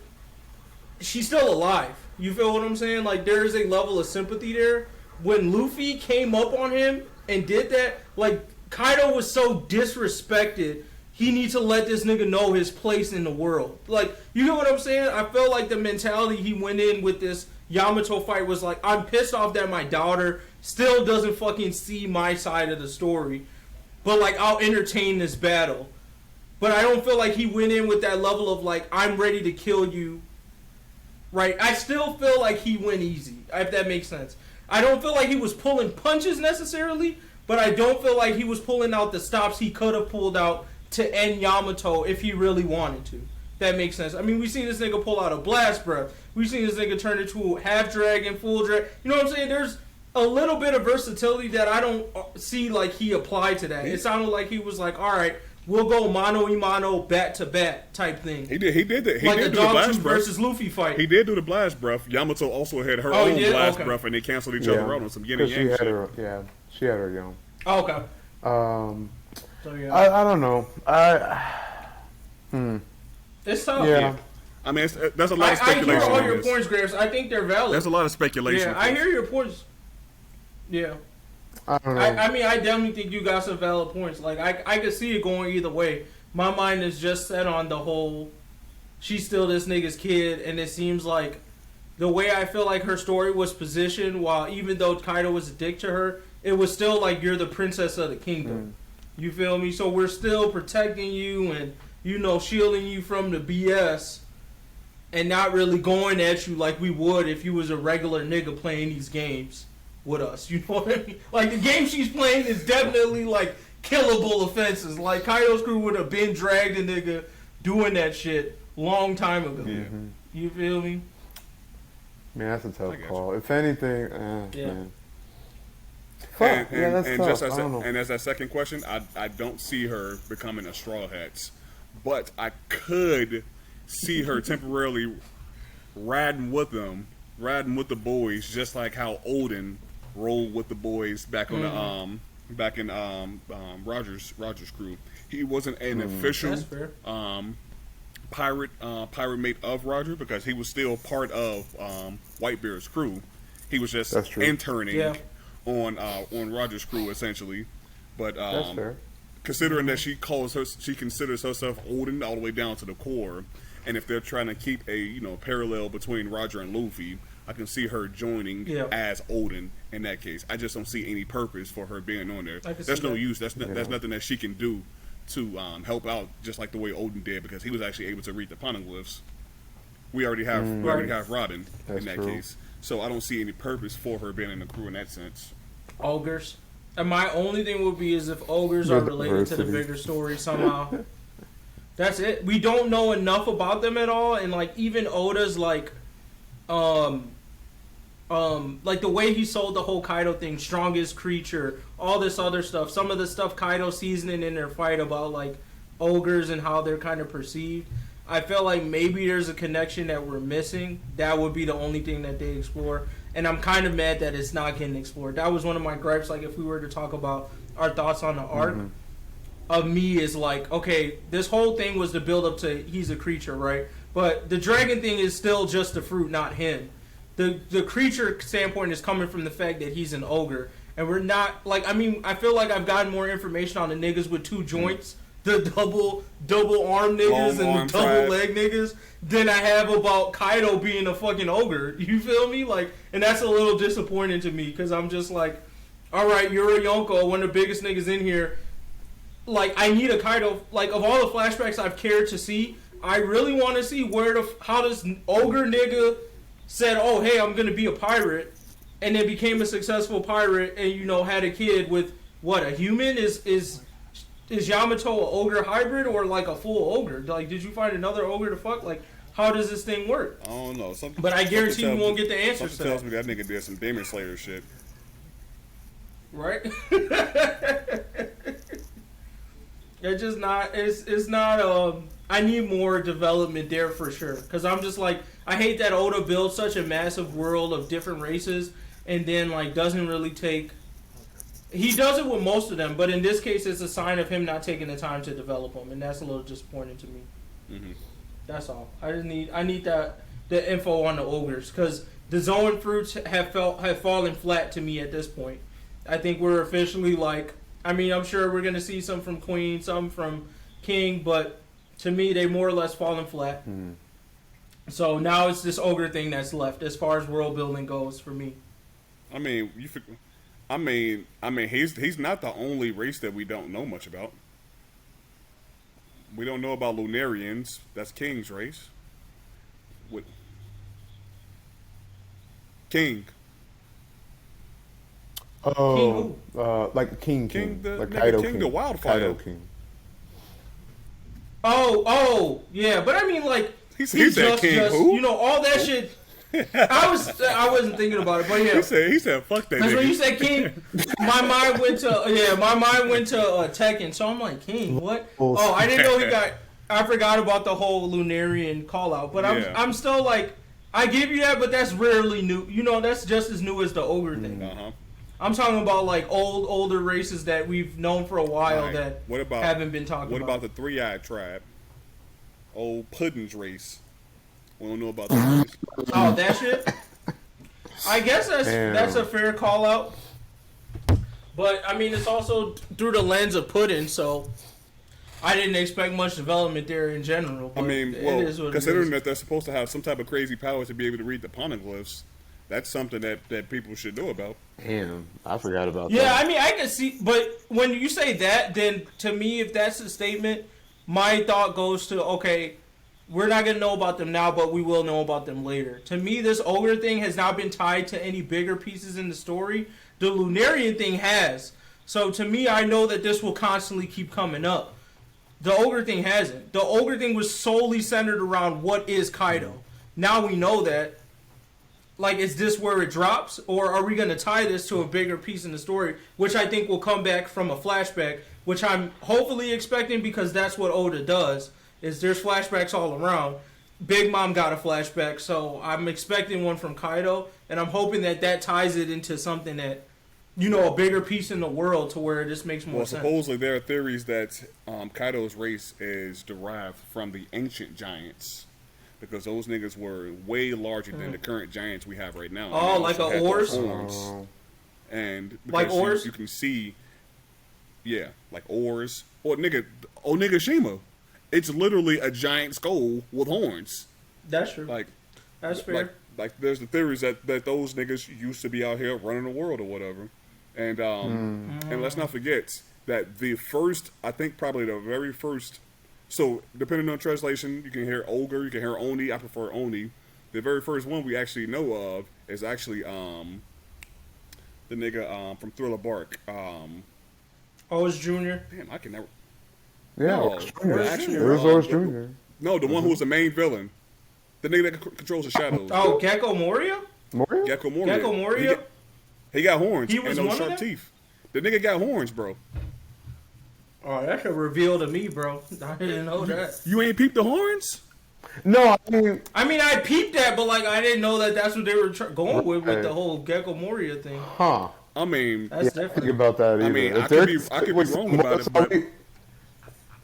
C: she's still alive. You feel what I'm saying? Like, there is a level of sympathy there. When Luffy came up on him and did that, like, Kaido was so disrespected. He needs to let this nigga know his place in the world. Like, you know what I'm saying? I felt like the mentality he went in with this Yamato fight was like, I'm pissed off that my daughter still doesn't fucking see my side of the story. But, like, I'll entertain this battle. But I don't feel like he went in with that level of, like, I'm ready to kill you. Right? I still feel like he went easy, if that makes sense. I don't feel like he was pulling punches necessarily, but I don't feel like he was pulling out the stops he could have pulled out to end Yamato if he really wanted to. That makes sense. I mean, we've seen this nigga pull out a blast breath. We've seen this nigga turn into half dragon, full dragon. You know what I'm saying? There's a little bit of versatility that I don't see like he applied to that. It sounded like he was like, all right, we'll go mano-a-mano, bat-to-bat type thing.
E: He did that. He
C: like
E: did
C: a
E: do the blast
C: Dogtooth
E: breath.
C: versus Luffy fight.
E: He did do the blast breath. Yamato also had her own blast breath, and they canceled each other out on some yin and yang shit.
B: She had her young.
C: Oh, okay. So, yeah.
B: I don't know.
C: It's tough.
B: Yeah.
E: I mean, that's a lot of speculation.
C: I hear all your points, Gramps. I think they're valid.
E: There's a lot of speculation.
C: Yeah, I hear your points. Yeah.
B: I don't know.
C: I mean, I definitely think you got some valid points. Like, I could see it going either way. My mind is just set on the whole, she's still this nigga's kid, and it seems like the way I feel like her story was positioned, while even though Kaido was a dick to her, it was still like you're the princess of the kingdom. You feel me? So we're still protecting you and, you know, shielding you from the BS and not really going at you like we would if you was a regular nigga playing these games with us. You know what I mean? Like, the game she's playing is definitely, like, killable offenses. Like, Kaido's crew would have been dragged a nigga doing that shit long time ago. Yeah. You feel me?
B: Man, that's a tough call. If anything, man.
E: And as that second question, I don't see her becoming a Straw Hats, but I could see her temporarily riding with the boys, just like how Odin rolled with the boys back on Roger's crew. He wasn't an official pirate mate of Roger because he was still part of Whitebeard's crew. He was just interning on Roger's crew essentially. But considering that she considers herself Odin all the way down to the core, and if they're trying to keep a parallel between Roger and Luffy, I can see her joining as Odin in that case. I just don't see any purpose for her being on there. There's no use. That's nothing that she can do to help out, just like the way Odin did, because he was actually able to read the poneglyphs. We already have Robin in that case, so I don't see any purpose for her being in the crew in that sense.
C: Ogres, and my only thing would be is if ogres are related to the bigger story somehow. That's it. We don't know enough about them at all, and like even Oda's like the way he sold the whole Kaido thing, strongest creature, all this other stuff. Some of the stuff Kaido seasoning in their fight about like ogres and how they're kind of perceived. I feel like maybe there's a connection that we're missing. That would be the only thing that they explore, and I'm kind of mad that it's not getting explored. That was one of my gripes. Like if we were to talk about our thoughts on the arc. Of me is like, okay, this whole thing was to build up to he's a creature, right? But the dragon thing is still just the fruit, not him. The creature standpoint is coming from the fact that he's an ogre. And we're not, like, I mean, I feel like I've gotten more information on the niggas with two joints, the double arm niggas and the double leg niggas, than I have about Kaido being a fucking ogre. You feel me? Like, and that's a little disappointing to me, because I'm just like, all right, you're a Yonko, one of the biggest niggas in here. Like, I need a Kaido, like, of all the flashbacks I've cared to see, I really want to see how this ogre nigga said, oh, hey, I'm going to be a pirate, and then became a successful pirate, and, had a kid with, what, a human? Is Yamato an ogre hybrid, or, like, a full ogre? Like, did you find another ogre to fuck? Like, how does this thing work?
E: I don't know.
C: But I guarantee you won't get the answers to that.
E: Tells me that nigga did some Demon Slayer shit.
C: Right? It's just not, it's not, I need more development there for sure. Because I'm just like, I hate that Oda built such a massive world of different races, and then like doesn't really take. He does it with most of them, but in this case, it's a sign of him not taking the time to develop them, and that's a little disappointing to me.
E: Mm-hmm.
C: That's all. I need the info on the ogres because the Zoan fruits have fallen flat to me at this point. I think we're officially like. I mean, I'm sure we're gonna see some from Queen, some from King, but to me, they more or less fallen flat.
B: Mm.
C: So now it's this ogre thing that's left as far as world building goes for me.
E: I mean, he's not the only race that we don't know much about. We don't know about Lunarians. That's King's race. What? King.
B: Oh, like King, like Kaido
E: King, the wildfire.
B: Kaido King.
C: Oh, yeah, but I mean, like
E: he said King who?
C: You know, all that shit. I wasn't thinking about it, but yeah.
E: He said fuck that.
C: Because
E: nigga.
C: when you said King, my mind went to Tekken. So I'm like, King, what? Oh, I didn't know I forgot about the whole Lunarian call out, but I'm still like, I give you that, but that's rarely new. You know, that's just as new as the ogre thing.
E: Uh-huh.
C: I'm talking about like older races that we've known for a while that haven't been talked about.
E: What about the three-eyed tribe? Old Puddin's race. We don't know about that.
C: Oh, that shit? I guess that's a fair call out. But I mean, it's also through the lens of Puddin, so I didn't expect much development there in general. But
E: I mean,
C: it is what
E: considering
C: it is.
E: that they're supposed to have some type of crazy power to be able to read the poneglyphs, that's something that people should know about.
B: Damn, I forgot about that.
C: Yeah, I mean, I can see, but when you say that, then to me, if that's a statement, my thought goes to, okay, we're not going to know about them now, but we will know about them later. To me, this ogre thing has not been tied to any bigger pieces in the story. The Lunarian thing has. So to me, I know that this will constantly keep coming up. The ogre thing hasn't. The ogre thing was solely centered around what is Kaido. Now we know that. Like, is this where it drops? Or are we going to tie this to a bigger piece in the story, which I think will come back from a flashback, which I'm hopefully expecting because that's what Oda does, is there's flashbacks all around. Big Mom got a flashback, so I'm expecting one from Kaido, and I'm hoping that ties it into something that, you know, a bigger piece in the world to where this makes more sense.
E: Well, supposedly there are theories that Kaido's race is derived from the ancient giants. Because those niggas were way larger than the current giants we have right now.
C: Oh, like a Oars?
E: And
C: like Oars?
E: You can see, yeah, like Oars. Or nigga Shima. It's literally a giant skull with horns.
C: That's true. That's fair.
E: Like there's the theories that those niggas used to be out here running the world or whatever. And and let's not forget that the very first. So, depending on translation, you can hear ogre, you can hear oni. I prefer oni. The very first one we actually know of is actually the nigga from Thriller Bark.
C: Oars Jr.
E: Damn, I can never.
B: Yeah,
E: No,
B: it was Oars Jr.
E: No, the one who was the main villain, the nigga that controls the shadows.
C: Oh, Gecko Moria.
E: Gecko Moria.
C: Gecko Moria.
E: He got horns
C: He was
E: and
C: one
E: those
C: of
E: sharp
C: them?
E: teeth. The nigga got horns, bro.
C: Oh, that's a reveal to me, bro. I didn't know that.
E: You ain't peeped the horns?
B: No,
C: I mean, I peeped that, but like, I didn't know that that's what they were going with the whole Gecko Moria thing.
B: Huh?
E: I mean,
C: That's
B: I
C: different.
B: think about that either.
E: I mean, I could be wrong about it, but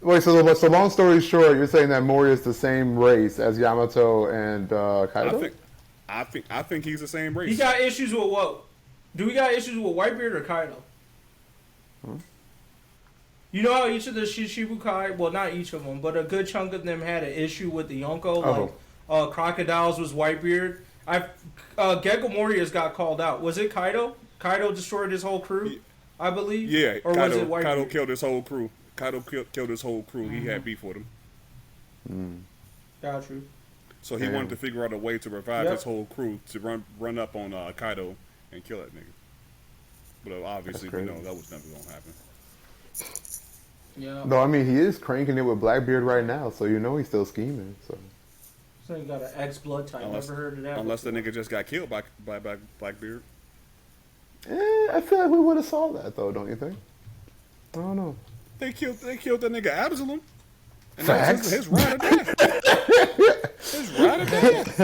B: Wait, so long story short, you're saying that Moria is the same race as Yamato and Kaido?
E: I think he's the same race.
C: He got issues with what? Do we got issues with Whitebeard or Kaido? You know how each of the Shichibukai, well, not each of them, but a good chunk of them had an issue with the Yonko. Like, Crocodiles was Whitebeard. Gecko Moria's got called out. Was it Kaido? Kaido destroyed his whole crew, I believe?
E: Yeah,
C: or was it Whitebeard?
E: Kaido killed his whole crew. Killed his whole crew. He had beef with him.
C: Got you.
E: So he wanted to figure out a way to revive his whole crew to run up on Kaido and kill that nigga. But obviously, we know that was never going to happen.
C: Yeah.
B: No, I mean, he is cranking it with Blackbeard right now, so you know he's still scheming.
C: So you got an ex-blood type. Never heard of that.
E: Unless the nigga just got killed by Blackbeard.
B: I feel like we would have saw that, though, don't you think? I don't know.
E: They killed that nigga Absalom. And
B: Facts.
E: His ride or die. His ride or die.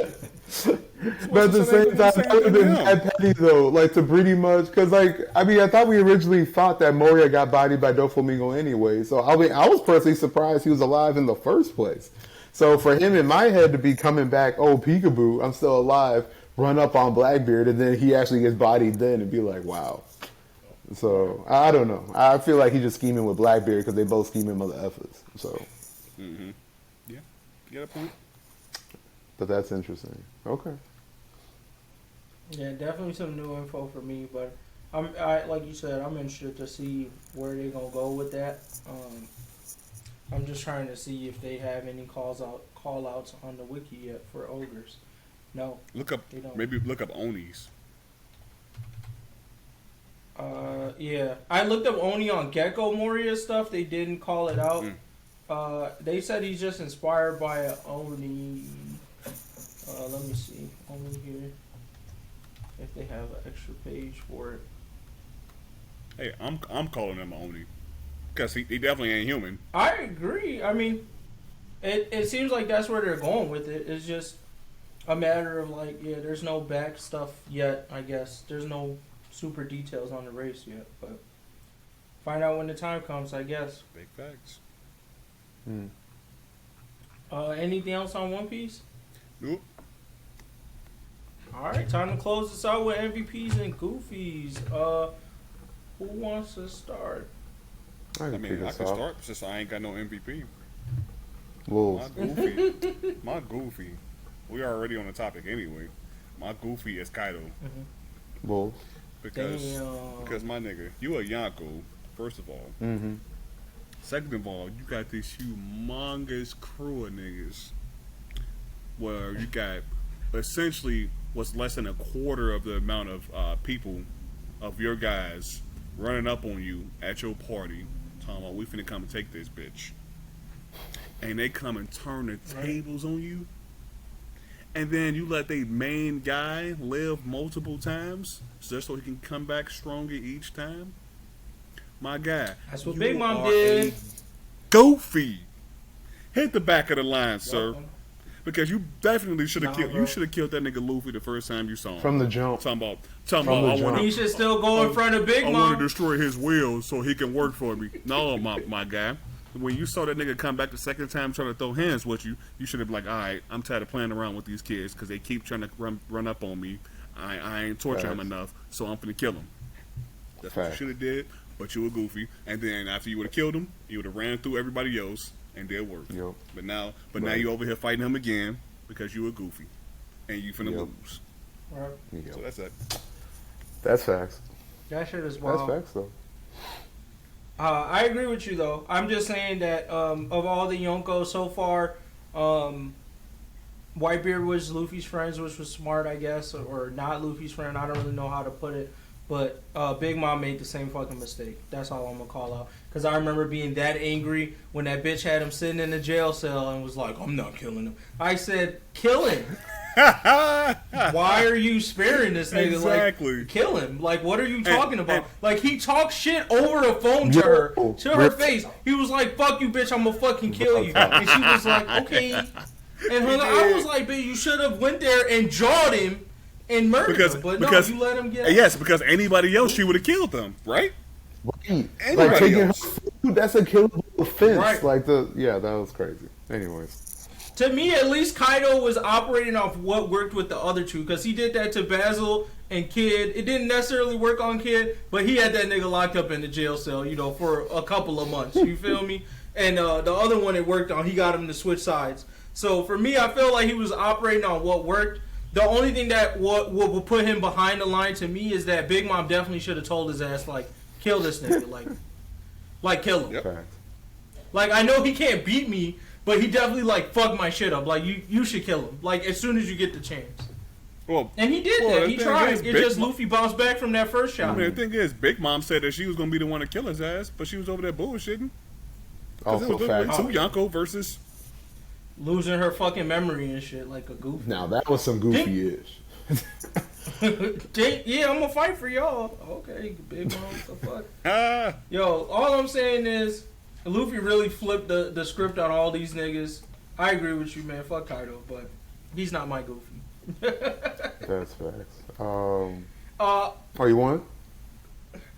B: But at the same time, I would have been mad petty though, like to pretty much, because like I mean, I thought we originally thought that Moria got bodied by Doflamingo anyway. So I mean, I was personally surprised he was alive in the first place. So for him in my head to be coming back, oh peekaboo, I'm still alive, run up on Blackbeard, and then he actually gets bodied then, and be like, wow. So I don't know. I feel like he's just scheming with Blackbeard because they both scheming mother effers. So.
E: Mm-hmm. Yeah, you got a point.
B: But that's interesting. Okay.
C: Yeah, definitely some new info for me, but like you said, I'm interested to see where they're gonna go with that. I'm just trying to see if they have any call outs on the wiki yet for ogres. No.
E: Look up. Maybe look up Onis.
C: Yeah, I looked up Oni on Gecko Moria stuff. They didn't call it out. They said he's just inspired by a Oni. Let me see. Oni here. If they have an extra page for it.
E: Hey, I'm calling him Oni. Because he definitely ain't human.
C: I agree. I mean, it seems like that's where they're going with it. It's just a matter of like, yeah, there's no back stuff yet, I guess. There's no super details on the race yet. But find out when the time comes, I guess.
E: Big facts.
C: Anything else on One Piece?
E: Nope.
C: Alright, time to close this out with MVPs and Goofies. Who wants to start?
E: I can start since I ain't got no MVP.
B: Wolves.
E: My Goofy. We are already on the topic anyway. My Goofy is Kaido.
B: Wolves.
E: Because my nigga, you a Yonko, first of all. Second of all, you got this humongous crew of niggas where you got essentially what's less than a quarter of the amount of people of your guys running up on you at your party, talking about we finna come and take this bitch. And they come and turn the tables on you. And then you let the main guy live multiple times just so he can come back stronger each time. My guy.
C: That's what Big Mom did.
E: Goofy. Hit the back of the line, sir. Because you definitely should have killed. You should have killed that nigga Luffy the first time you saw him.
B: From the jump.
E: Talking about.
C: He should still go in front of Big Mom.
E: I want to destroy his wheels so he can work for me. No, my guy. When you saw that nigga come back the second time trying to throw hands with you, you should have been like, all right, I'm tired of playing around with these kids because they keep trying to run up on me. I ain't torture him enough, so I'm finna kill him. That's what you should have did, but you were Goofy. And then after you would have killed him, you would have ran through everybody else and did work. But now you over here fighting him again because you were Goofy, and you finna lose. So that's that.
B: That's facts.
C: That shit is wild.
B: That's facts though.
C: I agree with you though. I'm just saying that of all the Yonkos so far, Whitebeard was Luffy's friends, which was smart, I guess, or not Luffy's friend. I don't really know how to put it. But Big Mom made the same fucking mistake. That's all I'm going to call out. Because I remember being that angry when that bitch had him sitting in the jail cell and was like, I'm not killing him. I said, kill him. Why are you sparing this nigga?
E: Exactly.
C: Like, kill him. Like, what are you talking about? Like, he talked shit over the phone to her face. He was like, fuck you, bitch, I'm going to fucking kill you. And she was like, okay. And I was like, bitch, you should have went there and jawed him and murdered him. But no, you let him get...
E: Yes, because anybody else, she would have killed them, right?
B: Like, taking her food, that's a killable offense. Right. Like, that was crazy. Anyways.
C: To me, at least Kaido was operating off what worked with the other two, because he did that to Basil and Kid. It didn't necessarily work on Kid, but he had that nigga locked up in the jail cell, for a couple of months. You feel me? And the other one it worked on, he got him to switch sides. So for me, I feel like he was operating on what worked. The only thing that will put him behind the line to me is that Big Mom definitely should have told his ass, like, kill this nigga, like kill him.
E: Yep.
C: Like, I know he can't beat me, but he definitely, like, fucked my shit up. Like, you should kill him. Like, as soon as you get the chance.
E: Well,
C: and he did that. He tried. It's just Luffy bounced back from that first shot.
E: I mean, the thing is, Big Mom said that she was going to be the one to kill his ass, but she was over there bullshitting.
B: Also, facts.
E: Two Yonko versus...
C: losing her fucking memory and shit like a goofy.
B: Now, that was some goofy-ish.
C: Yeah, I'm gonna fight for y'all. Okay, Big Mom, what the fuck? Yo, all I'm saying is, Luffy really flipped the script on all these niggas. I agree with you, man. Fuck Kaido, but he's not my Goofy.
B: That's facts. Oh,
C: Uh,
B: you want?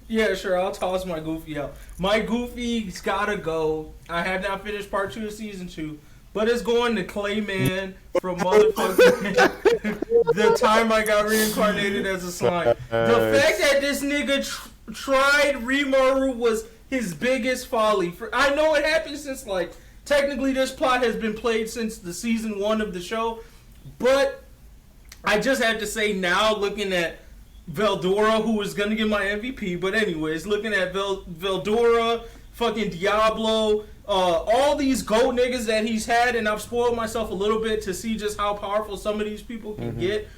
C: Yeah, sure. I'll toss my Goofy out. My Goofy's gotta go. I have not finished part 2 of season 2, but it's going to Clayman from motherfucking the time I got reincarnated as a slime. The fact that this nigga tried Rimaru was his biggest folly. I know it happened since, like, technically this plot has been played since the season 1 of the show, but I just have to say now, looking at Veldora, who was gonna get my MVP, but anyways, looking at Veldora, fucking Diablo, all these gold niggas that he's had, and I've spoiled myself a little bit to see just how powerful some of these people can get,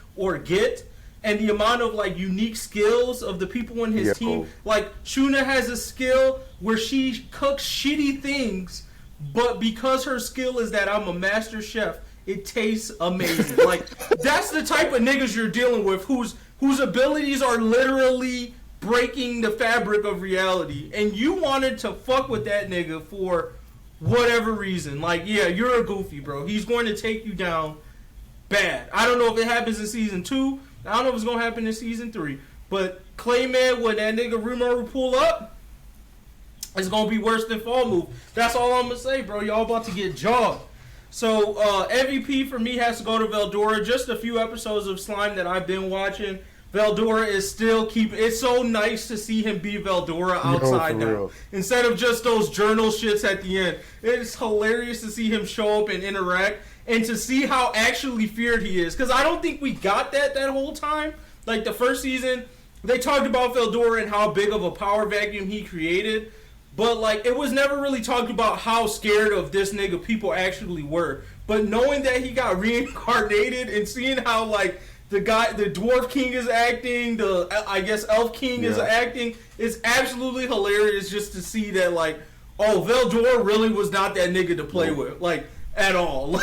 C: and the amount of like unique skills of the people in his team. Like Shuna has a skill where she cooks shitty things, but because her skill is that I'm a master chef, it tastes amazing. Like that's the type of niggas you're dealing with, whose abilities are literally breaking the fabric of reality. And you wanted to fuck with that nigga for whatever reason. Like, yeah, you're a Goofy, bro. He's going to take you down bad. I don't know if it happens in season 2. I don't know if it's going to happen in season 3. But Clayman, when that nigga Rimaru pull up, it's going to be worse than Fall Move. That's all I'm going to say, bro. Y'all about to get jogged. So, MVP for me has to go to Veldora. Just a few episodes of Slime that I've been watching. Veldora is still it's so nice to see him be Veldora outside now. Real. Instead of just those journal shits at the end. It's hilarious to see him show up and interact and to see how actually feared he is. Because I don't think we got that whole time. Like the first season, they talked about Veldora and how big of a power vacuum he created. But, like, it was never really talked about how scared of this nigga people actually were. But knowing that he got reincarnated and seeing how, like, the Dwarf King is acting, I guess Elf King is acting, it's absolutely hilarious just to see that, like, oh, Veldora really was not that nigga to play with. Like, at all.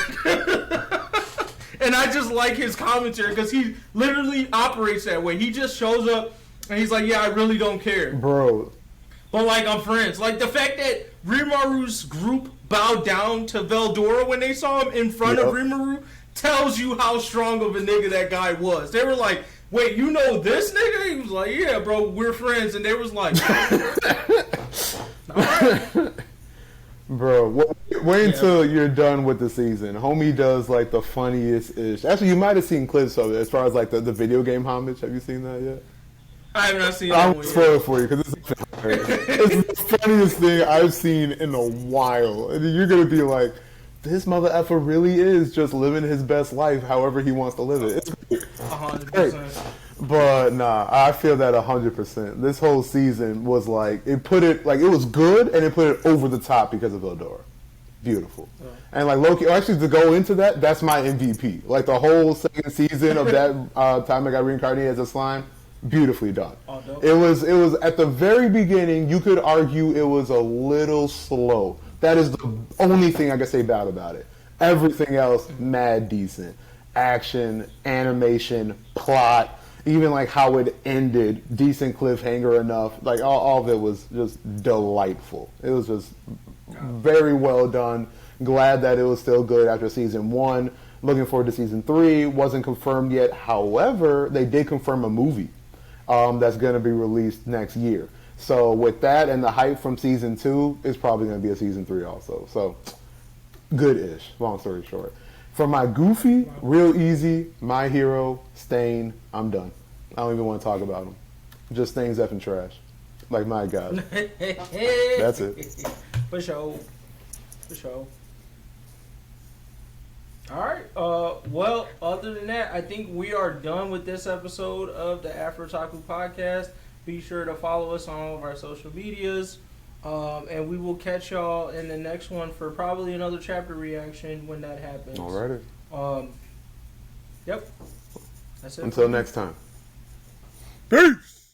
C: And I just like his commentary because he literally operates that way. He just shows up and he's like, yeah, I really don't care.
B: Bro.
C: But, like, I'm friends. Like, the fact that Rimaru's group bowed down to Veldora when they saw him in front of Rimaru tells you how strong of a nigga that guy was. They were like, wait, you know this nigga? He was like, yeah, bro, we're friends. And they was like, all right.
B: Bro, wait until you're done with the season. Homie does, like, the funniest ish. Actually, you might have seen clips of it as far as, like, the video game homage. Have you seen that yet?
C: I have not seen that
B: I'll
C: one
B: spoil
C: yet.
B: it for you because it's the funniest thing I've seen in a while. And you're going to be like, this mother effer really is just living his best life however he wants to live it. It's great.
C: 100%.
B: But nah, I feel that 100%. This whole season was like, it was good and it put it over the top because of Eldora. Beautiful. Yeah. And like Loki, actually to go into that, that's my MVP. Like the whole second season of that time I got reincarnated as a slime, beautifully done.
C: Oh,
B: it was at the very beginning, you could argue it was a little slow. That is the only thing I can say bad about it. Everything else, mad decent. Action, animation, plot, even like how it ended, decent cliffhanger enough. Like all of it was just delightful. It was just very well done. Glad that it was still good after season 1. Looking forward to season 3. Wasn't confirmed yet. However, they did confirm a movie that's going to be released next year. So with that and the hype from season 2, it's probably going to be a season 3 also. So good-ish, long story short. For my Goofy, real easy, My Hero, Stain, I'm done. I don't even want to talk about them. Just Stain's effing trash. Like, my God. That's it.
C: For sure. Alright, well, other than that, I think we are done with this episode of the Afrotaku podcast. Be sure to follow us on all of our social medias. And we will catch y'all in the next one for probably another chapter reaction when that happens.
B: Alrighty.
C: Yep. That's it.
B: Until next time.
A: Peace.